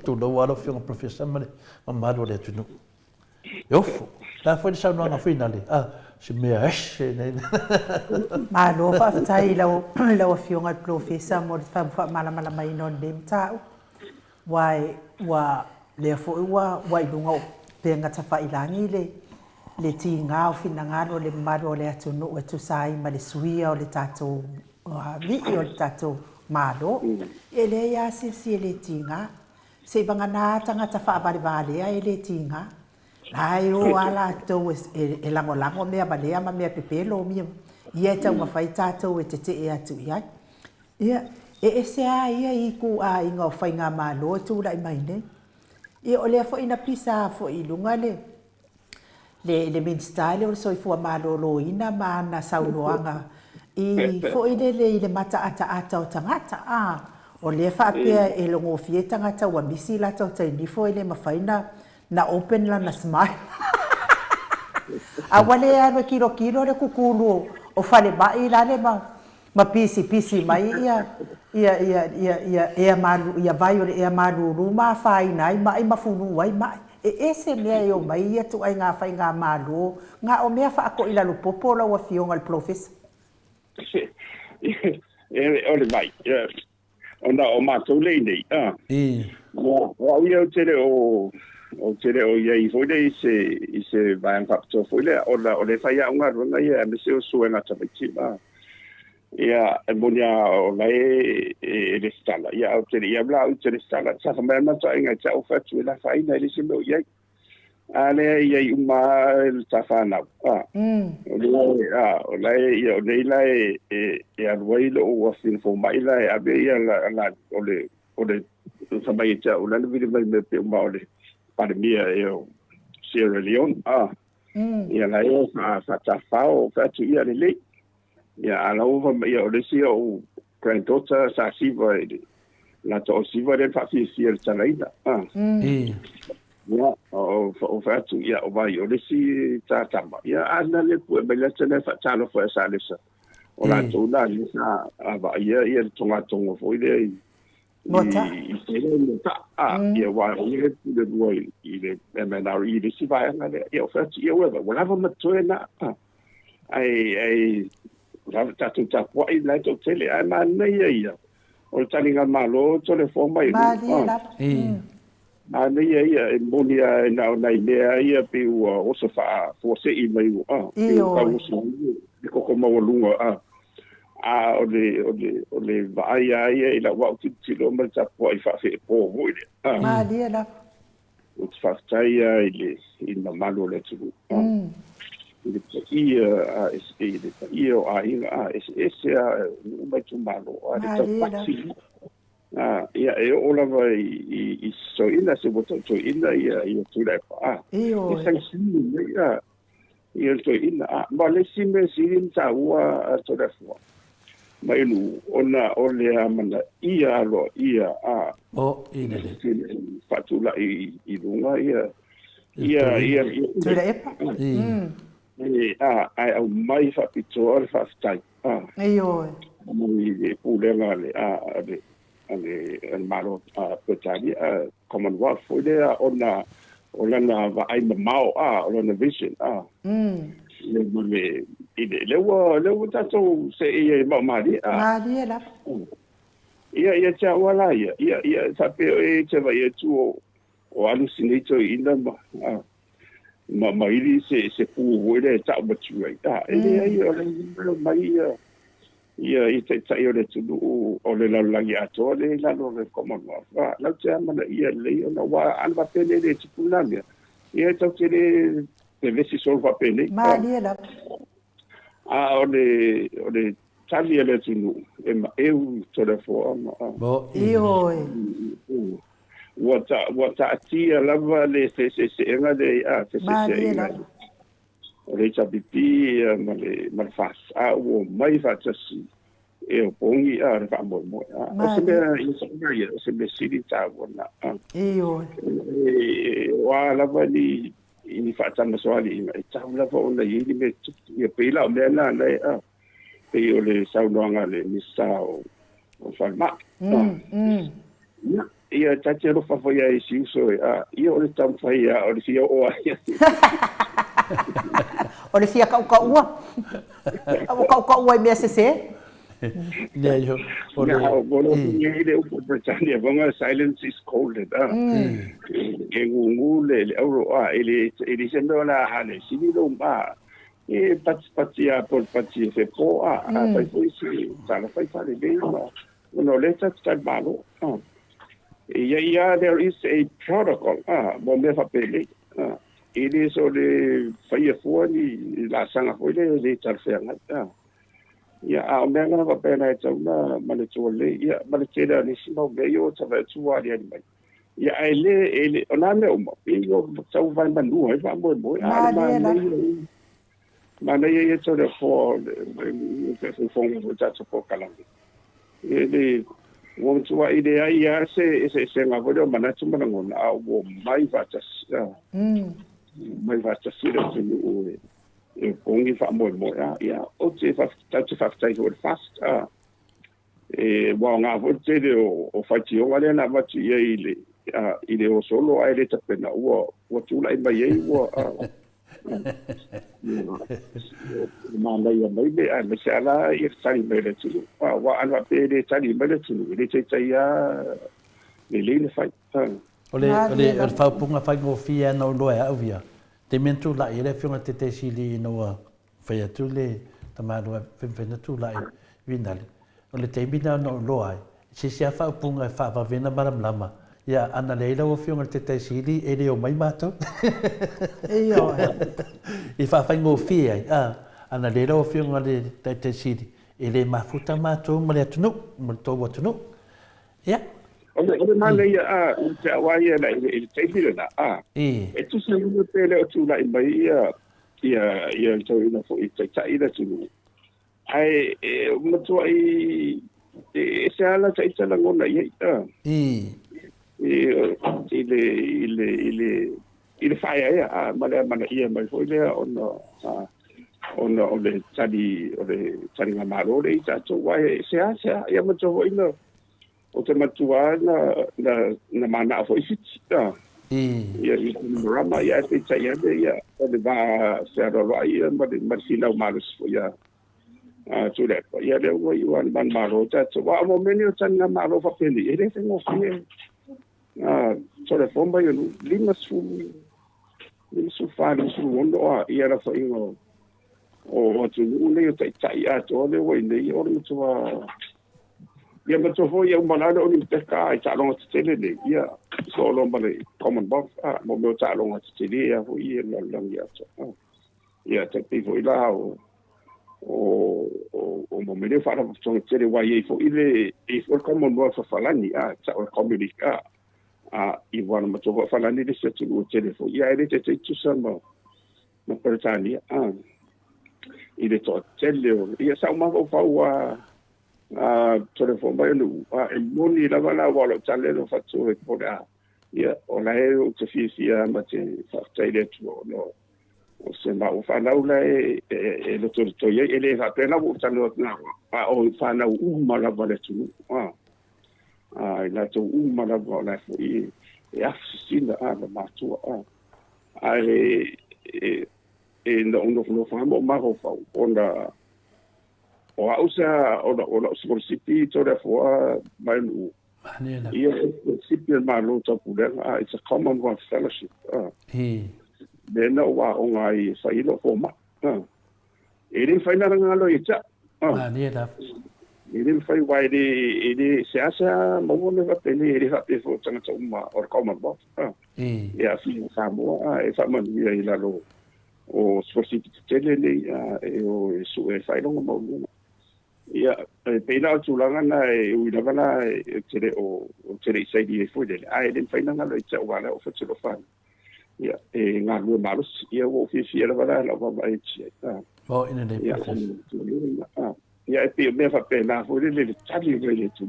tu lo walo fionga professor ma mado le tu no yo la foi sa no nga finale se me ashe nei ma lo fa tai lo fionga professor mo fa mala mai non dem tau wai wa le fo wa lunga penga tafa ilangi le tinga o fina ngalo le maro le atunu o tu sai ma le suia o le tato vi o le tato malo e le ya si le tinga se bangana tanga tafa vale e le tinga ai o ala to e lango me bale ma me pepelo mi ia ta ma fai tato e te e atu ia ia e se ia i ku a inga fai nga malo tu la mai ne e o le fo ina pisa fo i lunga le min style o so i fu malo ina ma na saunoanga i fo i le mata ata o tangata O le whaapea e longo fie tangata wa misi la tau tai nifo ele mawhaina na open la na smile. A wale anu kiro le kukulu o whale mai la le ma pisi mai ia vai o le ia maluru ma whai nai mai mafunu wai mai. E ese mea e o mai ia tu ai ngā whai ngā malu ngā o mea whaako ila lupopo la wa fionga le professor. Ole mai. Ona o mātou lei nei. O ia o tere o iei foile i se vai an whapto foile o le whai a unga runga ia me se o suenga tapaiti. Ia e monia o lai e le stala. Ia o tere ia bla o tere stala. Sa whamea mata inga ta o whatu e la whaina ele se meo iei. Ale iei uma le ta whanau. O lai ia o nei lai e aruai le o wafin fo mai lai a be ia la o le samai e ta o lana vile mai me pe uma o le pandemia e o Sierra Leone. Ia lai o ta whao whatu ia le lei. Ia ala ova ia o le si o granddaughter sa siva la to siva le fa fi le talaina. Ia o fatu ia o vai o le si tama. Ia ana le pu me le tene fa talo fo sa le sa. O la to na le sa ava ia tonga fo ile Maota. Ia wa ia le duai ile MNR ile si vai ana le ia o fatu ia wa wala ma toena. Ai Lava tatu tapu ai lai tau tele ai mana ia. O le talinga malo tole fo mai. Mana ia e monia e nao nai mea ia pe ua osa wha fose i mai ua. Pe ua kausu i koko mawalunga. O le vaai ia i la wau tilo mai tapu ai wha fe po hoile. Malia la. O te whaftai ia i na malo le tulu. Le ia o ainga ese mai tu malo a le tapati ia e ola vai I so ina se boto to ina ia tu le pa e sai sim ia to ina ma le sim sim ta ua to le fo mai lu ona ole amana ia lo ia ina le fatula I lunga ia tu le epa ai au mai fa pitoa fa stai Io e pulenga le malo petani Commonwealth foi le ona va ai mau ona vision le tato se ia mali la ia cha wala ia sape e che vai tu o alucinito ina ma ili se pu wele ta batu ai ele mai ia I te tai o le tunu o le lalangi ato le lalo le Commonwealth la te mana ia le ona wa alba pene le tupulanga ia tau te le vesi solva pene la o le tali le tunu e ma eu to le fo io Wata atia lava le se enga de se le chapipi ma le fas o mai fatasi e o pongi le fa mo se me se me siri ta bona io wa lava ni fata ma soali e ta lava ona I me e pela me na pe o le saunanga le misa o falma ia tati ro fa foi ai si so ia o le tam fai o le fia o ai o le fia ka ua ka ua me se ne yo o le ile o Britannia vonga silence is cold e ngule le euro ele se no la hale si lo ma e patia por patia se po fai foi si sana fai fare bene no le sta malo there is a protocol. Mo me fa pele. It is o le fai fo ni la sanga fo le tarfenga. O me nga va pena e tau ma le tole. Ma le tele ni sino me yo tava tua ali mai. Ele ona me o yo tau vai manu e va mo ma le ye tole fo le fo ta po kalangi. Ele Wong tua ide ai ya se ngavole mana tuma ngona wo mai vatas mai vatas sira tunu e pongi fa mo ya o te fa tai ho fast e wa nga vo te o fa ti o wale na va ti ile o solo ai le tapena wo tu lai mai wo mana ia mai be a me sala ia tani mai le tulu wa ana pe le tani mai le tulu le te ia le fai ole fa punga fa go fia no lo e avia te mentu la ile fiona te sili no fa ya tu le tamalo fe tu la vinale ole te bina no lo ai se fa punga fa va vena maram lama ya ana leila o fiona te sili e le o mai mato Iyo. I fa ngo fia ana leila o fiona le te sili e le mafuta mato mo le tunu mo to wo tunu ya ole mana ia te awaia na ile te fila na e tu se mo pe le tu la mai ia to ina fo i te ina tu ai mo tu ai se ala te ita la ngona ia ile faya ia mana ia mai fo ile ona ole tadi ngamaro le ita to wai se ia mo to ina o te matua na mana fo isita ia rama ia te ia le va se ro ia ma sila malus fo ia tu le ia le wo iwan ban maro ta wa mo menio tan na maro fa peli ele te no fie so le fomba yo lima su fa ni su wondo ia la fo ingo o tu le te ia to le wo nei o le tu ia ma to ia malado o te ka i ta longa te le ia so lo male common box mo mo ta longa te ia fo ia la ia to ia te pi fo ila o mo me fa na so te le wai fo ile e fo common box fa falani ta o comunica i wana ma to fa falani le se tu te le fo ia ile te tu sama ma per tani ile to tele ia sa ma fa wa telefon ba no e moni la bala wala tale lo fatto e poda ia o la e te fisia ma te fa tele tu no o se ma o fa la e lo to ye ele fa pena o tale na o fa na ma la bala tu la to ma la bala fu e afsina ma tu e no fa ma ho fa onda o ausa o sipiti to the for my ia sipiti ma lo to puder it's a commonwealth fellowship then wa o ngai sai lo fo ma e rin fai na ngalo ita e rin fai wai de asa mo ne va pele e va pe fo tanga to ma or commonwealth ia fi Samoa e fa man ia ila lo o sipiti tele e o su e fai lo mo ia peina tu langa na uila kana tere o tere sai di foi dele ai den faina ngalo itsa wala o fatelo fan ia ngalu malus ia o ofisia wala la va mai tsi o ina de ia pe me fa pena foi dele tali vele tu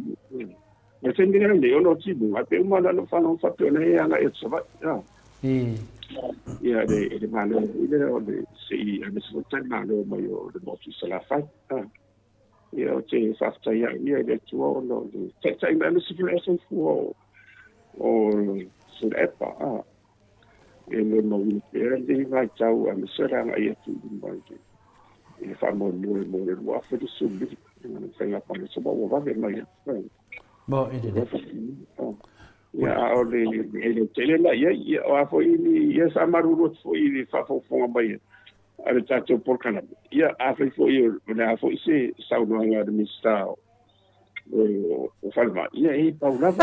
ma sendine le ono ti bu ma pe uma no fa no fa pe na ia nga itsa va ia de malo ile o de si a me so tan malo mai o de mo tu sala fa ia te fafta ia le tuo no te me se flessen fu o sul epa e no per di vai ciao a me sera ia tu mai e fa mo lo fa di subbi non sei la parte so bo va ver mai bo ide ia o le tele la ia o fo ia sa maruro fo i fa fo mai ale tato por kana ia afi fo io na fo se sa no nga de mista o falma ia e paula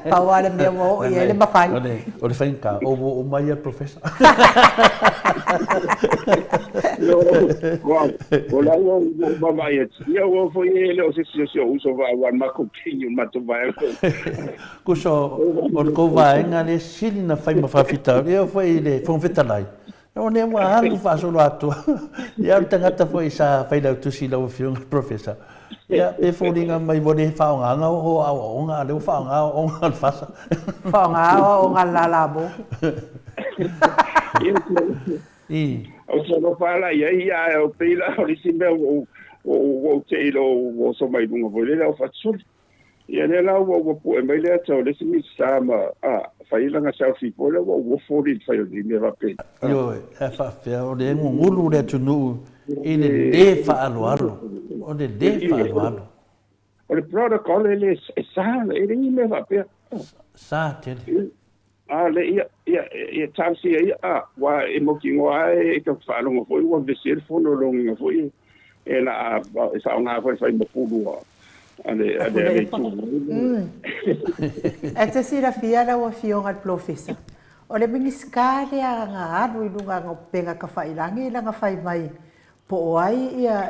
Paula me mo ia le mafai o fai ka o mai professor o la o mai ia o fo ia o se uso va wan ma compinho ma to vai ku so o vai ngale silina fai ma fa fita ia foi le fon fitalai no ne mo hangu fa solo Atua ia tangata foi sa fai la tu si la o fiung professor Ya, pe folinga mai bode faunga o au nga le faunga o nga fasa. Faunga o nga lalabo. I. O so no fala ia o pila o simbe o te o so mai dunga vole o fatsul. Ia le la o po e mai le tau le simi sama fai langa selfie pole o foli fai o dine va pe. Yo, e fa fe o le ngulu le tunu i le fa alo. O le fa alo. O le protocol ele sa ele me va pe. Sa te. Le ia tansi ia wa e mo ki ngoa e ka fa lo foi o de ser fo no lo foi e la sa una foi mo pulu ale tu E te sira fiara o fionga professor. O le mingiskale a nga anu i lunga ngā penga ka whairangi la ngā whai mai. Po ai ia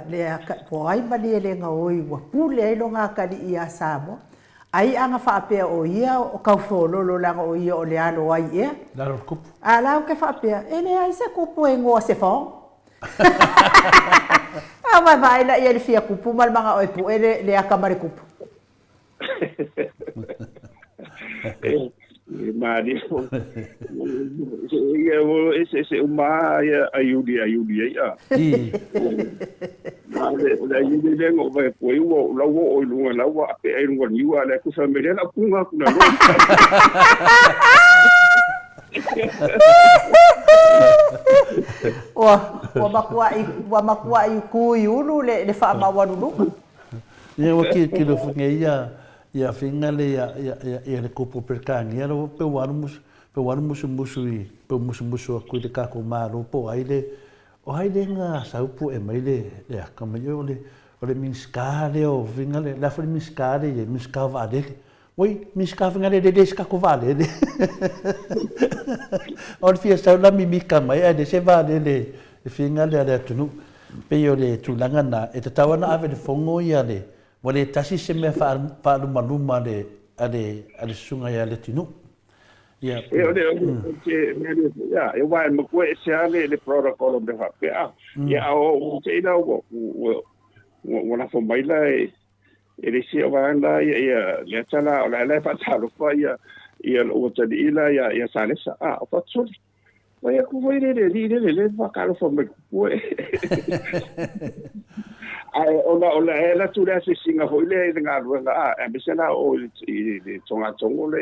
le po ai mani e le ngā oi wa pule ai lo ngā kari ia Samoa. Ai anga whaapea o ia o kaufolo langa o ia o le alo ai ia. Laro kupu. A lau ke whaapea, e le ai se kupu e ngoa se whong. A vai la ia le fia kupu mal manga oi pu e le akamare kupu. Mari ese uma ayudi ia la yudi le ngo vai poi wo la wo o lunga la wa pe ai lunga ni wa la ku sa me la kunga kuna lo wa makua i ku yulu le fa ma wa lulu Ia o ki lo funga ia finga le ia le kupu perkangi ia lo pe wanu musu i pe musu ku le ka ko maro po ai le o ai le nga saupu e mai le ka mai o le minskale o finga le la fo minskale e minska vale oi minska finga le ska ko vale o fia sa la mimika mai e se vale le finga le tunu pe yo le tulanga na e tawana ave le fongo ia le Wale tasi se me fa luma ale sunga ya le tinu. Ya. Ya, vai mo ko se ale le protocol de fa. Ya o te ina o na fo mai la e le si o anda ya le tala o la fa talo fa ya o te ila ya salesa. O fa tsol. Vai ku vai le va ka fo me ko Ola ela tu le se singa ho le nga ruanga e bisena o i tonga tongo le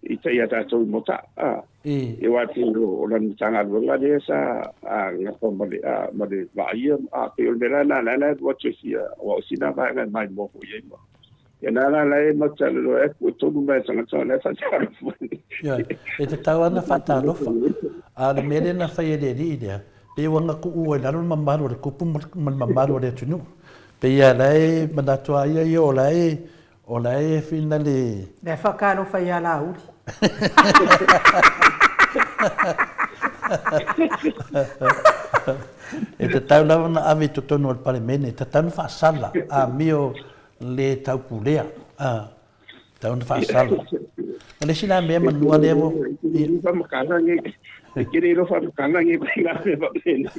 i te ia tatou mota e wa te o la tanga ruanga le sa nga po male vai pe o le na what you see o sina va nga mai mo ho ye mo e na e mo tala lo e ko tonu mai tanga tona fa tala ya e te tawana fa talo fa a le mele na fa ye le idea pe wanga ku o la no mamaro le kupu mamaro le tunu pe ia lai manato ia o lai fina le fa kano fa ia la uri e te tau lava na ave to tono al palemene te tau fa sala a mio le tau pulea tau fa sala le sina me manua le mo fa makala nge kiri lo fa makala nge na me va bene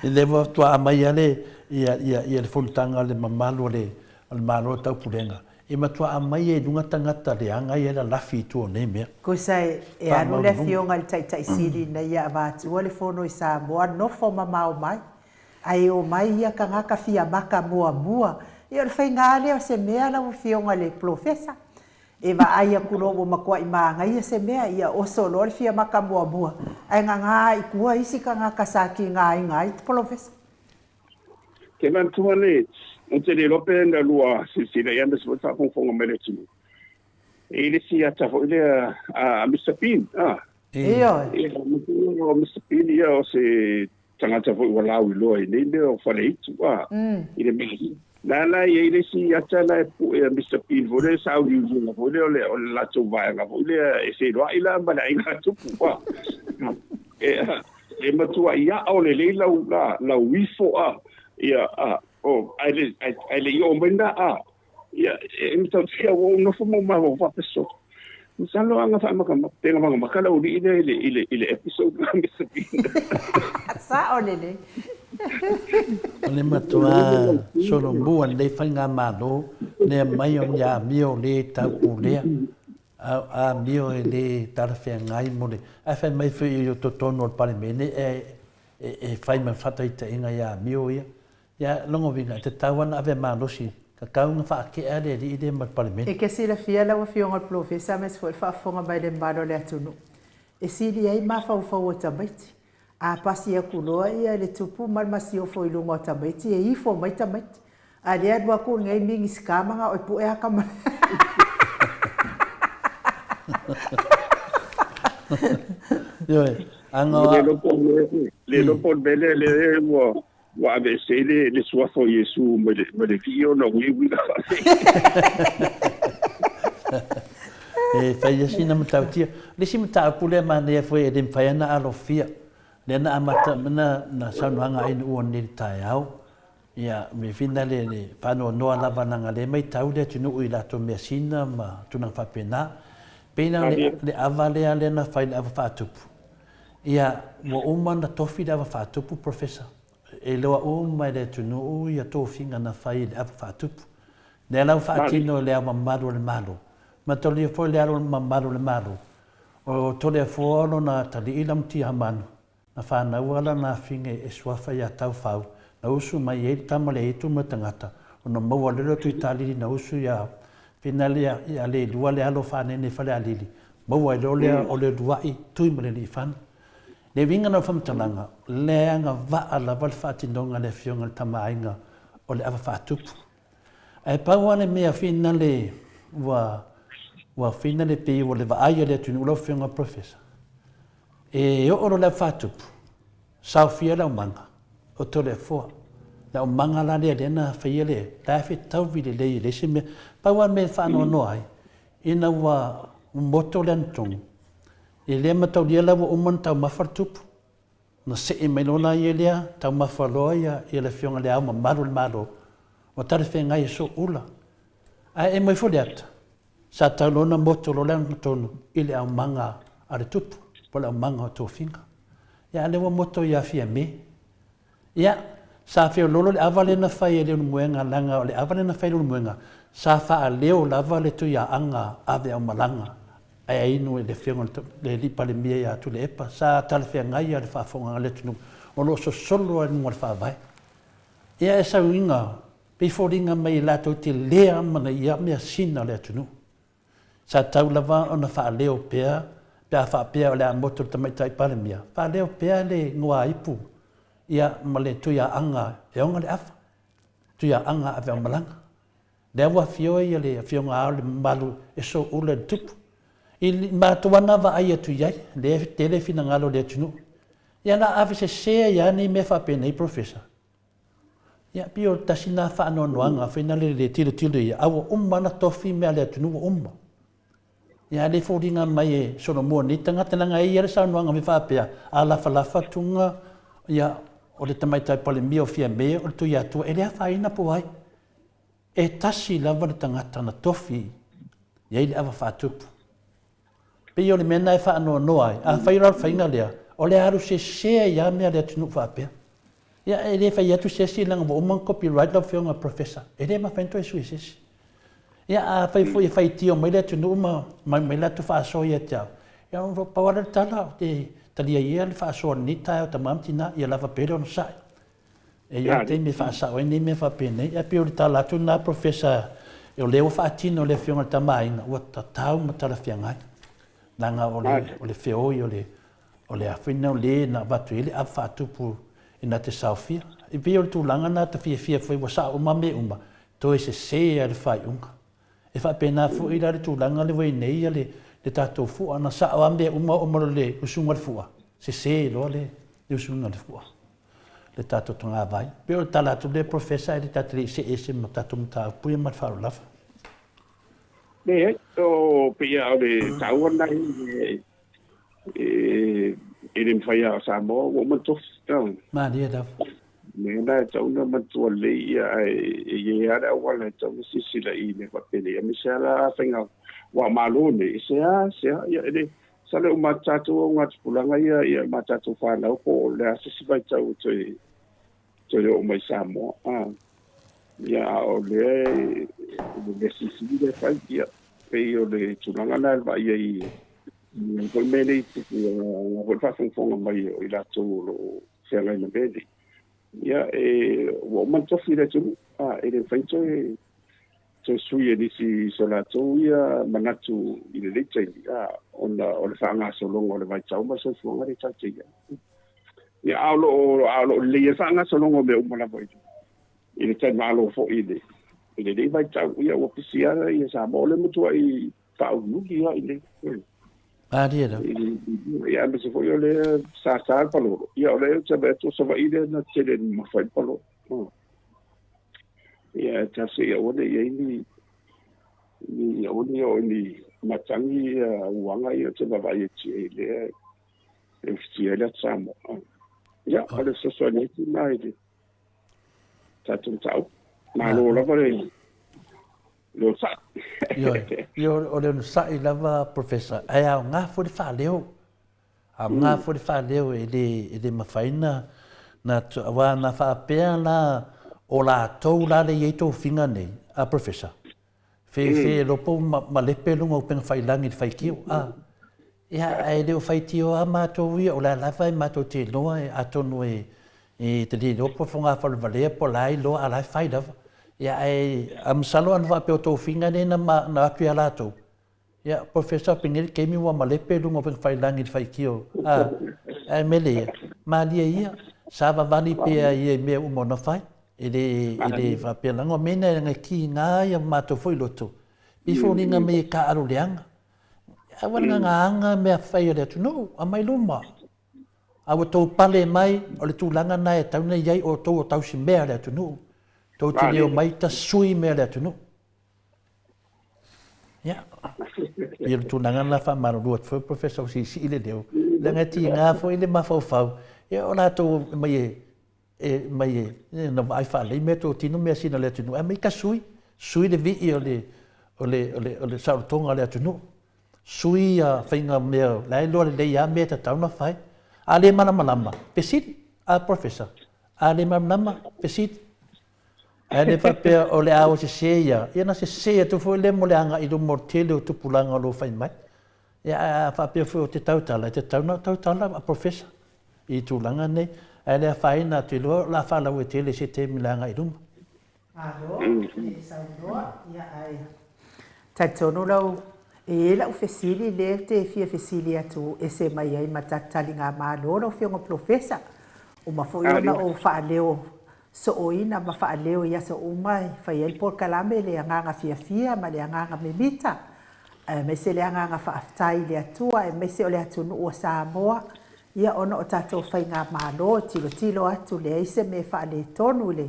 le vo tua mai ale ia le fontanga le mamalo le al malo tau pulenga e matua mai e dunga tangata le anga ia la lafi tu ne me ko sai e anu le fionga le tai siri na ia va tu le fono i Samoa no fo mamao mai ai o mai ia ka ngaka fia maka mua ia le faingale o se mea la fionga le professor e va ai kulo mo makua i manga ia se mea ia o solo le fia maka mua ai nga i kua isi ka ngaka saki ngai professor ke man tuane o te le lope na lua si le anda se fa fonga mele tu e le si ata fo le a Mr. Pin o Mr. Pin ia o se tangata fo wala u lo i le o fa le tu i le me la e le si ata la Mr. Pin vo le sa u ju vo le la tu va nga vo le e se lo ila ba la ina tu e matua ia o le la wifo ia ai le yo menda ia e tau tia wo no fo mo ma wo fa peso salo anga fa maka tenga maka la uri ile episode na Mr. Bean sa olele le matua solo buan le fanga malo le mai on ya mio le ta pulea a mio le tarfe ngai mole a fa mai fu io to tono pale mene e fai man fata ita inga ya mio ya longo vinga te tawan ave malo si ka kaunga fa ke ale di ide mat pale mene e ke sila fia la wa fionga professor mes fo fa fonga mai le malo le atunu e sili ai ma fa fa o tamaiti a pasi e kuloa ia le tupu mal masio fo ilunga tamaiti e ifo mai tamaiti a le adwa ku ngai mingi skamanga o pu e akama yo anga le lo pon bele le wa ave se le sua fo Yesu me le fio no wi e fai assim na mtautia le sim ta pule ma ne foi e dem fai na alofia le na amata na sananga ai no ni taiau ia me finale le pano no lava na ngale mai tau le tunu i la to mesina ma tuna fa pena pena le avale ale na fai ava fatupu ia mo uma na tofi ava fatupu professor e lo uma le tunu ia to finga na fai ava fatupu le la fatino le ama malu le malu ma toli foi le alo mamalu le malu o tole fo na tali ilam ti hamanu na fa na wala na finge e swafa ya tau fau na usu mai e tamale e tu matangata o na mo wale tu itali na usu ya finale ya le dua le alo fa ne fa le alili mo wale o le dua i tu mele li fan le vinga na fam talanga le anga va ala val fati ndonga le fionga tamainga o le ava fatupu ai pa wane me finale wa fina le pe o le vaia le tunu lo fionga professor e o oro le fatupu sa fia la manga o tole fo la manga la le na fia le ta fi tau vi le se me pa wa me fa no no ai ina wa moto lentung e le ma tau la o mon tau ma fatupu na se e melona ye le tau ma faloia e le fionga le ama malo o tare fe ngai so ula ai e mai fo sa talona moto lo lang tonu ile au manga ale tupu pola manga to finga ya le moto ya fia me ya sa fia lolo le avale na fai le muenga langa le avale na fai le muenga sa fa leo la vale tu ya anga ave au malanga ai inu le fia le li pale mia ya tu le epa sa tal fia ngai ya le fa fonga le tunu o lo so solo an mo fa vai ya esa winga before dinga mai la to te lea mana ya me sina le tunu sa tau lava ona fa leo pea fa pea le moto tamai tai pale mia fa leo pea le ngua ipu ia male tu ya anga e onga le afa tu ya anga ave malanga le wa fio ia le fio nga le malu e so ule tupu i ma to wana va ai tu ya le telefina ngalo le tunu ia na ave se ya ni me fa pena i professor ia pio tasina fa no noanga finale le tilo ia awo na tofi me le tunu ia le fodinga mai e sono mo ni tanga tanga ia le sa noanga me fa pea ala fa tunga ia o le tamai tai pole mio fia me o tu ia tu ele fa ina po ai e tasi lava le tanga tana tofi ia ile ava fa tupu pe yo le mena fa no ai a fa ira fa inga le o le aru se ia me le tunu fa pea ia ele fa ia tu se langa bo man copyright la fionga professor ele ma fento e suisi ia a fai foi fai tio mai le tunu mai la tu fa so ia tau ia no pa wala tala te talia ia le fa so ni ta o tamam tina ia lava pero no sai e ia te me fa sa o ni me fa pene ia pe o tala tu na professor eu leo fa tino le fionga tamai o ta tau ma tala fianga langa o le feo o le afina o le na batu ile a fa tu pu ina te saufia e pe o tu langa na te fia foi wa sa o mame uma to se al fai unga e fa pena fu ila le tulanga le wei nei le tato fu ana sa ambe uma le usunga fu se lo le usunga fu le tato tonga vai pero tala tu le professor le tatri se ma tato mta pu ma fa la ne o pia le tawon dai e rim faya Samoa wo man tof tau ma dia da Nena tau na matua lei e ara wala tau sisi la I ne papele e misala fenga wa malone se ya ele sale o matatu o ngat pulanga ia matatu fa la ko le sisi vai tau so yo mai Samoa ia o le sisi le fai ia pe o le tunanga na va ia i ko mele ko fa fonga mai o ila to lo se ngai na bedi ia o man to fi le tu ele fai to sui e disi solato ia manatu i le leite ona o le whanga solongo o le vai tau ma so fuanga le tate ia aulo le whanga solongo me umana vai i le tai malo fo i le vai tau ia o pisiara ia sa mo le mutua i pau nuki ia i le dia da ia me se foi o le sa palo ia o le te beto sa vai le na tele ma fai palo ia tasi ia o le ni o ni matangi uanga ia te vai e le le tsamo ia o le so ni mai de tatum tau ma lo la vale lo sa yo o le sa I lava professor ai a nga fo fa leo a nga fo fa leo e le mafaina na wa na fa pe na o la to la le yeto finga nei a professor fe lo po ma le pelo ngo pen fai langi fai kiu ia ai le fai tio a ma to wi o la fai ma to te no a to no e te di lo po fonga fa vale po lai lo ala fai da ia ai am salo an va pe to finga nei na tu ala to ia professor pingel ke mi wa ma le pelo ngo pen fai langi fai kiu ai mele ma dia ia sa va vani pe ai me u mo na fai ele va pela ngo mena nga ki nga ya mato foi loto before ninga me ka aru leanga awana nga me fai le tu no a mai luma a to pale mai o le tulanga na e tau nei ai o to tau si me le tu no to te leo mai ta sui me le tu no ya il tulanga na fa maru do foi professor si ile deu la nga ti nga foi le ma fau e ona to mai mai no vai fa le meto tino me sina le tino mai ka sui le vi o le sa tonga le tino sui a finga me lai lo le ya me ta tau na fai ale mana pesit a professor ale mana pesit ale fa pe o le ao se ya na se tu foi le mo le anga I do mortele tu pulanga lo fai mai ya fa pe foi te tau na a professor I tu langa nei ele fai na te lo la fa la wetele se te milanga I dum alo e saunoa ia ai tatono lau e la ufesili le te fia fesili atu e se mai ai matatali ngā mālo o fionga professor o mafoi ona o whaaleo so o ina ma whaaleo ia so umai fai el por kalame le anganga fia ma le anganga memita me se le anganga whaaftai le atua e me se o le atunu o Samoa ia ona o tatou fai ngā mālo tilo atu le aise me whaale tonu le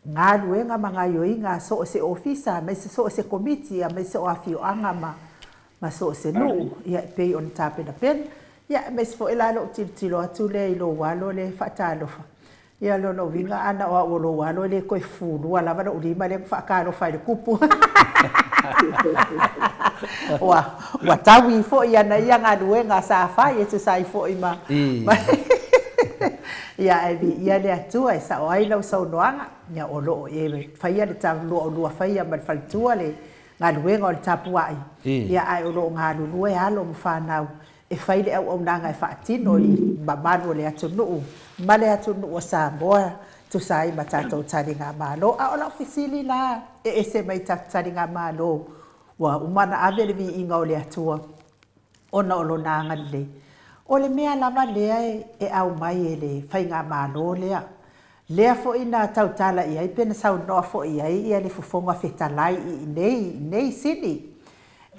ngā luenga ma ngā yoinga so o se ofisa me se so o se komiti me se o afioanga ma so o se nuu ia pei on tāpena pen ia me se fo elalo tilo atu le ilo walo le whaatalofa ia lono winga ana o lo walo le koe fulua lava na ulima le whaakalo whai le kupu wa tawi fo ia na ia ngā luenga sa whai e tu sai fo ima ia ia le atua e sa o ai lau saunoanga ia o loo e whaia le talu o lua whaia ma le whalitua le ngā luenga o le tapuai ia ai o loo ngā lulue alo mo whanau e whai le au nanga e whaatino I mamano le atunu ma le atunu o Samoa tu sai ma tatou tari ngā mālo a o lau fisili la e se mai tari ngā mālo wa umana ave le Viiga o le atua ona o lo nanga le o le mea lava lea e au mai e le whai ngā mālo lea fo ina tautala I ai pena sau noa fo I ai ia le fufonga whetalai I nei sini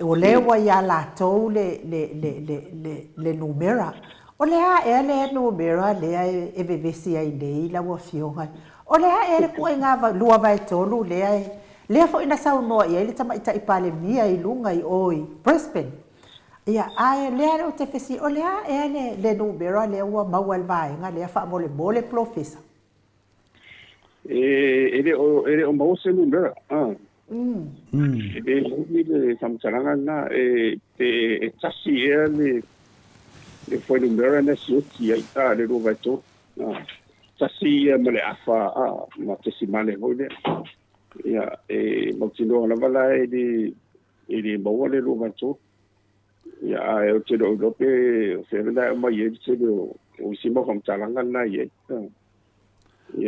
o lewa ia lātou le numera o lea e le numera lea e vevesi ai nei la ua fionga o lea e le kua ngā lua vai tolu lea fo ina sau noa I ai le tamaita I pale mia I lunga I oi Brisbane ia ai lea o te fesi o lea e le numera lea ua maua le vaenga lea wha mole professor ele o mau se numera le samtaranga na e tasi le foi numera na sioti ai le lo vai to tasi ma le afa ma te simale hoi le ia mautinoa lava la ili maua le lua matou ia e o te lope o whenana mai e te o sima kam talanga na ia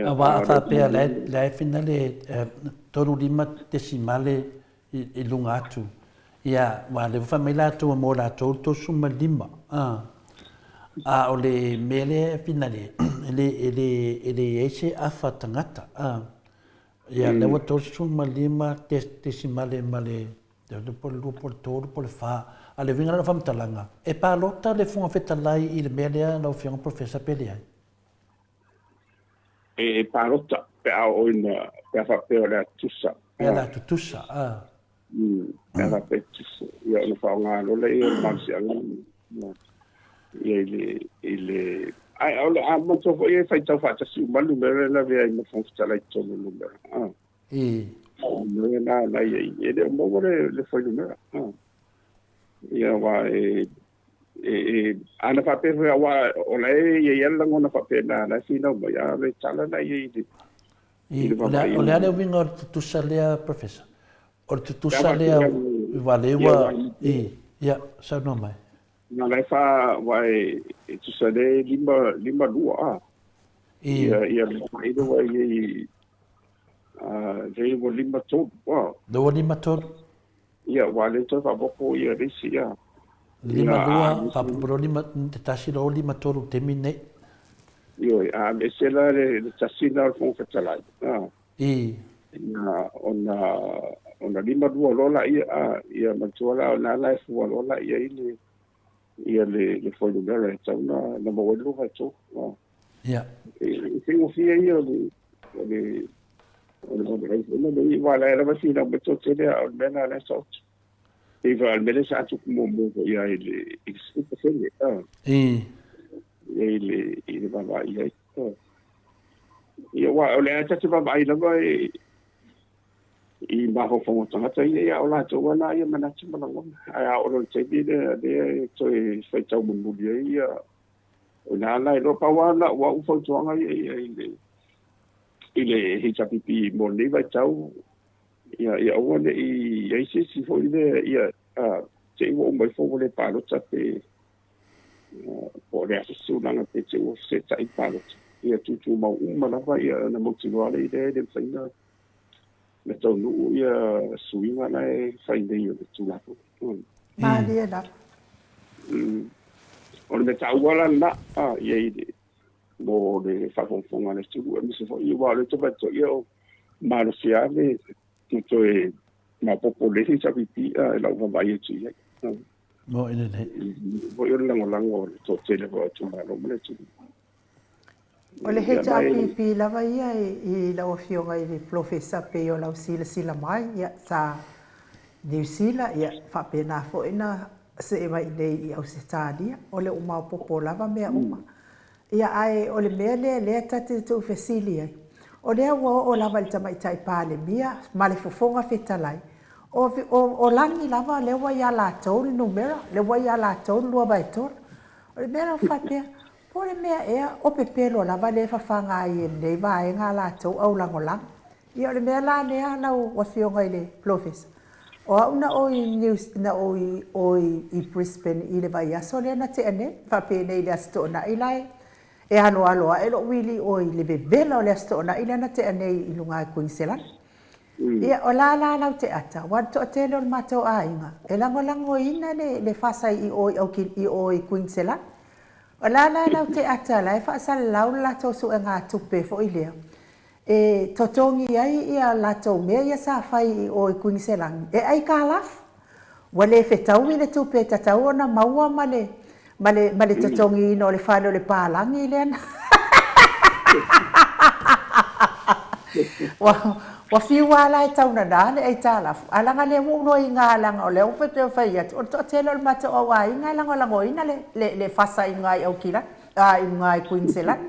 Awa a pea le fina le tonu lima desimale I lunga atu. Ia wa le whamai lātou mo lātou to suma lima. O le mele fina ele eise afa tangata. Ia lewa to suma lima desimale ma le pole tōru pole wha. A le vinga na whamtalanga. E pālota le funga whetalai I le melea lau whianga professor pele ai. E pālota pe a oina pe a whapea le atusa. Pe la tutusa. Pela pe tusa. Ia na whaonga lola I o mansi anga. Ia ile ai ole a mo to foi fai tau fa tasi malu mera la vea I mo fonstala I tonu numera. No na ia de mo le foi numera. Ia wa ana fa pe wa ole ia la ngona fa pe na fina mo ia le tala na ia ole ale winga tutusa lea professor. O tutusa lea walewa ia sa no mai. Na lai fa wai tutusa le lima lua ia mai do wai dei wo lima to wa. Do lima to. Ia wale to fa boko ia risi ia. Lima lua fa pro lima tasi lo lima to termine. Io me sela le tasina fon fatalai. Na ona lima dua lola ia matuala na life wa lola ia le foi do gara tauna na mo lu ha to ia singo fia ia le no wala era vasina beto tele al mena na sot iva al mena sa tu mo ia le explica fele ele va ia wa ole ata te va ai lava I baho fongo tangata ia o la tō wana ia manati manangona. Ai a oro te bide de toi fai tau mumuli ia. O nā lai ropa wana wa ufau tuanga ia ile hita pipi mo nei vai tau. Ia wane I eise si fo ile ia te iwa umai fongo le pārota pe o le asasu langa pe te o se tai pārota. Ia tutu mau umanawa ia na motinuale I le whaina. Me tau nuu ia suinga nei whaindei o le tūlaku. Mālia na. O le me tau wala na, ia I mo le whawhongwhonga le tūlu. E misi fo I wā le topa to ia o Marcia le tuto e mapopo lehi sapipi e lau wawai e tu ia. Mo ina nei. Mo i o lango le to tele fo atu maro mo le tūlu. O le hecha pipi lava ia I lau fionga I le professor pe o lau sila mai ia sa New Zealand ia whapena fo ina se e mai nei I Australia o le umau popo lava mea uma. Ia ai o le mea le tate tu fesili ai. O le awa o lava le tamai tai pāle mia ma le fofonga fetalai. O langi lava le wa ia la tau le numera le wa ia la tau lua baitor. O le mea whapea po le mea ea o pepelo lava le whawhanga ai e nei wa e ngā la tau au langolang. Ia o le mea la nea lau wa fionga I le professor. O una oi news na oi Brisbane I le vai aso le na te ane whape nei le asto na ilai e hano aloa e lo wili oi le vevela o le asto na ile na te ane I lunga Queensland. Ia o la lau te ata wan to atele o matau a inga e lango ina le fasai I oi Queensland. O la lau te ata la e whaasala lau la tosu e ngā tupe fo I lea. E totongi ai ia lato mea ia sa fai o I Queensland e ai ka laf wale fetau I le tupe tatau ona maua male totongi no le fai le palangi le ana wa fiwa la e tau na nane e ta laf alanga le mu no I ngā langa o le upe te fai atu o to telo le mata o wai ngā lango ina le fasa I ngai au kila I ngai Queensland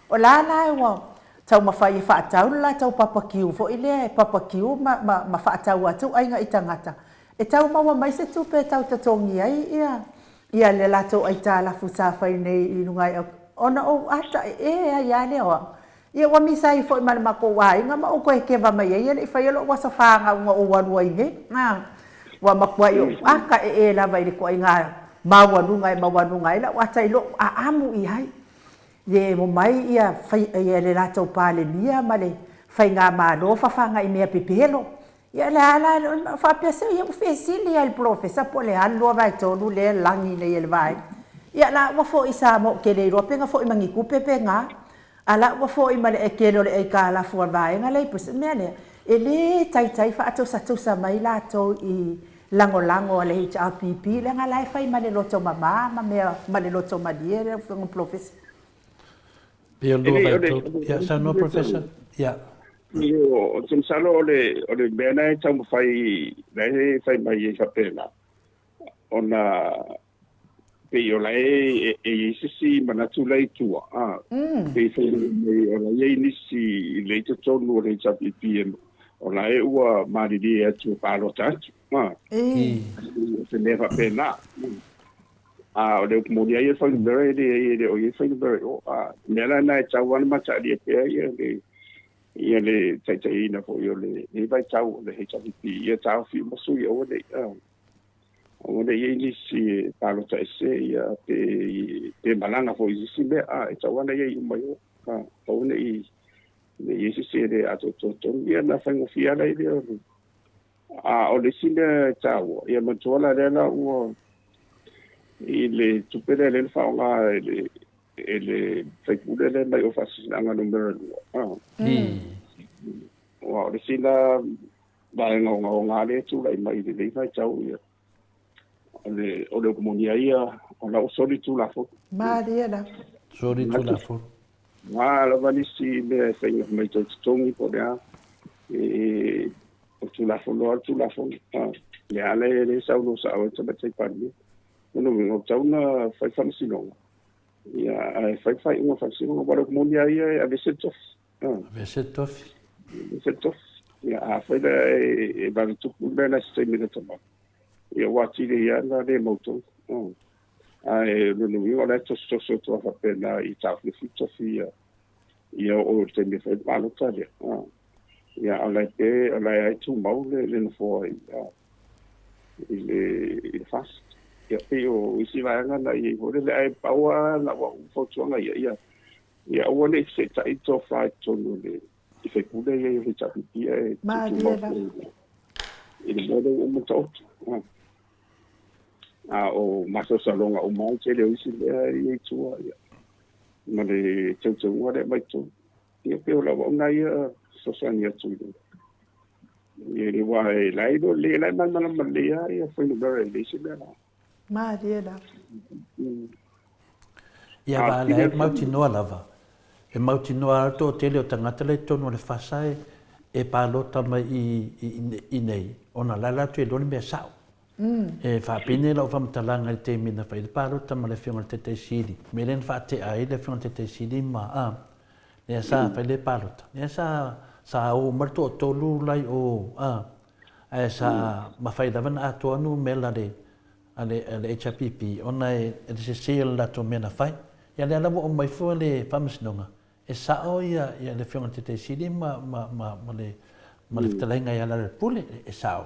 o la e wa tau mawhai e whaatau la tau papakiu fo I lea e papakiu ma whaatau atu ainga I tangata. E tau maua mai se tupe tau tatongi ai ia le lato ai tā lafu sa whai nei I nungai au. Ona o ata e ia le oa. ia wa misai foi mal mako wai nga ma o ko ke va mai ia i fai lo wa sa fa nga nga o wa nge na wa makwa yo aka e la vai ko inga ma wa nu ngai la wa tai lo a amu i hai ye mo mai ia fai ia le la tau pale mia male fai nga ma no fa nga i mea pepelo ia la fa pese ia ufesili al professor pole an lo vai tonu le langi le il vai ia la wa fo isa mo ke le ro penga fo i mangi ku pepe nga ala wa fo i male e ke lo le ka la fo vai nga le pus mele ele tai fa ato sa mai la to i lango le HRPP le nga lai fai male lo to mama male lo to madiere fo un professor Pio lo vai to ya sa no professor ya Io salo ole bene tau fai mai fa pena ona pe io lei e sisi manatu lei tua pe fai ona ye nisi le to no le chapi ona e ua mari dia tu palo tanto se ne fa pena ole mo dia ye fai very o ye fai very nela na chawan ma chali pe ia le tai na fo yo le vai tau le HPP ia tau fi mo su yo o le ye ni si palo ta se ia te malanga fo i si be e tau na ye mo yo o le ye si se de ato to ia na fa ngo fia le o le si le tau ia mo tola le la o le tupere le fa nga ele fai pure le mai o fascina numero 2 wow le sila dai nga le tu lai mai le fai chau ia ole comunia ia ona o soli tu la fo Mariela soli tu la fo la vanisi le fai mai to tongi po dia o tu la fo le ale le sa no sa o tsa tsai pa ni no tsa una fai famsino ia fai uma fascino para comunia ia a vesetos ia fai da e va tu bene sei mi detto ia wati ia na le moto no io letto sotto fa pena i tafi filosofia ia o te mi fai malo tale ia ala tu maule le fo il fast ia peo isi vai nga i hore le ai paua la wa fo tuanga ia o le se tai to fa to le i fe kude ia i ta pia Mariela il modo un to o maso salonga o mau che le isi le i tua ia ma le tau ngore mai to ia peo la wa nga ia so sania tu ia le wa lai do le lai man le ia foi no bare le isi le Mariela ia ba le mauti noa lava e mauti noa to tele o tangata le tonu le fasai e palota mai i nei ona la tu e loni me sao e fa pine la fam talanga te mina fa il palota ma le fiona te sidi me len fa te ai le fiona te sidi ma ne sa fa le palota ne sa o marto tolu lai o e sa ma fa da van Atua nu mela de ale HPP ona e se seal la to mena fai ia le ala o mai fo le famsnonga e sa o ia le fiona te sidi ma le talenga ia la pule e sa o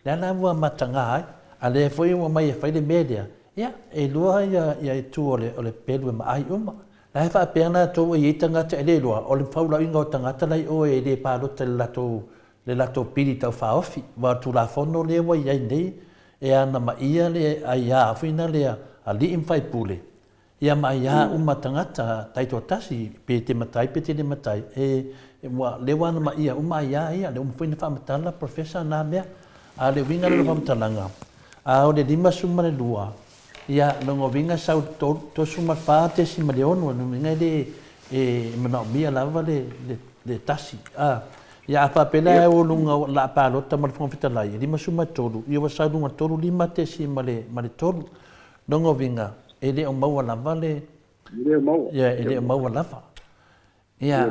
le ala wa matanga ai ale foi o mai fai le media ia e lua ia tu ole pelu ma ai uma la fa pena to i tanga te le lua o le faula inga tanga lai o e le pa lo te la to pili tau fa ofi wa tu la fono le wa ia nei e ana ma ia le aia fina le ali in fai pule ia ma ia uma tangata taito tasi pe te le matai e le wana ma ia uma ia le fina fa matala professor na mea a le winga le fa matalanga a o le lima suma le lua ia longo winga sau to suma fa te si ma le ono no winga le e mana mia lava le tasi ia fa pena o lunga la palota ma fon fitalai lima suma tolu ia wasa lunga tolu lima te si male tolu longo vinga ele o mau lava le ia ele o mau lava ia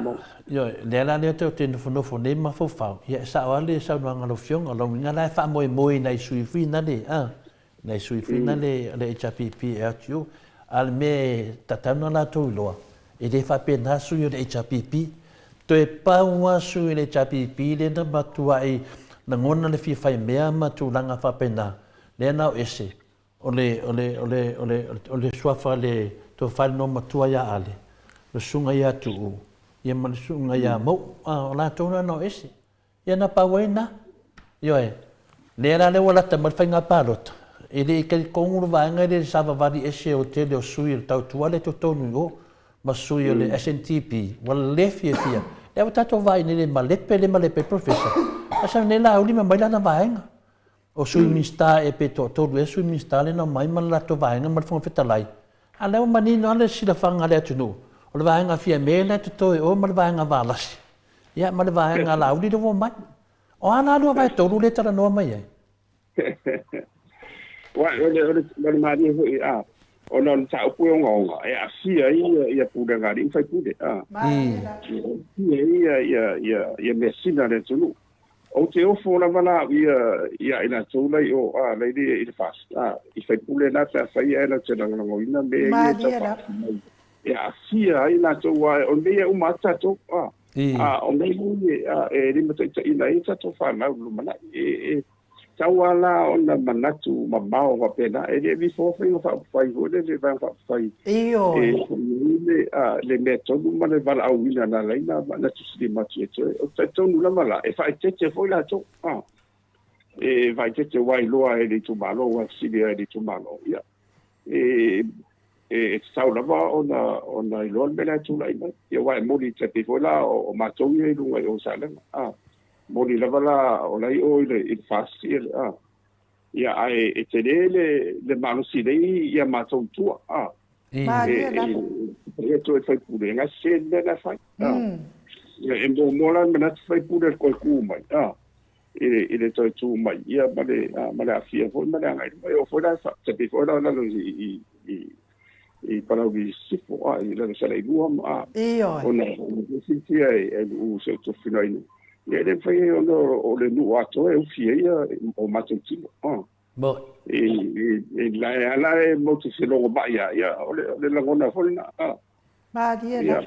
le la le te no ne ma fo fa ia sa wale sa no ngalo fiong lo vinga la fa moi na sui fina le na sui fina le HPP al me tatana la to lo ele fa pena sui le HPP Toe pau asu i le tapipi le na matua i na ngona le fifai mea matulanga whapena. Le nao ese. O le suafa le to whale no matua ia ale. Le sunga ia tuu. Ia ma le sunga ia mau. O la tōna nao ese. Ia na paue na. Ioe. Le la le wala ta malwhainga pārota. E le i konguru vaenga le sava vari ese o te leo sui le tau tuale to tonu o. Ma sui o le SNTP. Wala le fia fia. Le awa tato vai ni le malepe professor. Asa ne la uli ma maila na vaenga. O sui minsta e pe tolu e sui minsta le na mai ma lato vaenga ma le fonga fetalai. A leo manino ale sila whanga le atunu. O le vaenga fia me le tuto e o ma le vaenga valasi. Ia ma le vaenga la uli do mai. O ana alua vai tolu le tara noa mai ai. Wa ole mari ho o non sa o puo ngonga e asia ia puda ngari fai pude ia mesina le tunu o te o fo la vala ia ina tula o le di il fast i fai pule na ta fai ela te na ngoina me ia asia ina to wa o me o mata to o me e ri mata ina ita to fa na lu mana tawala ona manatu mamao wa pena e le before fa fai ho le va fa fai io le metodo ma le vala au ina na leina na tu si mati o te nu la mala e fa te foi la to e vai te wai loa e le tu malo wa si le e tu malo ia e saula va ona i lon bela tu la ia wa mo di te foi la o matou i lu o sala moni lavala o lai o il fasi ia ai e te le malusi lei ia matou tua e to fai pure nga sende na fai ia e mo mola mena fai pure ko ku mai ile to tu mai ia male afia fo male ngai o fo da te pe fo da na i para vi sifo ile sa le luam ona si tia e u se to finai ia le fai o le nu ato e ufia ia o matutino Bo la mo te se lo ba ia o le lagona folina ma dia la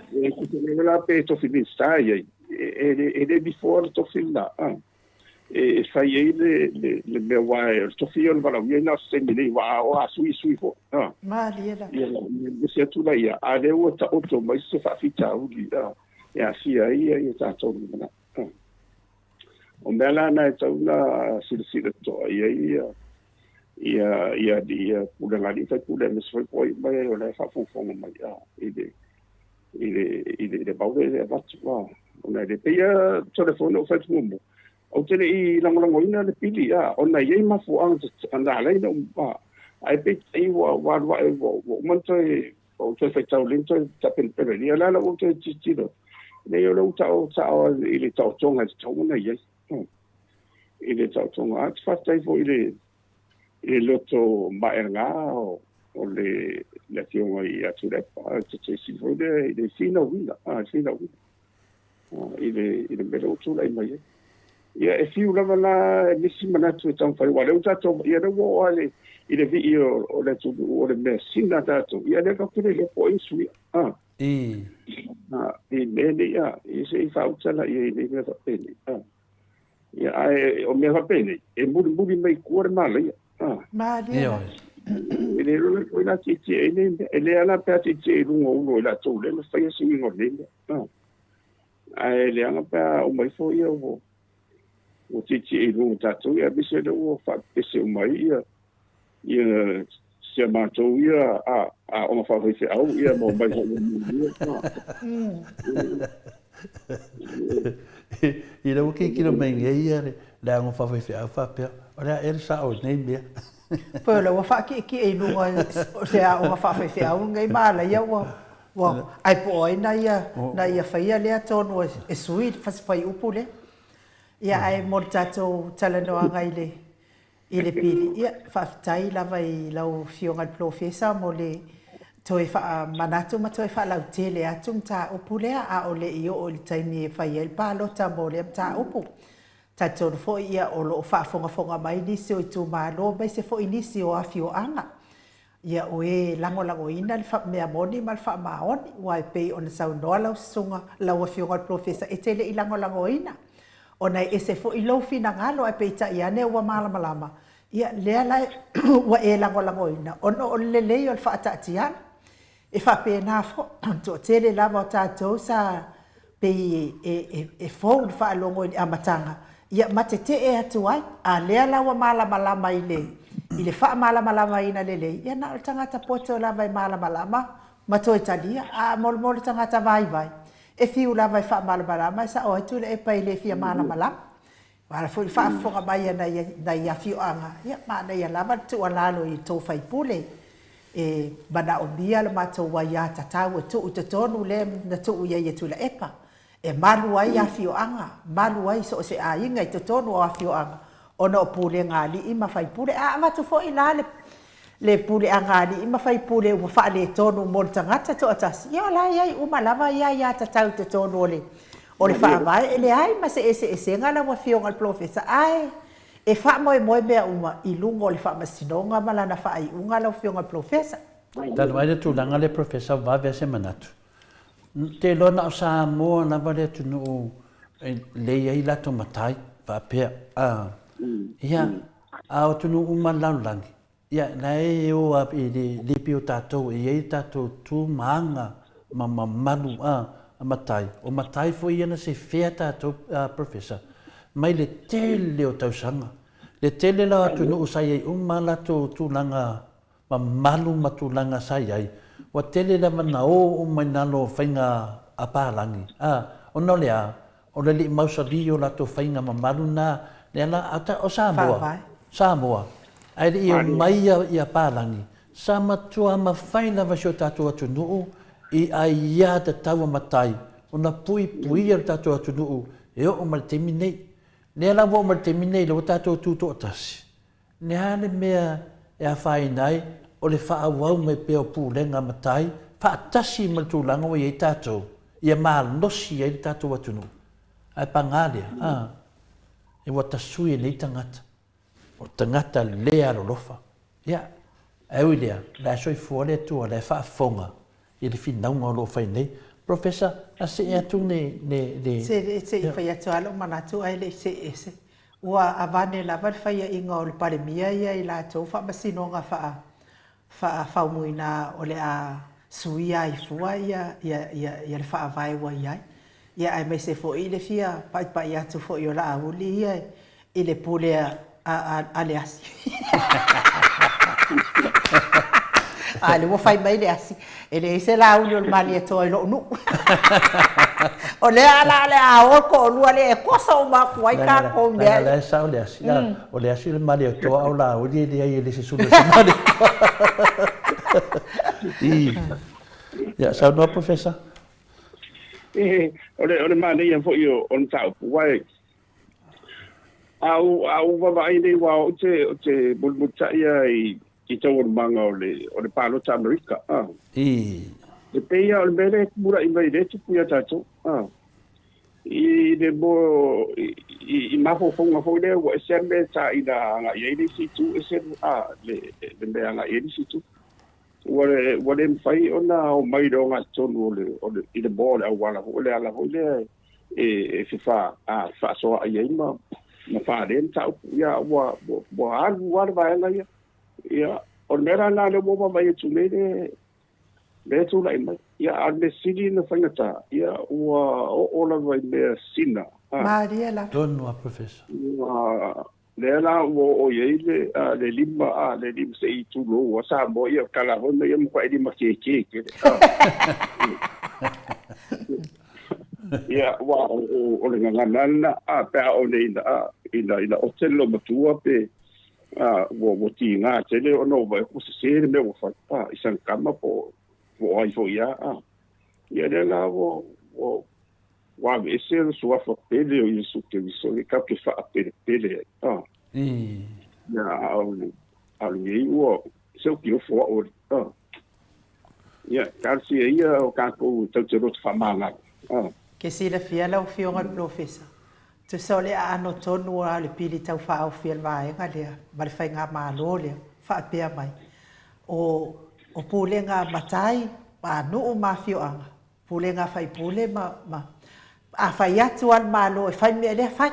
la pe to finista ia e le before to finna e fai le me wa to fio va la ia na se mi wa o sui fo ma dia la ia se tu la ia a le o ta o to mai se fa fita u ia sia ia ta to na o mela na tauna silsila to ia di pula ngadi fa pula mes foi poi mai o le fa fo mai ile baude le batwa ona de pia telefono fa tumo o tele i lango ina le pili ona ye ma fu an anda le no ai pe i wa monto o te fa tau lento ta pen ia la o te titilo le yo lo tau ile tau tonga tau ye ile tau tonga at fastai fo ile loto maenga o le tionga i atu le pa te si fo ile fino vila ile melo tu lai mai ia e fiu lava la nisi manatu tau fai wale utato ia le wo ale ile vi o le tu o le mesina tato ia le ka kule le po insui i mele ia i se i fautala ia i me fa pene ia ai o me fa pene e muri mai kuore mala ia ma dia ele lo ko ina titi ele ala pe titi lungo uno la to le fa ia si ngo le ai le ana pa o mai fo ia o titi lungo tato ia bise le o fa pese o mai ia se mato ia o ma fa fe au ia mo mai i lo ke kilo mai ia le ngo fa fe fa pe ora el sa o nei bia po lo wa fa ki e lu o se a o fa fe au ngai mala ia wa ai po ina ia fa ia le ton o e sweet fa fai upule ia ai mortato talano ngai le pili ia fa tai la vai lau fionga professor mo le toi fa manato ma toi fa la tele atum ta upule a o le io o le taimi fa ia il palo ta mo le ta upu ta ton fo ia o lo fa fonga mai ni se o tu malo mai se fo inisi o afio anga ia oe lango le mea moni ma le whaamaoni ua e pei ona saunoa lau sunga lau afionga le profesa e tele I lango ona e se fo I lau fina ngalo e pei ta iane ua malama ia lea lai ua e lango ona o lelei o le whaatatiana e whapena fo to tele lava o tātou sa pei e fo le whaalongo I amatanga ia matete e atu ai a lea lawa malama I le wha malama ina lele ia na o tangata poto lava I malama mato Italia a mol tangata vai e fiu lava I wha malama sa o tu le e pai le fia malama wala fo wha fonga mai na ia fiu anga ia mana ia lava tu alalo I tō whai pule e bana o bia le mato wa ia tatau tu utotonu le na tu ia tu le epa e malu ai a fiu anga malu ai so se a inga I totonu a fiu anga ona o pule ngali I mawhai pule a matu fo I la le pule a ngali I mawhai pule ua wha le tonu mo tangata to atasi ia la iai umalava ia tatau te tonu o le wha vai ele ai ma se ese ngala wa fionga le profesa ai e wha moe mea uma I lungo le wha masinonga malana wha ai unga lau fionga le profesa Talo ai le tūlanga le profesa wa vese manatu te lona o Samoa na wale tunu le iai lato matai wa pia ia a tunu uma laulangi ia nei o a le pio tatou e tatou tu manga malu a matai o matai foi ia na se fea tatou professor mai le tele o tausanga le tele la tunu sai uma lato tulanga malu matulanga sai ai wa tele la mana o mai nalo fainga apalangi ono lea o le li mausalio lato fainga malu na Nela ata o Samoa. Ai le o mai ia palangi. Sama tua mawhaina wasio tātou atu nuu I ai ia te taua matai. Ona pui ar tātou atu nuu. E o mal teminei. Nela wo mal teminei le o tātou tūto atasi. Nea le mea e a whainai o le whaawau me peo pūlenga matai. Whaatasi mal tūlanga o i tātou. Ia maa nosi ai tātou atu nuu. Ai pangalia. E wata sui nei tangata. O tangata lea rolofa. Ia, au lea, la soi fuole tua, la whaafonga. I le whinaunga o lo whai nei. Professor, a se e atu ne... Se I whai atu alo manatu ai le se. Ua avane la wal whai inga o le palemia ia I la tau wha masinonga whaumuina o le a suia I fua ia le wha avai wa iai. Ia ai mai se fo I le fia pai atu fo I o la auli ia I le pule a le asi. Le mo fai mai le asi. E le se la auli o le mali e toi lo nu. O le ala le a o ko lua le e kosa o ma kuai ka ko mea. Le sa o le asi. O le asi le mali e toi au la auli le ai le se sulu se mali. Ia, sa no professor? O le mana ia fo io on tau wai au vai nei wa o te bulmuta ia I tau manga o le palo ta Amerika le peia o le mele mura I mai le tupu ia tatu I le mo I mafo fonga fo le wa sembe ta ina nga ia ni situ le me nga ia ni situ Wale mfai ona o mai ronga tonu o le bole au wala ole ala ole e fifa fa so ai ma fa den ta ya wa vai la ya o nera na le mo mai tu le tu la mai ya al le sidi na fangata ya o la vai le sina Mariela tonu a professor Lela o le lima se I tu lo sa mo ia kala ho me mo kwa lima ke ia wa o le ngana pa o le ina o telo matua pe wo ti nga tele o no va ku se me wo fa isan kama po ai fo ia le la wo wa ese so fa pele o isso que isso le cap que fa pele ya al ye wo so que fo o ya casi ia o ka ko te rot fa manga que si le fia la fionga al professor tu sole ano tonu a le pili tau fa o fia vai ngale mal fa nga malo le fa pe mai o pulenga matai pa no mafioanga pulenga fai pule ma a fai atu al malo e fai me le fai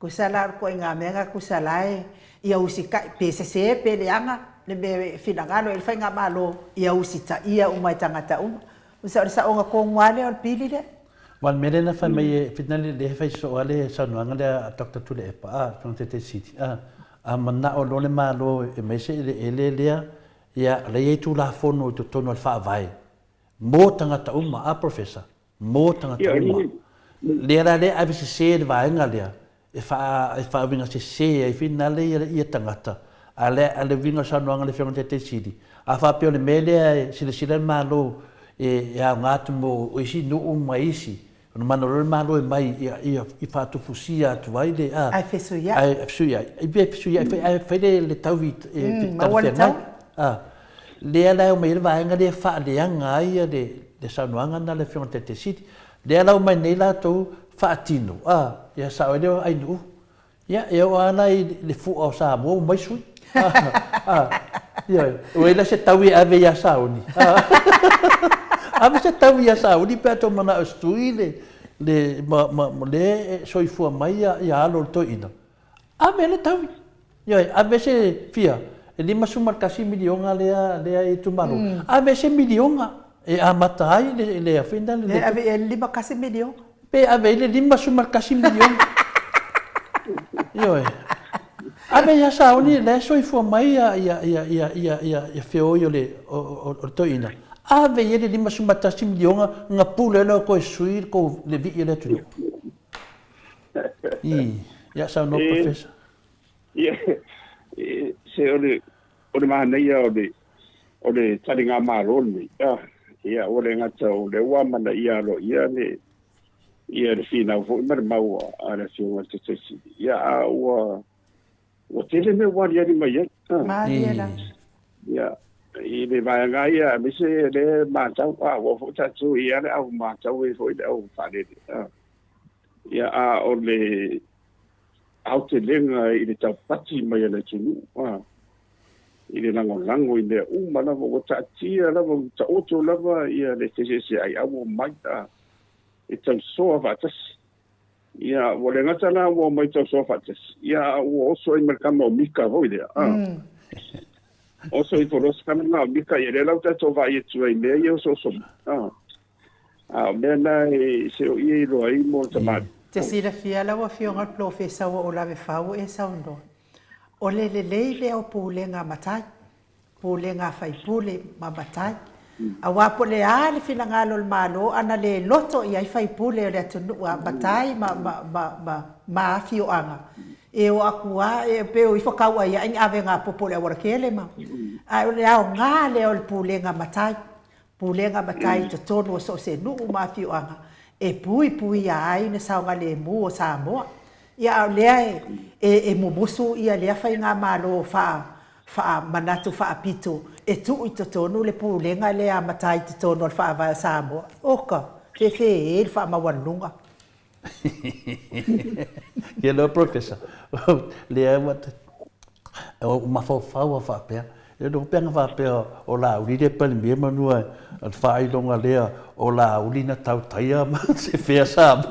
kusala ko nga menga kusalae ia usika PCC peleanga le me finangalo el fai nga malo ia usita ia umai tangata usa onga ko ngwale al pili le wan mele na fai mai finali le fai so ale sa no ngale Dr. Tule e pa from the city a manna o lole malo e mese ele lea ia le tu la fono to tono al fa vai mo tangata a professor mo tangata le ra le avisi se vai ngalia e fa vinga se e finale ia tangata ale vinga sa no ngale from the city a fa pe le mele sile malo e a ngatu mo o isi no maisi no manolo malo e mai ia fa tu fusia tu vai de ai fesuia e be fesuia fa le tawit e le ala o mai vai ngale fa le anga ia de sa no ngana le from the city le ala mai nei la to fa tino ia sa o ai no ia e o ana le fu o sa mo mai sui ia o ela se tawi ave ia sa oni ave se tawi ia sa oni pe to mana stuile le le soifua mai ia alo to ina ave le tawi ia ave se fia e lima sumar kasi milionga le e tu malu ave se milionga e amatai le afinda le ave lima kasi milionga pe ave le lima sumar kasi milionga ia ave ia sa oni le soifua mai ia feo le o to ina ave ia le lima sumar kasi milionga nga pule lo ko suir ko le vi le tu ia sa no professor se o le mahanaia o le taringa maroni ia o le ngata o le ua mana ia lo ia le fina fo mer mau a le fiona te tesi ia o tele me wari ani mai ia i le vai nga ia mi se le matau o fo tatu ia le au matau e fo au fare ia o le au te lenga i le tapati mai le tunu i le lango i le umana o tatia lava ta oto lava ia le tese ai au mai e tau soa fatas ia o le ngata na o mai tau soa fatas ia o so i merkama o mika hoi lea o so i toros kama mika i le lau tato vai e tua i mea i o so mena se o i roa i mo tamari te sira fia lawa fionga profesa o lave fau e saundo o le o pulenga matai pulenga fai pule ma matai a wapo le ale finangalo le malo ana le loto ia fai pule le tunu matai ma afioanga e o akua e pe o ifokau ia in ave nga popole ora kele ma a le au nga le o pulenga matai to tono so se nu ma afioanga e pui ai ne saunga le mu o Samoa ia le e mubusu ia le fai nga malo fa manatu fa apito e tu i tonu le pulenga le amatai te tonu fa va Samoa oka fe fa mawalunga ia lo professor le what o mafau fa pe eu não pego papel o lá o líder para mim manu al fai longa lea o lá o lina tau taia se fez sabe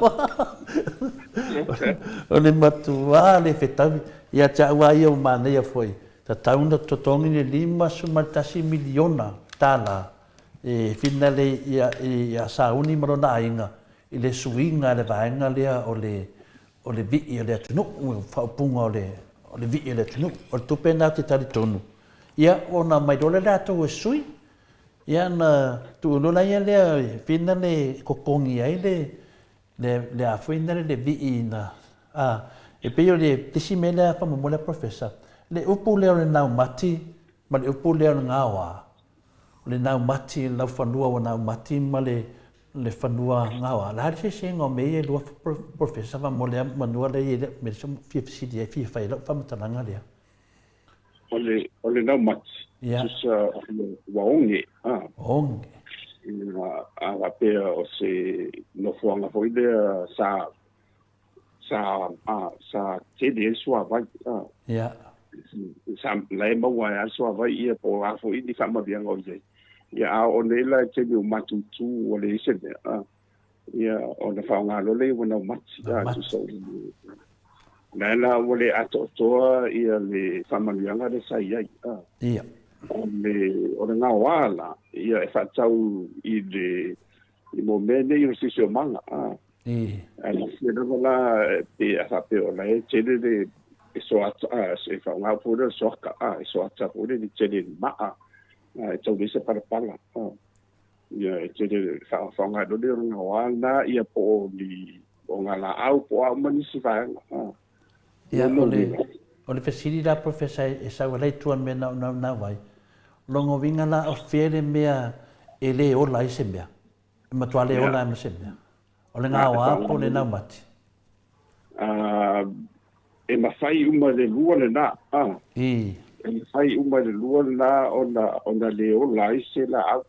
o le matua le fetavi ia cha wa ia mana ia foi ta tau na totongi le lima sumatasi miliona tala e finale ia sa uni marona inga ile suinga le vainga lea o le vi le tunu fa punga o le vi le tunu o tupena te tali tonu ia ona mai dole la to sui ia na tu no la ia le fina le kokongi ai le a fina le vi na e pe le tisimela fa mo le professor le upu le na mati ma le upu le ngawa le na mati la fanua na mati ma le fanua ngawa la se singo me le professor va mo le manua le me fi fi fa le fa mtananga le o le nau mati. Tusa waonge. Onge. A la pea o se no fuanga foi lea sa te de sua vai. sam lai mo wa so va ia po a fo i fa ma bien o ye ia a o le la te ni matu tu o le se ia o na fa nga lo le wona mati a tu so na la o le ato to ia le fa ma bien le sa ia ia o le nga wala ia e fa tau i le i mo mene i si so manga ali se no la pe a fa pe o la e te le so se fa nga pu le so ka so ata pu le te le ma e tau se para pala ia te le fa nga do le nga wala ia po li o nga la au po a mani si fa ia o le fesiri la profesa e sa wala tu me na vai longo vinga la o fere mea ele o la se mea ma tu ale o la me se mea o le nga wa po le na mati e ma fai uma le lua le na e ma fai uma le lua le na ona le o la se la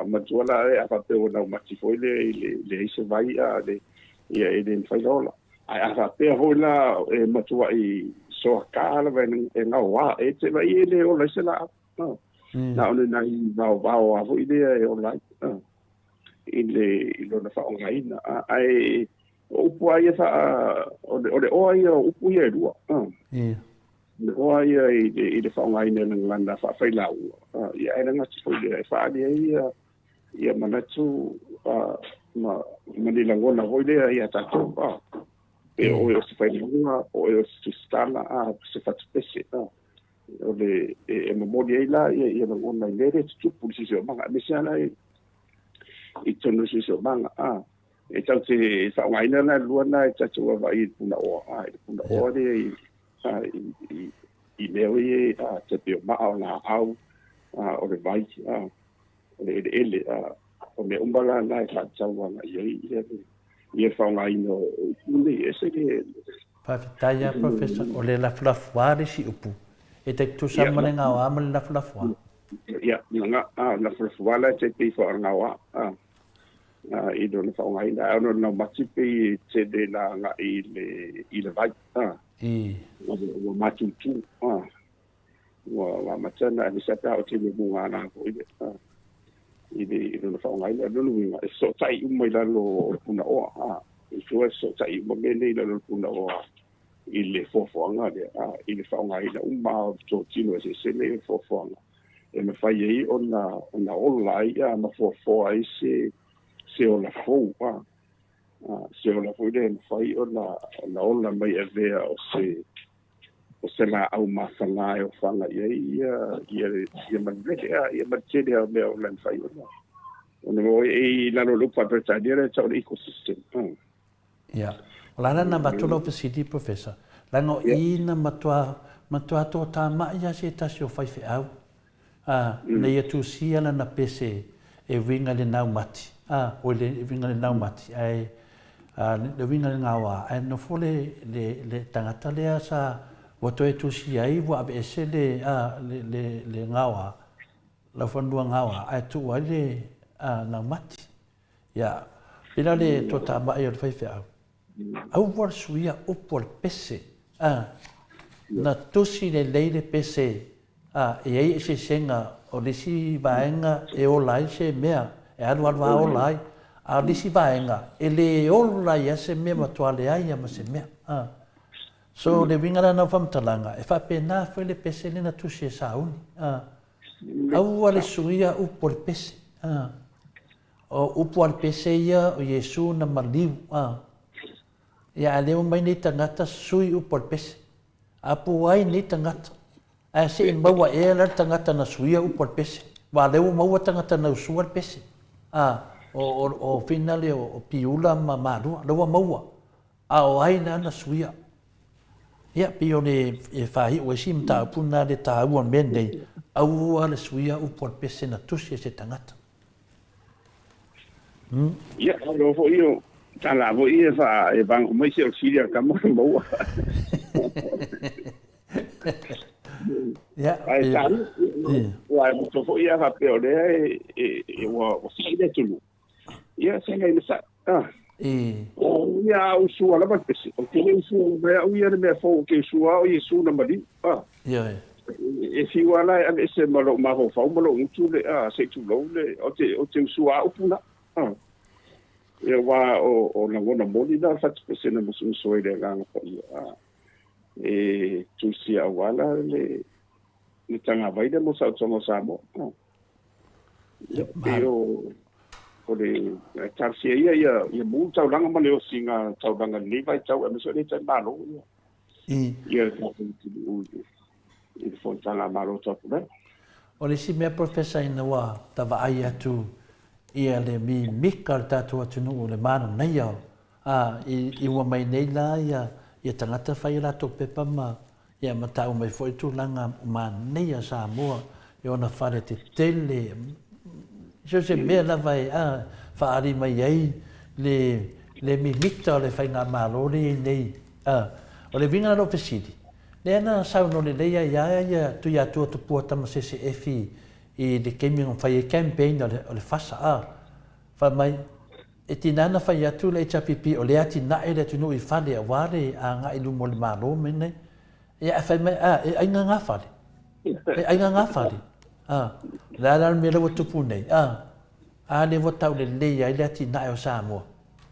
ma tu la e fa pe ona mati foi le se vai le ia e le fai ola a fa pe ho la e ma tu ai so ka la ven e nga wa e te vai le o la se la na ona na i va a vo idea e o la i lo na fa onga ina ai o puai fa o le oi o pui e lua le oi i le fa onga ina na na fa fa la ia era nga tso le fa ia manatu ma ni la ngona ho le ia ta to e o se fa lua o se stala se fa specie o le e mo modi la ia na ngona le tu pulisi o manga me sana i tono si so manga e tau te fa ngai na lua na e tatu wa i puna o de i leo i te pio ma o na au o le vai o le ele o me umbala na e fa tau wa i fa ngai no ni ese ke fa taya professor o le la flafuare si upu e te tu sa mane nga wa male la flafua ia nga la flafuala te pe fa nga wa i do na fa ngai na no mati pe te de la nga i le vai o mati tu wa matana ni sa ta o te mo ngana ko i do na fa ngai na no so tai mo la lo puna o i so tai mo me le lo puna o i le fofoanga de i le fa ngai na uma to tino se le fofoanga e me fa ye ona online ma fofo ai se o la fo se o la fo de fai o la mai e vea o se la au masala o fanga ia manvete ia manvete o me o lan fai o no e la lo pa per dire c'è un ecosystem ia la na batolo city professor la no ina matua to ta ma ia se ta se o fai fe au na ia tu sia na pese e winga le nau mati o le winga le nau mati ai le winga le ngawa ai no fole le tangata le sa wato e tu sia i wa be se le ngawa la fondua ngawa ai tu wa le nau mati ya pila le to ta ba ia fai fe au war suia o por pese na tosi le leile pese e ai se senga o lisi vaenga e o lai se mea e alu alwa o lai a lisi vaenga e le o lai a se mea matua le ai ma se mea so le vingara na famtalanga e fa pena foi le pese le na tusi e sauni au ale suia upo le pese o upo al pese ia o Yesu na maliu ia leo mai nei tangata sui upo le pese apu ai nei tangata a se maua e la tangata na suia upo pese wa leo maua tangata na usua pese o finale o piula mamaru leo maua o ai na suia ia pio ne e fai o sim ta puna de ta u mende au ala suia upo pese na tusi se tangata ia lo fo io tala vo ia fa e van mai se o siria kamo maua ya ai tan wa to fo ia fa pe ole e wa sai de tulu ia se ngai sa ia o su ala ba pesi o ke le su ba ia me fo ke su o Yesu na mali ia e fiwala e se malo maho fa malo utu le se tu lo le o te usua upuna e wa o na wona moli da fa se na musu so ile ga ko e tu si awala le ni tanga vai de mo sa tsomo samo o le tarsia ia mu tau langa ma le o singa tau langa ni vai tau e so le tsa malo ia il faut tanga malo tau le o le si mea profesa ina wa tava ai atu ia le mi mika le tatu atunu o le mana nei au i ua mai nei la ia tangata whai la tō pepa ma ia matau mai fo i tūlanga ma nei a Samoa i ona whare te tele so se mea la vai whaari mai ai le mi mika o le whai ngā marori nei o le vinga no fesidi le ana sau no le leia ia tu ia tu tu pua tama se efi i le kemi on fai campaign o le fasa fa mai e tinana fai atu le HPP o le ati na e le tunu i fale a ware a nga ilu mo le malo mene ia fai mai e ai nga fale e ai nga fale la la me le tu pune a le vota le leia i le ati na o Samoa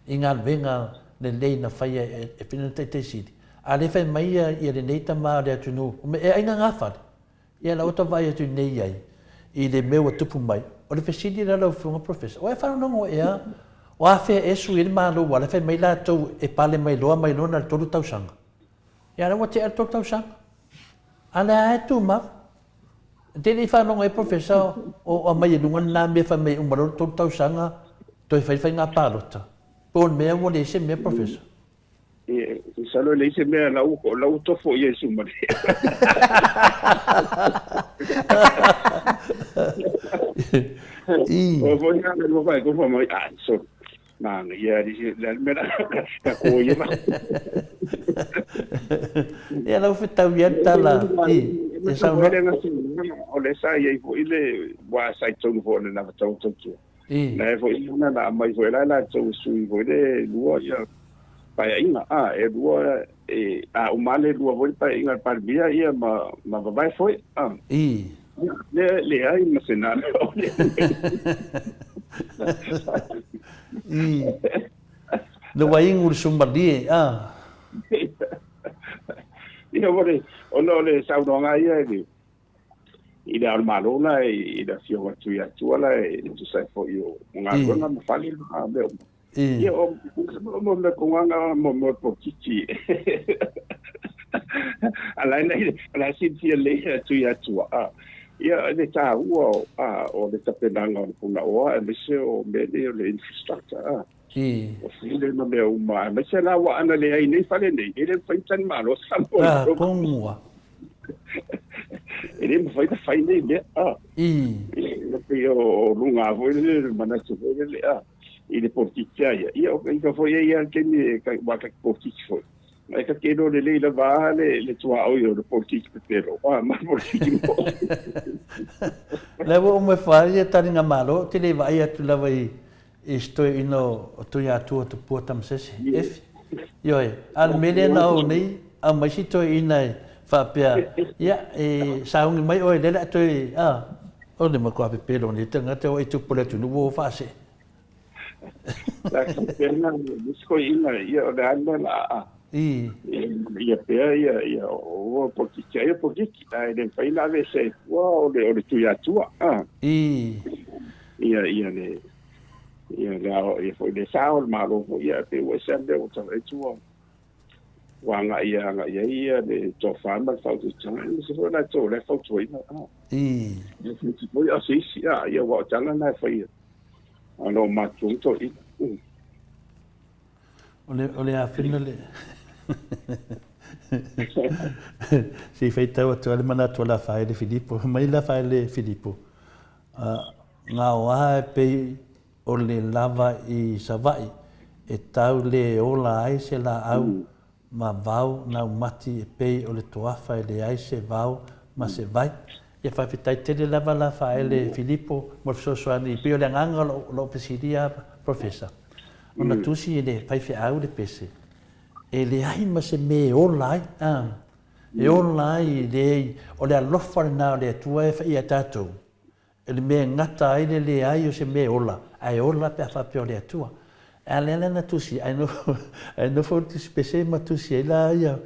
i nga venga le lei na fai e pinete te sidi a le fai mai ia le neita ma le tunu me e ai nga fale ia la ota vai atu nei ai i le meu tupu mai o le fesidi la lo funga professor o e fa no ea o a fe esu i le malo wala fe mai la tau e pale mai loa mai lona tolu tausanga ia la wate tolu tausanga ala e tu ma te li fa no e professor o mai lunga na me fa mai umaro tolu tausanga to fai nga palota pon me o le se me professor salo le se me la u to fo yesu mari o voi na lo vai con mai so ma ia di la mera o ia ma ia la feta vieta la e sa no o le sa ia vo ile wa sai tonu vo na tau tau na vo ile na mai vo la tau su vo ile luo ia pai inga e luo o male luo vo pai inga par via ia ma vai foi le ai ma senana no vai ngur sumbali ia vole ono le saudonga ia i le almalona i le fio atu ia tuala tu sai fo io nga kona ma fali ma be ia o mo me konga mo pokiti ala sinti le tu ia tua ia le ta o le tapenanga o puna o e se o me le infrastructure o file no me uma me se la wa ana le ai nei fale nei ele fai tan malo sampo pongua ele me fai nei le le o lunga vo le mana se le ele porticia ia o foi ia que ni wa ka porticia foi e ka keno le le va le tua o io le porticia pero ma porticia le vo me fai tani nga malo te le vai atu la vai isto ino tu ya tu putam se if yo al mele na o nei a mai si to ina fa pia ya saung mai o le to o le ma ko pe pelo ni tanga te o tu pole tu no fa se la campena disco ina io da andala ia pea ia o porticia dai den fai la vese wow le tu ya tua ia le ia la foi de sao malo ia pe o sende o tau tua wanga ia de to fama fa tu tanga se foi na to le fa tu ina ia se foi assim ia o tanga na foi ano ma tunto ole a finale si fai tau atu ale mana tu la fai le Filippo mai la fai le Filippo nga oa pe o le lava i savai e tau le ola ai se la au ma vau na umati e pe o le toafa e le ai se vau ma se vai ia fai fitai tele lava la fai le Filippo mo soani pe o le nganga lo pesidia professor ona tusi e le fai fe au le pese e le ai ma se me ola ai E ola ai o le alofa na o le atua e whai a tātou. E le mea ngata ai le ai o se mea ola. Ai ola pe a whape o le atua. A le na tusi, ai no fo tusi pese ma tusi e la ia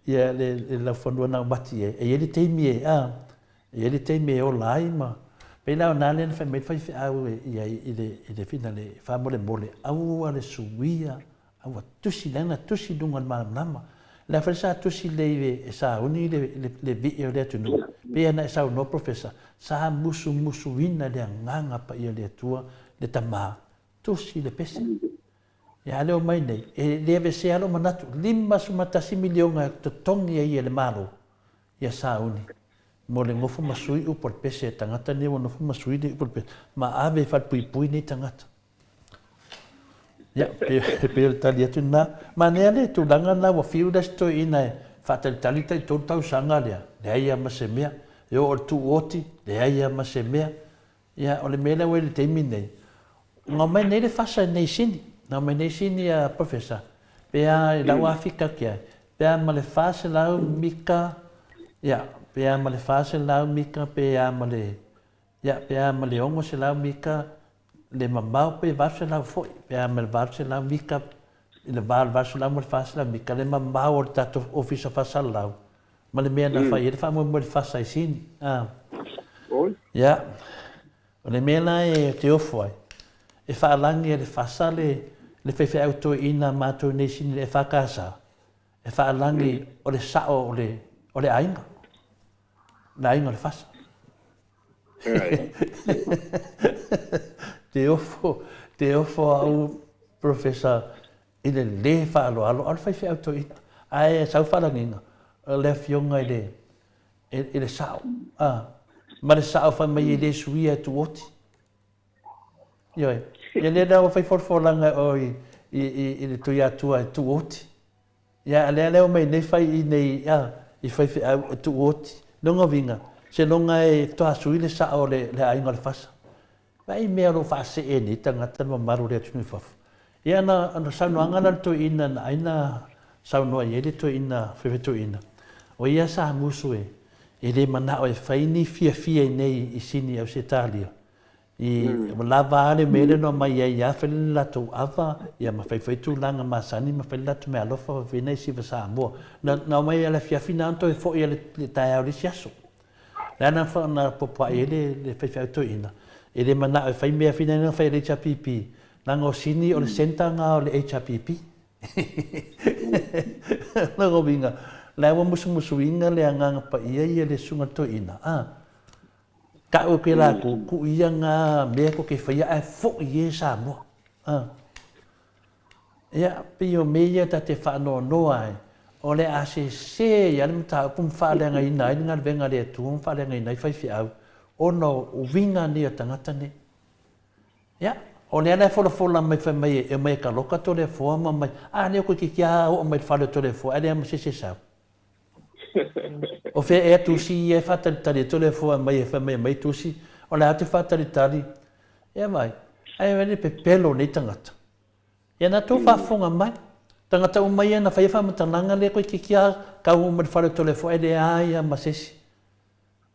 le la whanua na mati e. E ele teimi e a. E ele teimi e ola ai ma. Pe la o nā le na whai whai au i le fina le whamole mole. Au a le suia. Au a tusi lana tusi dunga nama. La fresa tusi le sa uni le vi o le tunu. Pe ana sa no professor. Sa musu ina le nganga pa ia le tua le tama. Tusi le pese. Ya le o mai nei. E le ave se alo manatu. 5 milionga to tongi ia le malo. Ia sa uni. Mo le ngofu masui upor pese tangata ne o ngofu masui de upor pese. Ma ave fat pui ni tangata. Ya, pe tali atu na. Ma nea le tu langa na wa fiu da sto ina fatal tali tai tau sanga lea. Le aia ma se mea. E o tu oti, le aia ma se mea. Ya, o le mea le teimi nei. Ngā mai nei le fasa nei sini. Ngā mai nei sini a professor. Pea lau Afrika kia. Pea ma le fasa lau mika. Ya, pea ma le fasa lau mika. Pea ma le ongo se lau mika. Le mamau pe vaso lau foi. Pea ma le vaso lau mika. Le vaso lau ma le fasa lau mika. Le mamau o le tato ofisa fasa lau. Ma le mea na fai. Ele fa mo le fasa i sini. Ya. O le mea na e te ofo ai. E whaalangi e le whasa le whewhi auto ina mātou nei sini le whakasa. E whaalangi o le sao o le ainga. Le ainga le whasa. Te ofo au professor i le whaalo alo whewhi auto ina. Ai e sau whalanginga. Le fionga i le sao. Ma le sao wha mai i le suia tu oti. Ioi. Ia le na whai forfolanga o i le tui atua e tu oti. Ia le leo mai nei whai i nei i whai au tu oti. Nonga vinga. Se longa e toa sui le sa o le ainga le whasa. Vai mea lo whase e ni tangata ma maru le atunu whafu. Ia na saunoanga na to ina na aina saunoa i ele to ina whewhe to ina. O ia sa musu e. E le mana o e whaini fia nei i sini au se talia. I lava ale mele no mai ia whele lato awa, ia ma whai tu langa masani, ma whele lato me alofa wa vena i siwa Samoa. Na mai ala fiafina anto e fo ia le tae au le siaso. Lana wha na popa e le whai auto ina. E le mana o e whai mea fina ina whai le HPP. Nanga o sini o le senta ngā o le HPP. Nanga o winga. Lewa musu inga le anganga pa ia le sunga to ina. Ka o ke la ku ia nga me ko ke fai ai fo ie Samoa. Ia pe o me ia ta te fa no ai. O le ACC ia le mta pum fa le nga ina nga venga le tu fa le nga ina fai fi au. O no o winga ni o tangata ni. Ia o le ana fola mai fa mai e mai ka loka to le fo ma mai. Ne ko ki kia o mai fa le to le fo. Ale am se sa. O fe e tusi e fatali tali to le fo mai e fa mai tusi o le ate fatali tali e mai ai veni pe pelo nei tangata e na to fa fonga mai tangata o mai na fa matananga le ko kikia ka o mai fa le to le fo e le ai ma sesi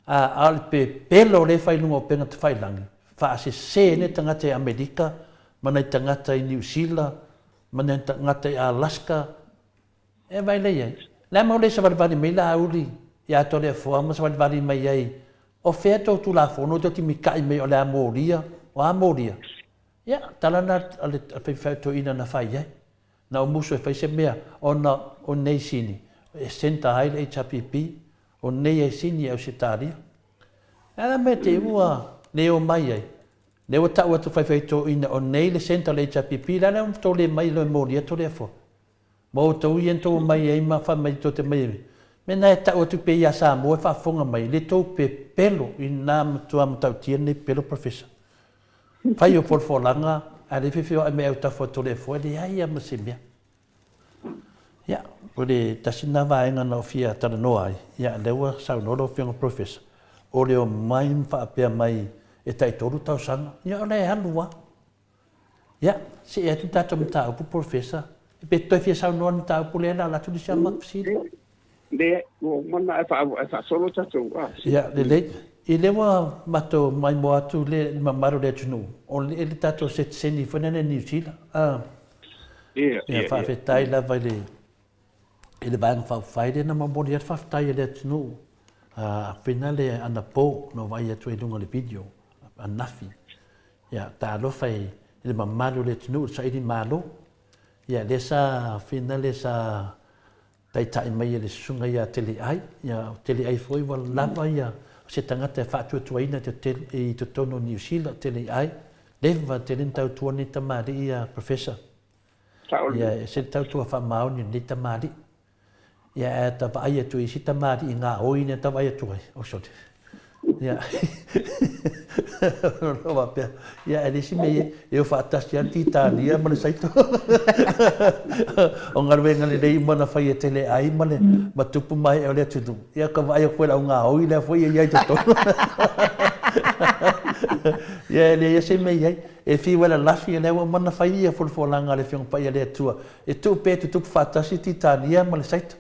al pe pelo le fa lungo pe ngata fa langi fa se ne tangata e Amerika mana tangata i New Zealand mana tangata i Alaska e vai le ai. La mo le sa vali mai la uri ia to le fo ma sa vali mai ai o feto tu la fo no to ti mi kai mai o la moria o amoria ia talana ale feto ina na fai ai na o muso e fai se mea ona o nei sini e senta ai le HPP o nei e sini au sitaria ala me te ua le o mai ai le o ta o tu fai feto ina o nei le senta le HPP la na to le mai le moria to le fo Maota ui ento mai ai ma fa mai to te mai. Me na ta o tu pe ia Samoa fa fonga mai le to pe pelo i na tu am tau tia nei pelo professor. Fai o forfolanga a le fifio a me au ta foto le fo le ai am se mea. Ya, o le tasina vaenga na ofia tana no ai. Ya, lewa sa no lo fionga professor. O le o mai fa pe mai e tai toru tau sanga. Ya, le halua. Ya, se e tu tata mta o professor. Pe toi fia sau non ta pulena la tu disia mak fsili. le o mana fa solo tatu ya le i le wa mato mai mo atu le mamaru le tunu o le tato se seni fona na New Zealand ya fa fe tai la vai le ele bang fa faide na mo le fa tai le tunu finale ana po no vai atu e lunga le video anafi ya ta lo fai ele mamaru le tunu sa i malo ya le sa finale sa tai mai le sunga ya tele ai foi wa lava ya se tangata fa tu ina te i te tono New Zealand tele ai leva tele tau tu ni tamari ya professor ya se tau tu fa mau ni tamari ya ta va ai tu i si tamari nga o ina ta vai tu o so ya no va pe ya ele si me eu fa tastia titania ma sai to o ngar venga le dei mana fai tele ai male ma tupu mai ole tu ya ka vai ko la nga o ile foi ia to ya le ya se me ya e fi wala la fi le wa mana fai ia fo langa le fiong pai le tu e tu pe tu fa tasti titania ma sai to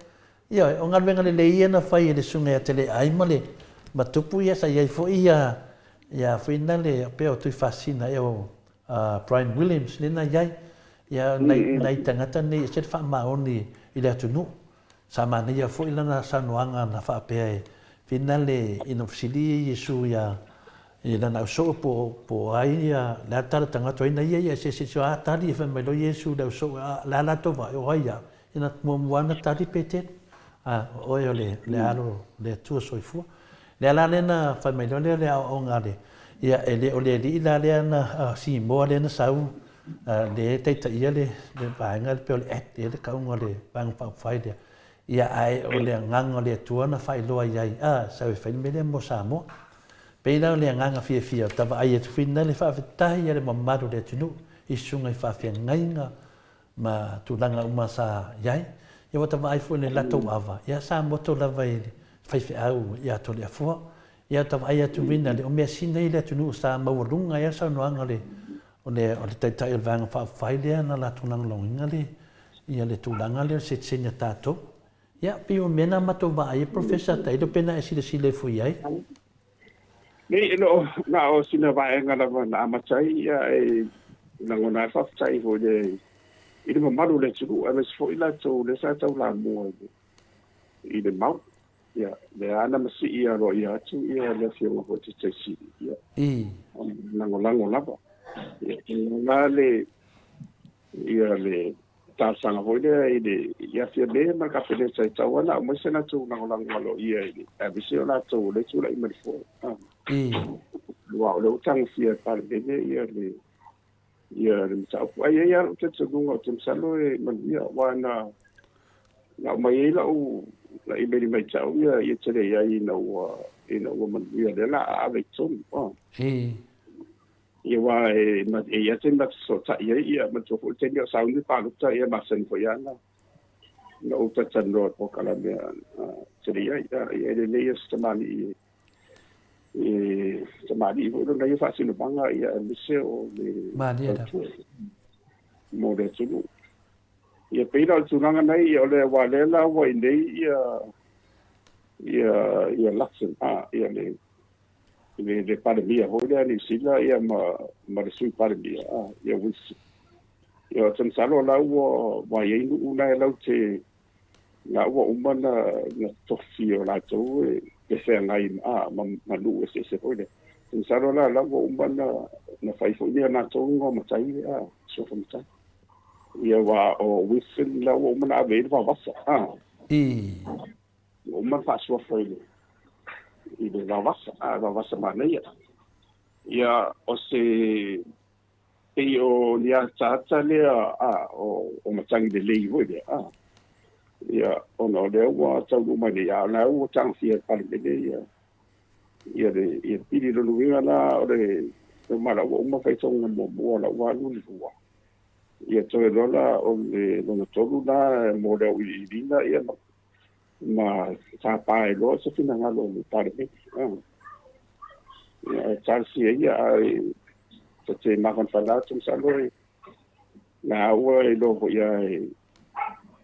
ya o ngar venga le ia na fai le sunga tele ai male ma tupu ia sai foi ia finale pe o tu fascina eu Brian Williams lena yai ya nai tangata ni se fa maoni ile tunu sama ni ya fo ilana sanuanga na fa pe finale inofsili yesu ya ila na so po ai ya la tar tangata ina ya se so atari fa melo yesu da so la to va o ya ina mo wana tari pete o yo le alo le tu so fu le la nena fa melo le o ngale ya ele ole di la le na si mo le na sau le te ia le banga pe ole le ka ngole bang fa fai de ya ai ole ngang ole tu na fai lo ai sau fai me le mo samo pe la ole ngang fi ta va ai tu fin le fa ta ia le mamma le tu i sunga fa fi ngainga ma tu langa uma sa yai ya ta va ai fu le la to ava ya sa mo to la vai fai fi au ya to le fu ia ta vai atu vina le o me sina ile tunu sa mawalunga ia sa noanga le o le tai vanga fa fai le na la tunang longa le ia le tulanga le se senya tato ia pe o mena mato vai professor tai do pena e sile fu ai ni no na o sina vai ngala na amachai ia e ngona fa tai ho le ile malu le tsu a me fo ila to le sa tau la mo ile mau ya le ana masi ia ro ia tu ia le fio ho te si ia lango lava ia na le ia le ta sanga ho ile ia fio le ma ka pele sai tau na mo se na tu lango lo ia ile a visio na tu le tu la i fo lo tang fia par de ia le tau ai ia te tu ngo tu salo e man ia wana na mai la u la i meri mai tau ia tere ia ina ua man ia le la ave tonu ia wa ia te mat so ta ia ma to te ia saungi pa lu ta ia ma sen ko ia na no ta tan ro po kala me tere ia le ia stamani stamani vo no ia fa sino banga ia le se o le ma dia mo de tunu ia peina o tunanga nei ia le walela wa nei ia laksen ia le pandemia hoia ni sila ia ma le sui pandemia ia wisi ia tan salo la wa ia una la te na wa umana na tofio la to e se ngai ma lu se hoia tan salo la wa umana na fai foia na to ngo ma tai so fa ma ia wa o wisen la o mana ave va vasa o mana fa so foi i de va vasa mana ia o se e o lia tata le o matangi de lei vo de ia o no le wa tau mai ia na o tang fia pa le ia de pili lo luinga na o le mala o ma fa tonga mo la wa lu wa ia toe rola o le lona tolu na mo le i lina ia ma sa pae lo se fina ngalo le pare me ia charsi ia te makon fala tum saloi na ua lo ia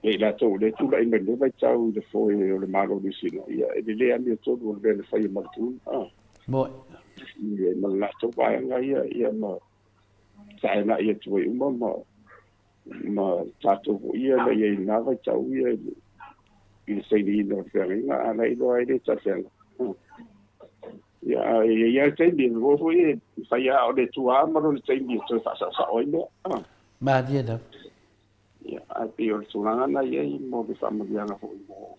e la tau le tula inga le vai tau le foi o le malo ni sino ia e le ani to do le fai martu Mo. Ia ma la tau vai nga ia ma sai na ia tu ma tato ia le ia na vai tau ia i sei ni no feringa ana i do ai le tafela ia sei ni go foi fai a o le tua ma no sei ni to fa sa oi no Ma dia da. ia a pe o tulanga na ia i mo de fama dia na foi mo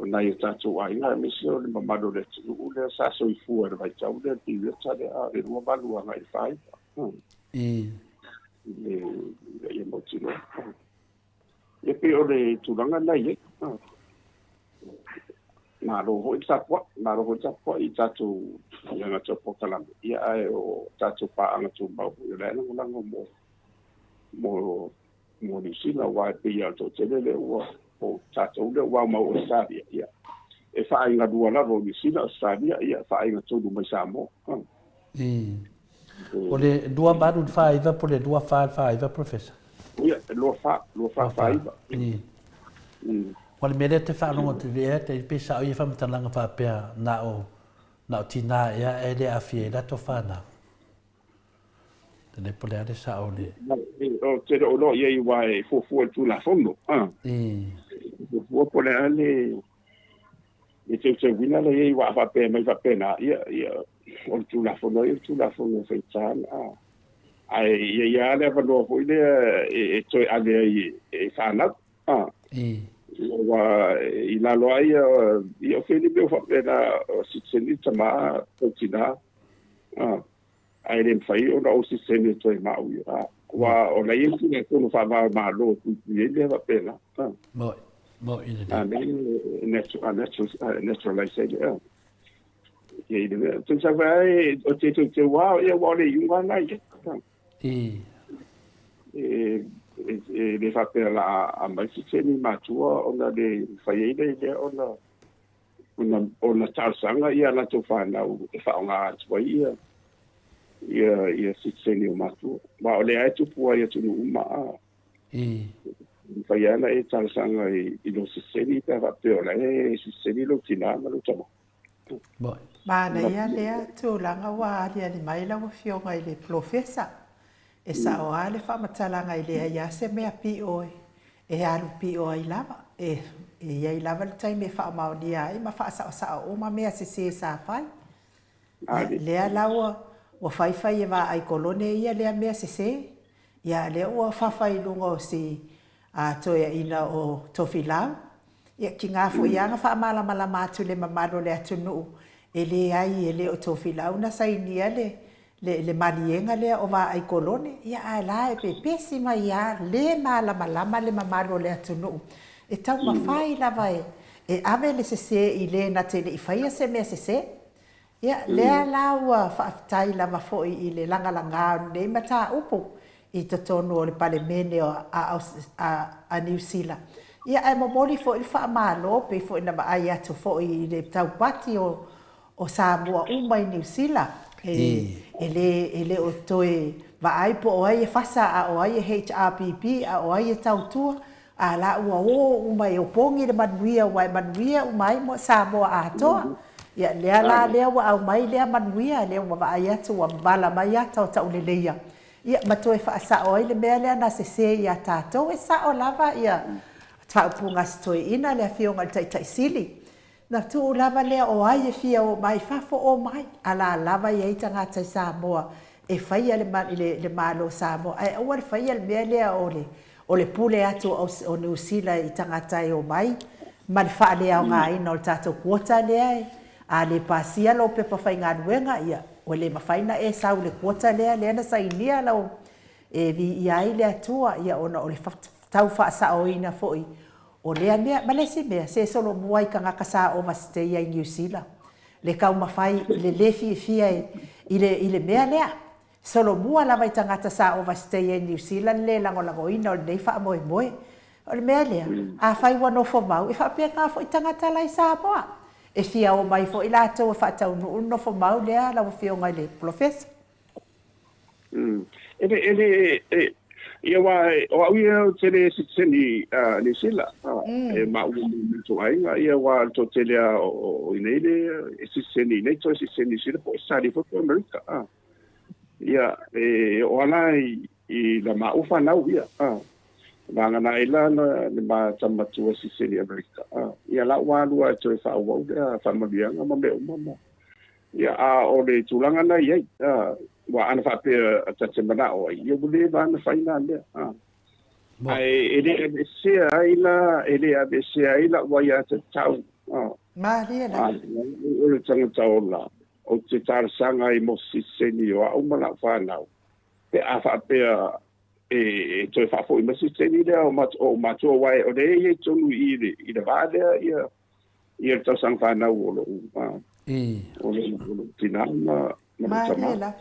na ia tatu ai na mi se o le mamado le tu le sa so i fu e vai tau le ti le sa le a le mo balu nga i fai le ia mo tu no ia pe o le tulanga na ia na ro ho sa po i tatu ia na topo kala ia ai o tatu pa anga tu ba o le na mo ni sila wa pe ia to tele o tatu le wa ma o sa ia e fa inga dua la ro ni sila sa ia fa inga to du mai Samoa O le dua baru faiva po le dua faiva professor. ia lo fa iva O le mele te whanonga te rea te pesa o ia whamatalanga whapea na o tina ea e le awhie la to whana. Tene po le are sa o le. o te o lo ia i wai fu tu la fondo fu po le ale e te wina le ia i wa whapea mai whapea na ia o tu la fondo fe tan ai ia le valo foi le e toi ale e whana wa i la loa ia wheni beo whapena o sitseni tama o tina ai le mwhai o na o sitseni toi mau wa o la ia tine kono whama malo kukuie le whapena Mo ina de. Naturalization ia i le tu sa vai o te wa ia wa le yunga nai ke le whapea la a mai si tēni mātua o na le whaieile o na tāsanga ia na tō whanau e whaonga atua ia si tēni o mātua. Wa o le ai tupua ia tunu uma whaiana e tāsanga i lo si tēni te whapea o la e si tēni lo tina ma lo tama. Mana ia lea tūlanga wā alia ni mai lau whionga i le profesa. E sa o ale whamatalanga i lea ia se mea pi oe. E alu pi oe i lava. E iai lava le taime whaamau ni ai. Ma whaasa o sa o ma mea se sa whai. Lea laua o whaiwhai e wā ai kolone ia lea mea se. Ia lea ua whawhai lunga o si toia ina o tofilau. Ia ki ngā fo ianga whaamala mala mātu le mamaro le atunu. E le ai e le o tofilau na sainia le manienga le o va ai kolone ia ai la e pesi mai ia le malama le mamalo le atunu e tau mafai lava e ave le se i le na te i faia se me se ia le la ua fa'atai lava foi i le langa le mata upu i to tonu o le palemene a New Zealand ia ai momoli foi fa malo pe foi na ai atu foi le tau pati o Samoa uma i New Zealand ele o toe va ai po o ai fasa a o ai HRPP a o ai tautua a la ua o mai o pongi le manuia wai manuia o mai mo Samoa a toa ia lea la lea wa au mai lea manuia lea wa va ai atu wa bala mai ata o tau leleia ia matoe fasa o ai le mea lea na se ia tatou e sa o lava ia taupunga stoe ina lea fionga le taitai na tu lava lea o ai e fia o mai fafo o mai ala lava ia itanga tai Samoa e faia le malo Samoa ai o le faia le mea lea o le pule atu o New Zealand itanga tai o mai ma le faa lea o ngā ina o le tatou kuota lea a le pasia lo pepa fai ngā nuenga ia o le mawhaina e sau le kuota lea na sainia lau e vi iai lea tua ia ona o le tau faa sa o ina foi o lea mea, malesi mea, se solo muai ka ngaka sa o mastea i New Zealand. Le kau mawhai, le lefi fia i le mea lea. Solo mua lava i tangata sa o mastea i New Zealand, le lango ina o le nei wha moe moe. O le mea lea, a whai wano fo mau, e whapea ngā fo i tangata lai sa moa. E fia o mai fo i lātou e whatau no fo mau lea, lau fio ngai le professor. ia wa o ia tele sitseni ni sila e ma u to ainga ia wa to tele o inele sitseni nei to sitseni sila po sali po America ia o ala I la ma ufa na ia Nanga na ila na ma tamatu sitseni America ia la wa lu to fa wa fa malia ma me mama ia o le tulanga na ia wa ana fa pe tatemana o ia bule ba na faina le ai ele se ai la wa ya tau ma ria la o tanga tau la o te tar sanga I mo sitseni o au mana fa na pe a fa pe to fa fo I mo sitseni le o ma to wai o le ye tonu I le va le ia to sang fa na o lo o le tinama ma ria la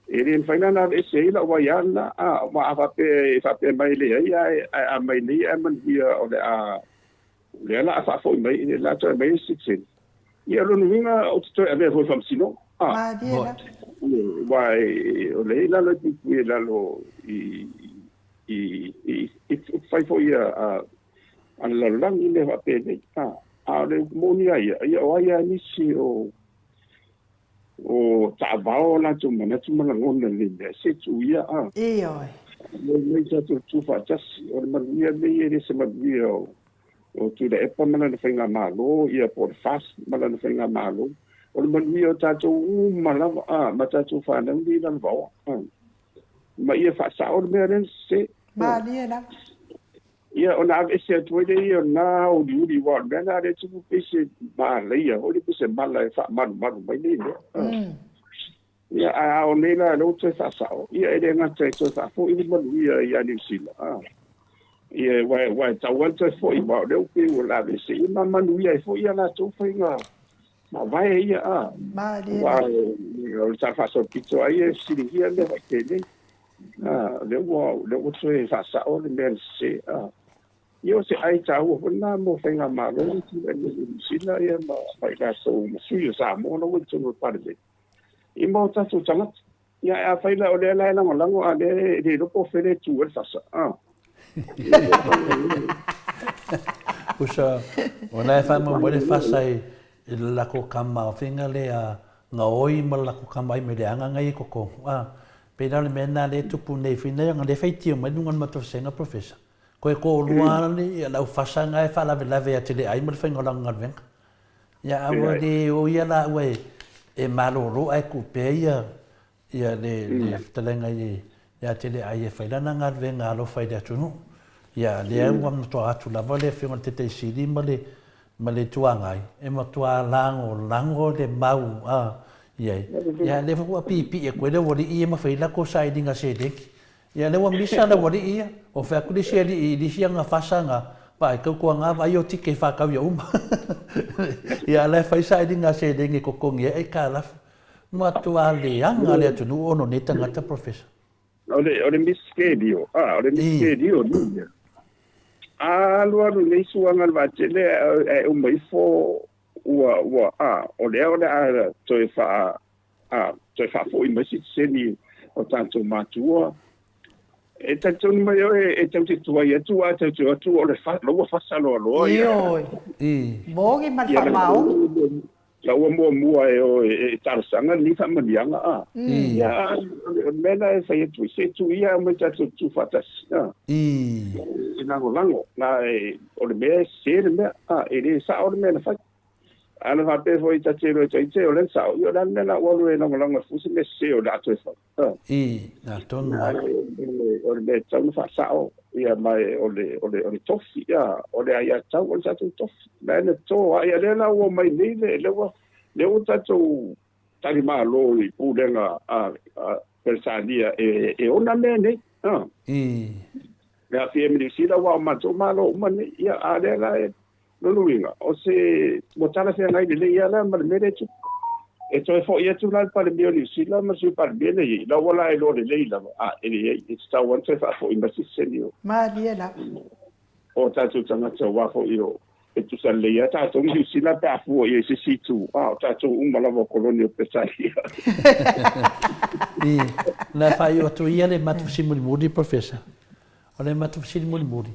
Ele faina na ese la wa ya na ma fa pe mai le ia a mai le a man ia o le la fa fo mai la to mai sitsin ia lo ninga o to ave fo fam sino ma ria la wa o le la lo ti la lo I fai fo ia an la lang le va pe ne le mo ni ia o ia ni si o ta'avao la tumana ngona le se tuia e oi le sa tu fa tasi o manuia le se manuia o tu le epa mana le whainga malo ia por fast mana le whainga malo o le manuia o tātou malava ma tātou whanau ni lan vau ma ia whaasa o le mea ren se ma lia la ia o na ave se atuele ia na o diuri wa mea na re tupu pese ma leia o le pese mala e wha manu mai le ia a o nela lo te whaasao ia ele ngata e te whaafo I manu ia New Zealand ia wai tauan te fo I wao leo pe o la ave se ima manu ia e fo ia la tō whainga ma vai ia ma lia wa o ta whaasao pito ai e sirihia le wa kene leo te whaasao le mea se Io se ai tau o na mo fenga malo ti New Zealand ia ma vai la so sui Samoa no to no parle I Maota tu tanga ia a fai la o le la lango a le lo po fere tu el fasa Pusa ona fa mo le fasa la ko kama finga le a nga oi ma la ko kama me le anga ngai ko pe na le mena le tupu nei fina nga le fai tio mai nunga ma to senga professor ko luana ni la fasa nga fa la lave a tele ai mo fa ngola ngal ya avo de o ia la we e maloro ai ku pe ia le telenga ia tele ai fa la ngal venga lo fa de tunu ya le am to atu la vole fi te siri male tuanga e mo tua lango de mau ya le fa pi e ko le voli i ma fa la ko sai dinga se de ia le wa misa la wali ia o fa ku disi di sianga fasanga pa ka ko nga va yo tike fa ka yo ia le fa sai dinga se de ngi ko kongi e kala mo tu ale anga le tu no no neta ngata professor ole miskedio ole miskedio ni lo le suanga va tele e un mai fo wa ole a to fa fo I mai seni o tanto matua e tanto mai e tanto tu ia tu o le fa lo fa salo lo io bogi mal fa mau la o mo e tar sanga ni fa manianga ia mena e fa tu ia mo tu fa tas ina lango na o le me se me e sa o me na fa ana fa pe foi tatero o le sa io dan na o le no lango fu se me se o da to fa na ton o le tau fa sao ia mai o le tofi ia o le ia tau o sa tofi na le to ia le na o mai ni le o tatu tali malo I pulenga persania e ona me ne la fiemi si la wa ma to malo mani ia a le la no winga o se botala se ngai le ia la ma me le tu e to fo ia tu la pa le mio si la ma su par bene I la wala e lo le la e sta one se fa fo I ma si senio ma lia la o tatu tanga to wa fo io e tu sa le ia tātou New Zealand pe afu e se situ tātou umalawa koloni o Pesai na fai o tu ia le matu muri professor o le matu muri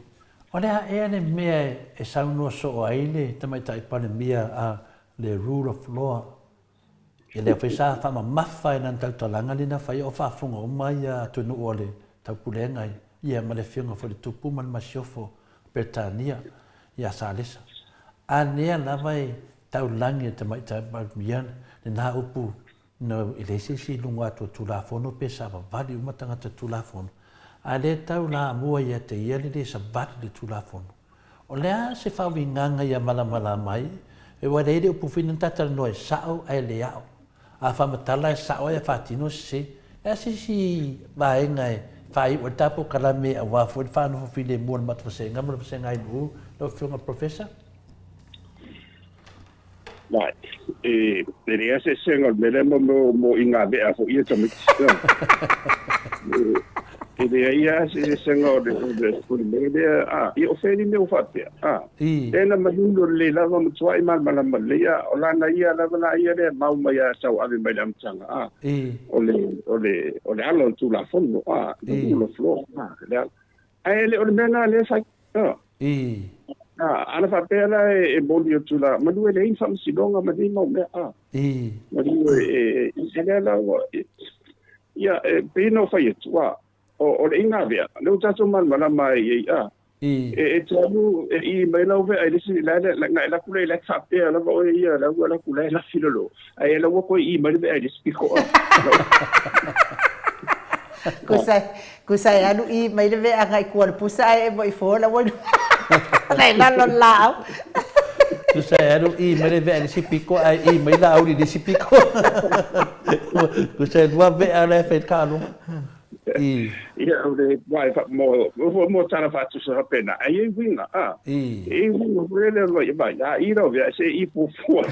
o le e le mea e sauno so ai le tamaita i pandemia a le rule of law e le fesa fa mafa e nan talanga le na fai o fa funga o mai a tu no ole tau pulenga ia ma le finga fo le tupu man masiofo Britania ia salesa anea lava e tau langi te mai tai mian le na upu no ilese si lunga to tulafono pe sa vali uma tangata tulafono a le tau la mua ia te ia le sa vali le tulafono o lea se fa winganga ia mala mai e wa le upu fina tata no e sao ai le ao a fa matala e sao e fatino se e si vaenga e fai o tapo kalame a wa fo fa no file mo mat fo se ngamro se ngai no no funga professor. Right. Le ase senga mele mo inga be a fo ia tami. Le ia se senga o de fo mele i ofeni me o fatte. Ena mahindo le lava mo tsai mal le ia o la na ia lava na ia le mau mai a sau ave mai am tanga. O le alon tu la fondo lo flo. Ai le o mena le sai. Ana fa pela e boli o tula ma due le infam sidonga ma di mo me ma due se la ia pino fa yetua o le inga via le tato man mala mai e tanu i mai la ve ai disi la la kule la fa pela la o ia la kule la filolo ai la ko i mai ve ai disi piko Kusai anu i mai le vea ngai kuar pusa e mo i fo la wonu. Nei la lo lao. Kusai anu i mai le vea si piko ai i mai la auri si piko. Kusai dua vea le fe kanu. Ia le vai fa mo tana fa tu sa pena. Ai winga e winga rele lo ia vai i ro vea se i pu fo.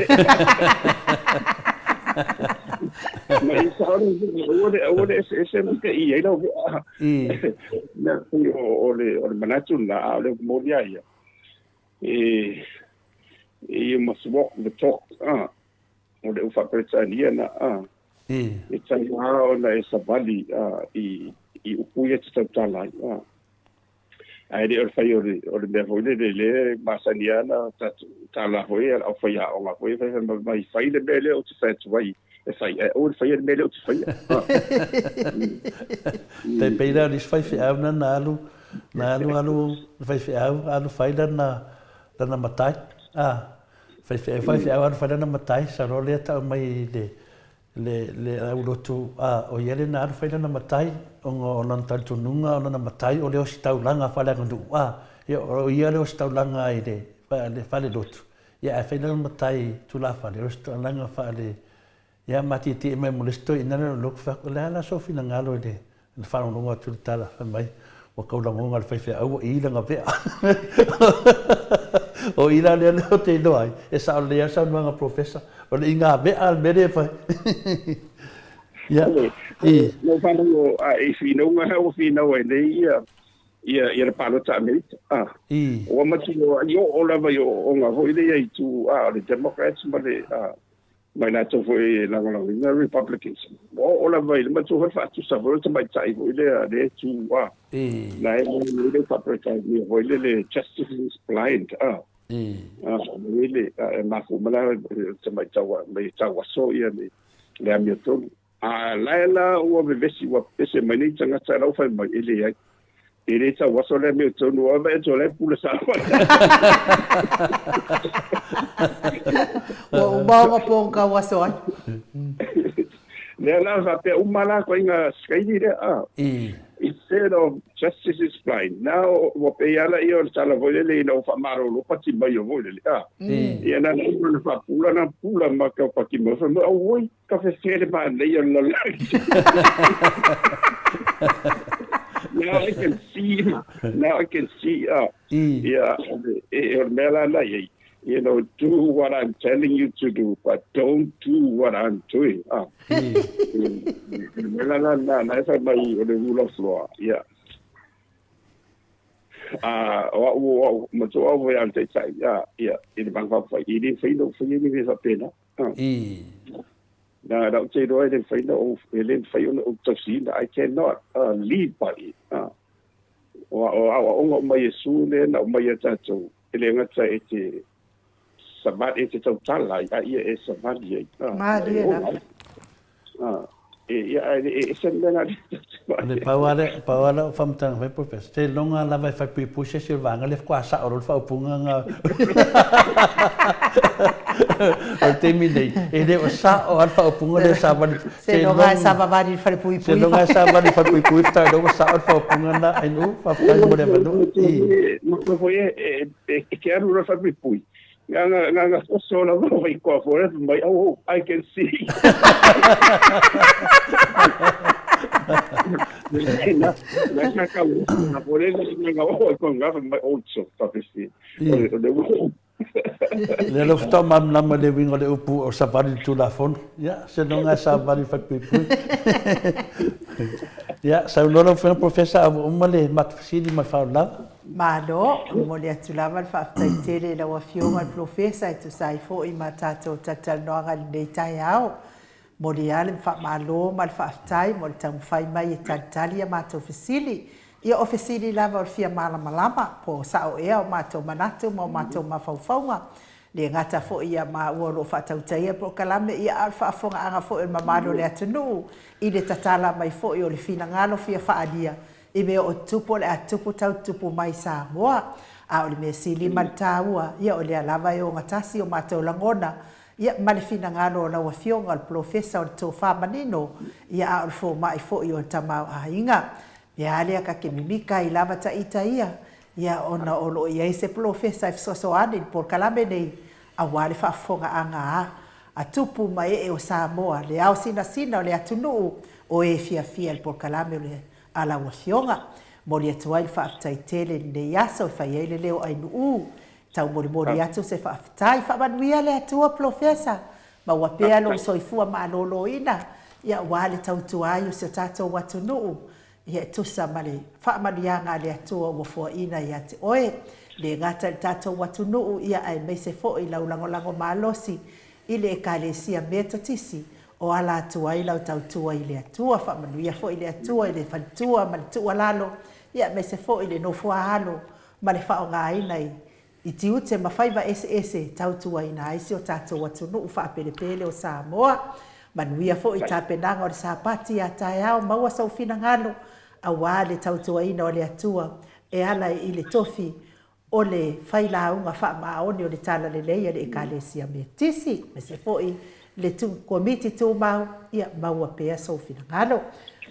Mas ora esse que ia não na o manatu na o molia ia e mas walk the talk o le ufa Britania na e tani ha na esa vali i upuia te tala ai de fai o le foi le masaniana tala foi o foi a o foi mai fai le bele o te fai vai e fai o fai le bele o te fai te peira dis fai fe au na alu fai fe au fai na matai fai fe au fai na matai sa ro le ta mai le au lotu o yele na fai na matai o nan tanto nunga o na matai o le o stau langa fa la ndu o yele o stau langa ide fa le lotu ya fai na matai tu la fa le o stau langa fa le ya mati ti me molesto ina no lok fa la so fina ngalo de fa no ngo tu tala fa mai o ka la ngo fai fe au i la ngape o ila le no te no ai e sa le sa no nga professor o le inga be al mere fa ya no fa no e fino nga o fino e nei ia palo ta america o ma ti o la va yo o nga ho ide i tu le democrats ma le mai na to foi la republicans o la va ma tu fa tu sa volta mai tai o le tu na le paprika ni o le justice is blind really ma fu mala te mai tawa so ia le amioto la o be vesi wa pese mani tanga tsara o fa mai ile ai ele tawa so le amioto no va to le pula sa o ba ponga wa so le la va pe umala ko inga skaidi de instead of justice is blind now what pe ala io tala volele no fa maro lo pati ba io volele e na no fa pula ma ka pati mo fa o voi ka fe fere ba le io no la now I can see yeah mela la you know, do what I'm telling you to do, but don't do what I'm doing. Na fa mai o le rule of law. Yeah. o ma to o ya te sai ya in bang fa fa ini fa no fa ini fa pena na da te do ele fa no ele fa no to si I cannot lead by o mai su le na mai ta to ele ngata ete sabat ete total ia e sabat ia le pauara famtang vai professor te longa la vai fa puxa silvanga le kwa sa oro fa punga nga o te minei e de sa o fa punga le sa va se longa sa va vari fa pui se longa sa va fa pui sta do sa o fa punga na ai no fa mo de no foi e quero ora fa pui nga so la vai ko for my I can see na ka na por eso nga con ga my old so tapesti le lo sta mam na me le wingo le upu o sapari tu la fon ya se non nga sapari fa pi ya sa lo no fa professor o male mat fsidi ma fa la Malo, mo le atulava le whaaftaitere la wafionga le profesa e tu sai fo I matato tatal noanga le nei tai au. Mo le ale malo ma le whaaftai mo le tau whai mai e tantali a mato ofisili. Ia ofisili lava o le fia malama po sao ea o mato manatu mo mato mawhauwhaunga. Le ngata fo ia ma ua lo whaatautaia po kalame ia al whaafonga anga fo il mamalo le atunu. I le tatala mai fo I o le fina ngalo fia whaadia. I me o tupo le atupu tau tupu mai Samoa. A o le me sili maltaua. Ia o le alava e o ngatasi o matau langona. Ia malifina ngalo o na wafionga al profesa o le tofa manino. Ia a o le fo mai fo I o tamau a inga. Ia alea ka ke mimika I lava ta ita ia. Ia ona o lo ia se profesa I fisoso ani por kalame nei. A wale whaafonga anga a. A tupu mai e o Samoa. Le au sina o le atunu o e fia fia por kalame o le ala wafionga. Mori atua I whaaftaitele le yasa o whaiele leo ainu tau mori atu se whaaftai whaamanuia le atua profesa. Ma wapea lo soifua maalolo ina. Ia wale tau tuayu se tato watunu. Ia tusa male whaamanuianga le atua wafua ina ia te oe. Le ngata le tato watunu ia ai meise fo I laulangolango maalosi. Ile e kalesia metatisi. O ala atua I lau tautua I le atua, whaamanuia fo I le atua, I le whantua, ma le tua lalo, ia me se fo I le nofua halo, ma le whao ngā ina I tiute ma whaiva ese tautua ina aisi o tātou watunu u whaapelepele o Samoa, manuia fo I tāpenanga o le sāpati a tae au, maua sau fina ngalo, a wā le tautua ina o le atua, e ala I le tofi, o le whailaunga whaamaoni o le tala le leia le ekalesia me tisi, me se fo I le tu komiti tu mau ia maua pea so fina ngalo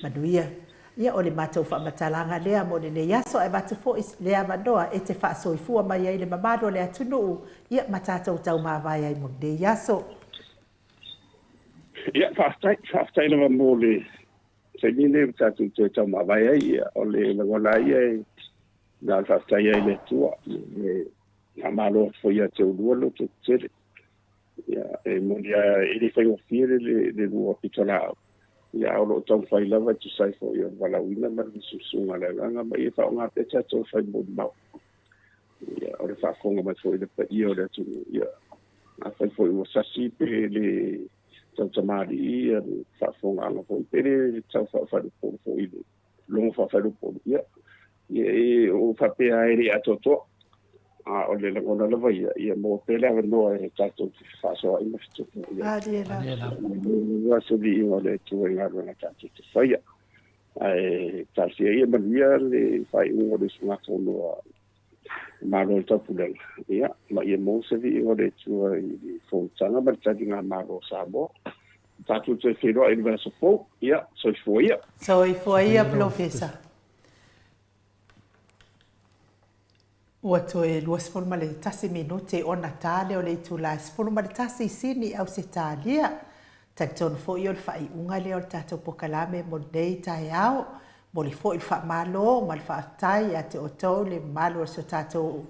manuia ia o le matou whamatalanga lea mo ne yaso e matu fo lea manoa e te wha soifua mai ai le mamado le atunu ia matatou tau mawai ai mo ne yaso ia whaftai na mo le se mine tatu tau mawai ai ia o le langola ia na whaftai ai le tua na malo fo ia te ulua lo te tere ia e molia ele foi o fire le lua pitolao ia o lo tau fai lava tu sai fo ia valauina ma susunga le langa ma ia fa nga te chato fai mo mau ia o le fa fonga ma foi le pa ia o le tu ia a fai foi o sasi pe le tau tamari ia fa fonga nga foi pe le tau fa po ile longo fa po ia ia o fa pe aere atoto o le lagona lava ia mo pele ave noa e tatou whaasoa I mawhitu. Ia so li ingo le tua inga runa tatou te whaia. Ai tasia ia manuia le whai ungo le sungato noa maro le tapulenga. Ia, ma ia mo se li ingo le tua I whautanga ma le tati ngā maro Samoa. Tatou te wheroa I le vana sofo, ia, soifua ia. Soifua ia, profesa. Ua toe lua sefulu ma le tasi minute o Natale o le itu la sefulu ma le tasi sini au se talia. Taitonu fo I o le whaiunga leo le tatou pokalame mo nei tae au. Mo le fo I le whaamalo ma le whaatai a te otou le malo o se tatou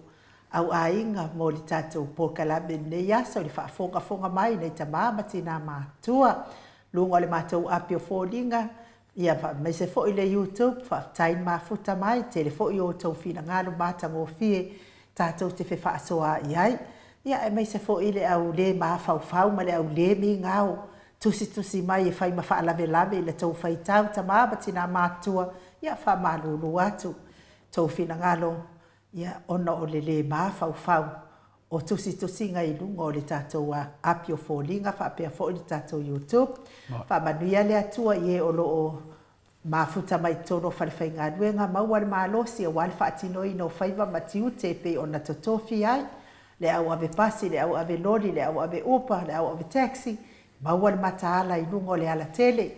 au ainga mo le tatou pokalame nei asa o le whaafonga mai nei tamama tina mātua. Lunga le mātou api o fōlinga Ia fa mai se fo i le YouTube fa tain mafuta mai te le fo i o tau fina ngalo mata mo fie tātou te whewha asoa iai. Ia e mai se fo i le au le mawhau ma le au le mi ngau tusi mai e whai mawha lave le tau whai tau ta mabati nā mātua ia wha malulu atu tau fina ngalo ia ona o le mawhau o tusi ngai lunga o le tātou api o fōlinga wha pia fo i le tātou YouTube. Wha manuia le atua i e o loo mafuta mai tono whalewhai ngā nuenga maua le mālosi a wale whaatino i no whaiva matiu te pe o na totofi ai. Le au ave pasi, le au ave lori, le au ave upa, le au ave taxi. Maua le mataala i lunga o le ala tele.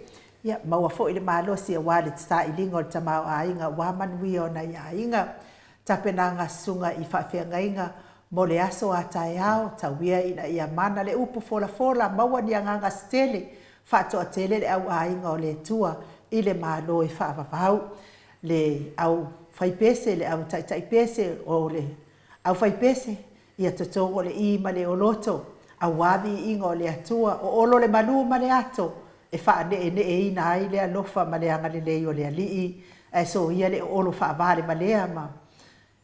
Ia, maua fo i le mālosi a wale tsta i linga o le tamau a inga, wamanui o na ia inga. Tapenanga sunga i whawhianga inga, mo le aso a tae ao, tauia ina ia mana le upu fola, maua ni anganga stele, whātoa tele le au a inga o le tua, i le mālo i whaavavau, le au whaipese, le au taipese, o le au whaipese, ia totongo le i ma le oloto, au wavi inga o le atua, o olo le malu ma le ato, e wha ne e ina ai le alofa ma le anga le lei o le alii, e so ia le olo whaavare ma lea ma,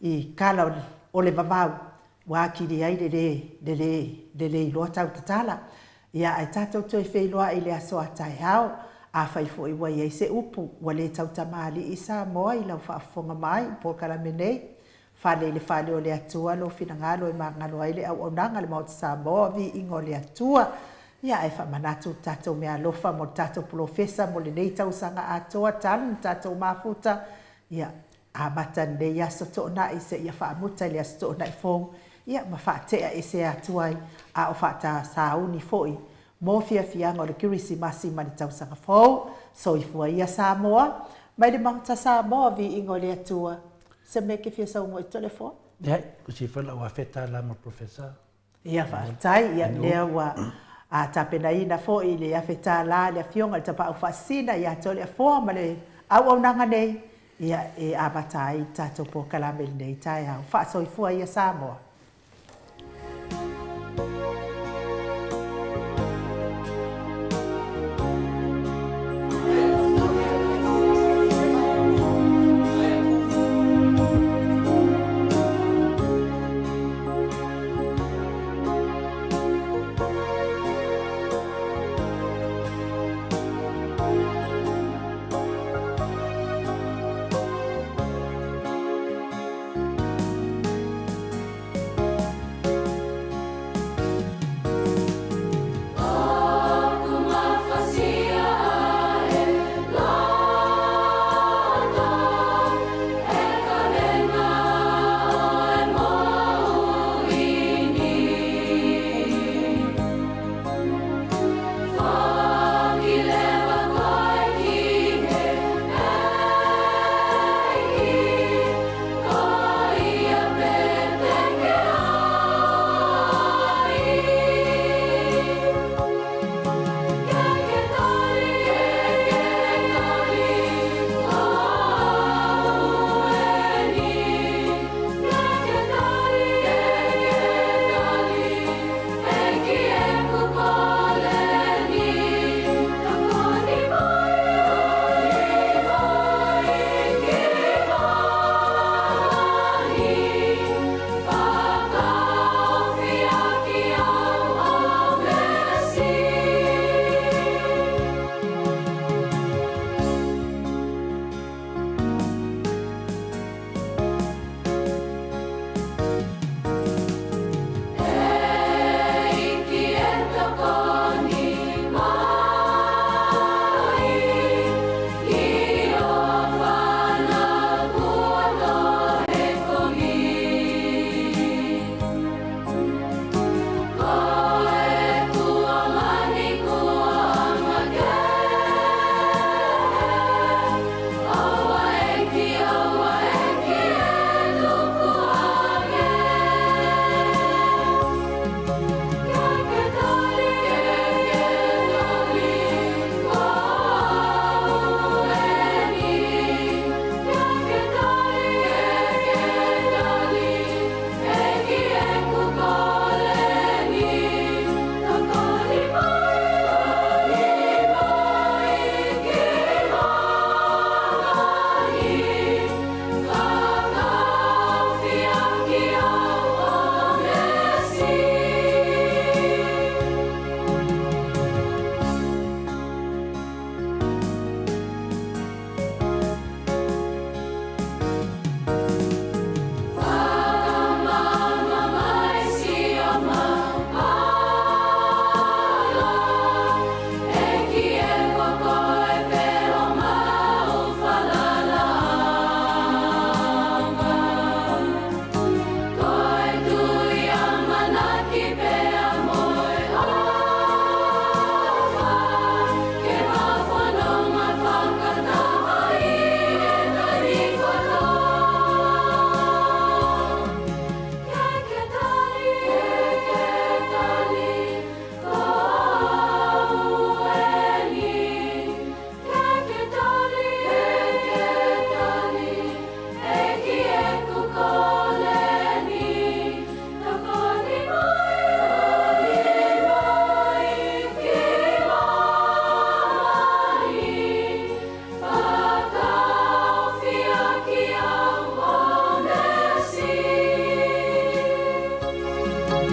i kala o le vavau, wakiri ai le loa tau tatala, ia ai tātou toi wheiloa i le aso a tai hao, a whai fo i wai se upu, wa le tau tamali i Samoa i lau whaafonga mai, po kalamenei, whale o le atua, lo fina ngalo i mangalo ai le au onanga le Maota Samoa, vi ingo le atua, ia e wha manatu tātou mea lofa, mo tātou profesa, mo le nei tau sanga atoa, talu tātou mafuta, ia a mata nei aso to'ona i se ia whaamuta le aso to'ona i fong, ia ma whaatea e se atuai, a o whaata sauni foi, mo fianga o le kirisi masi ma le tausanga fau, so i fua ia Samoa, mai le Maota Samoa vi ingo le atua, se me ke fia saungo i telefon? Ia, kusi whala wa feta la mo professor. Ia whaatai, ia lea wa a tapena ina fo i le afeta la le fionga le tapa au fasina, ia tole a foa ma le au nanga nei, ia e abatai tato po kalamel nei tai au, wha so i fua ia Samoa.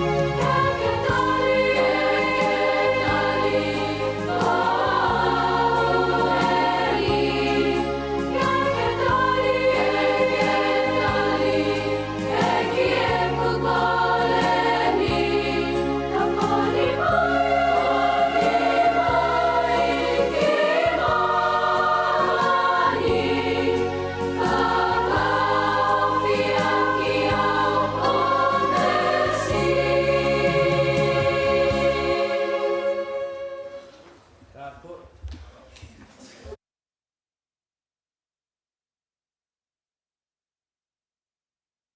Atua.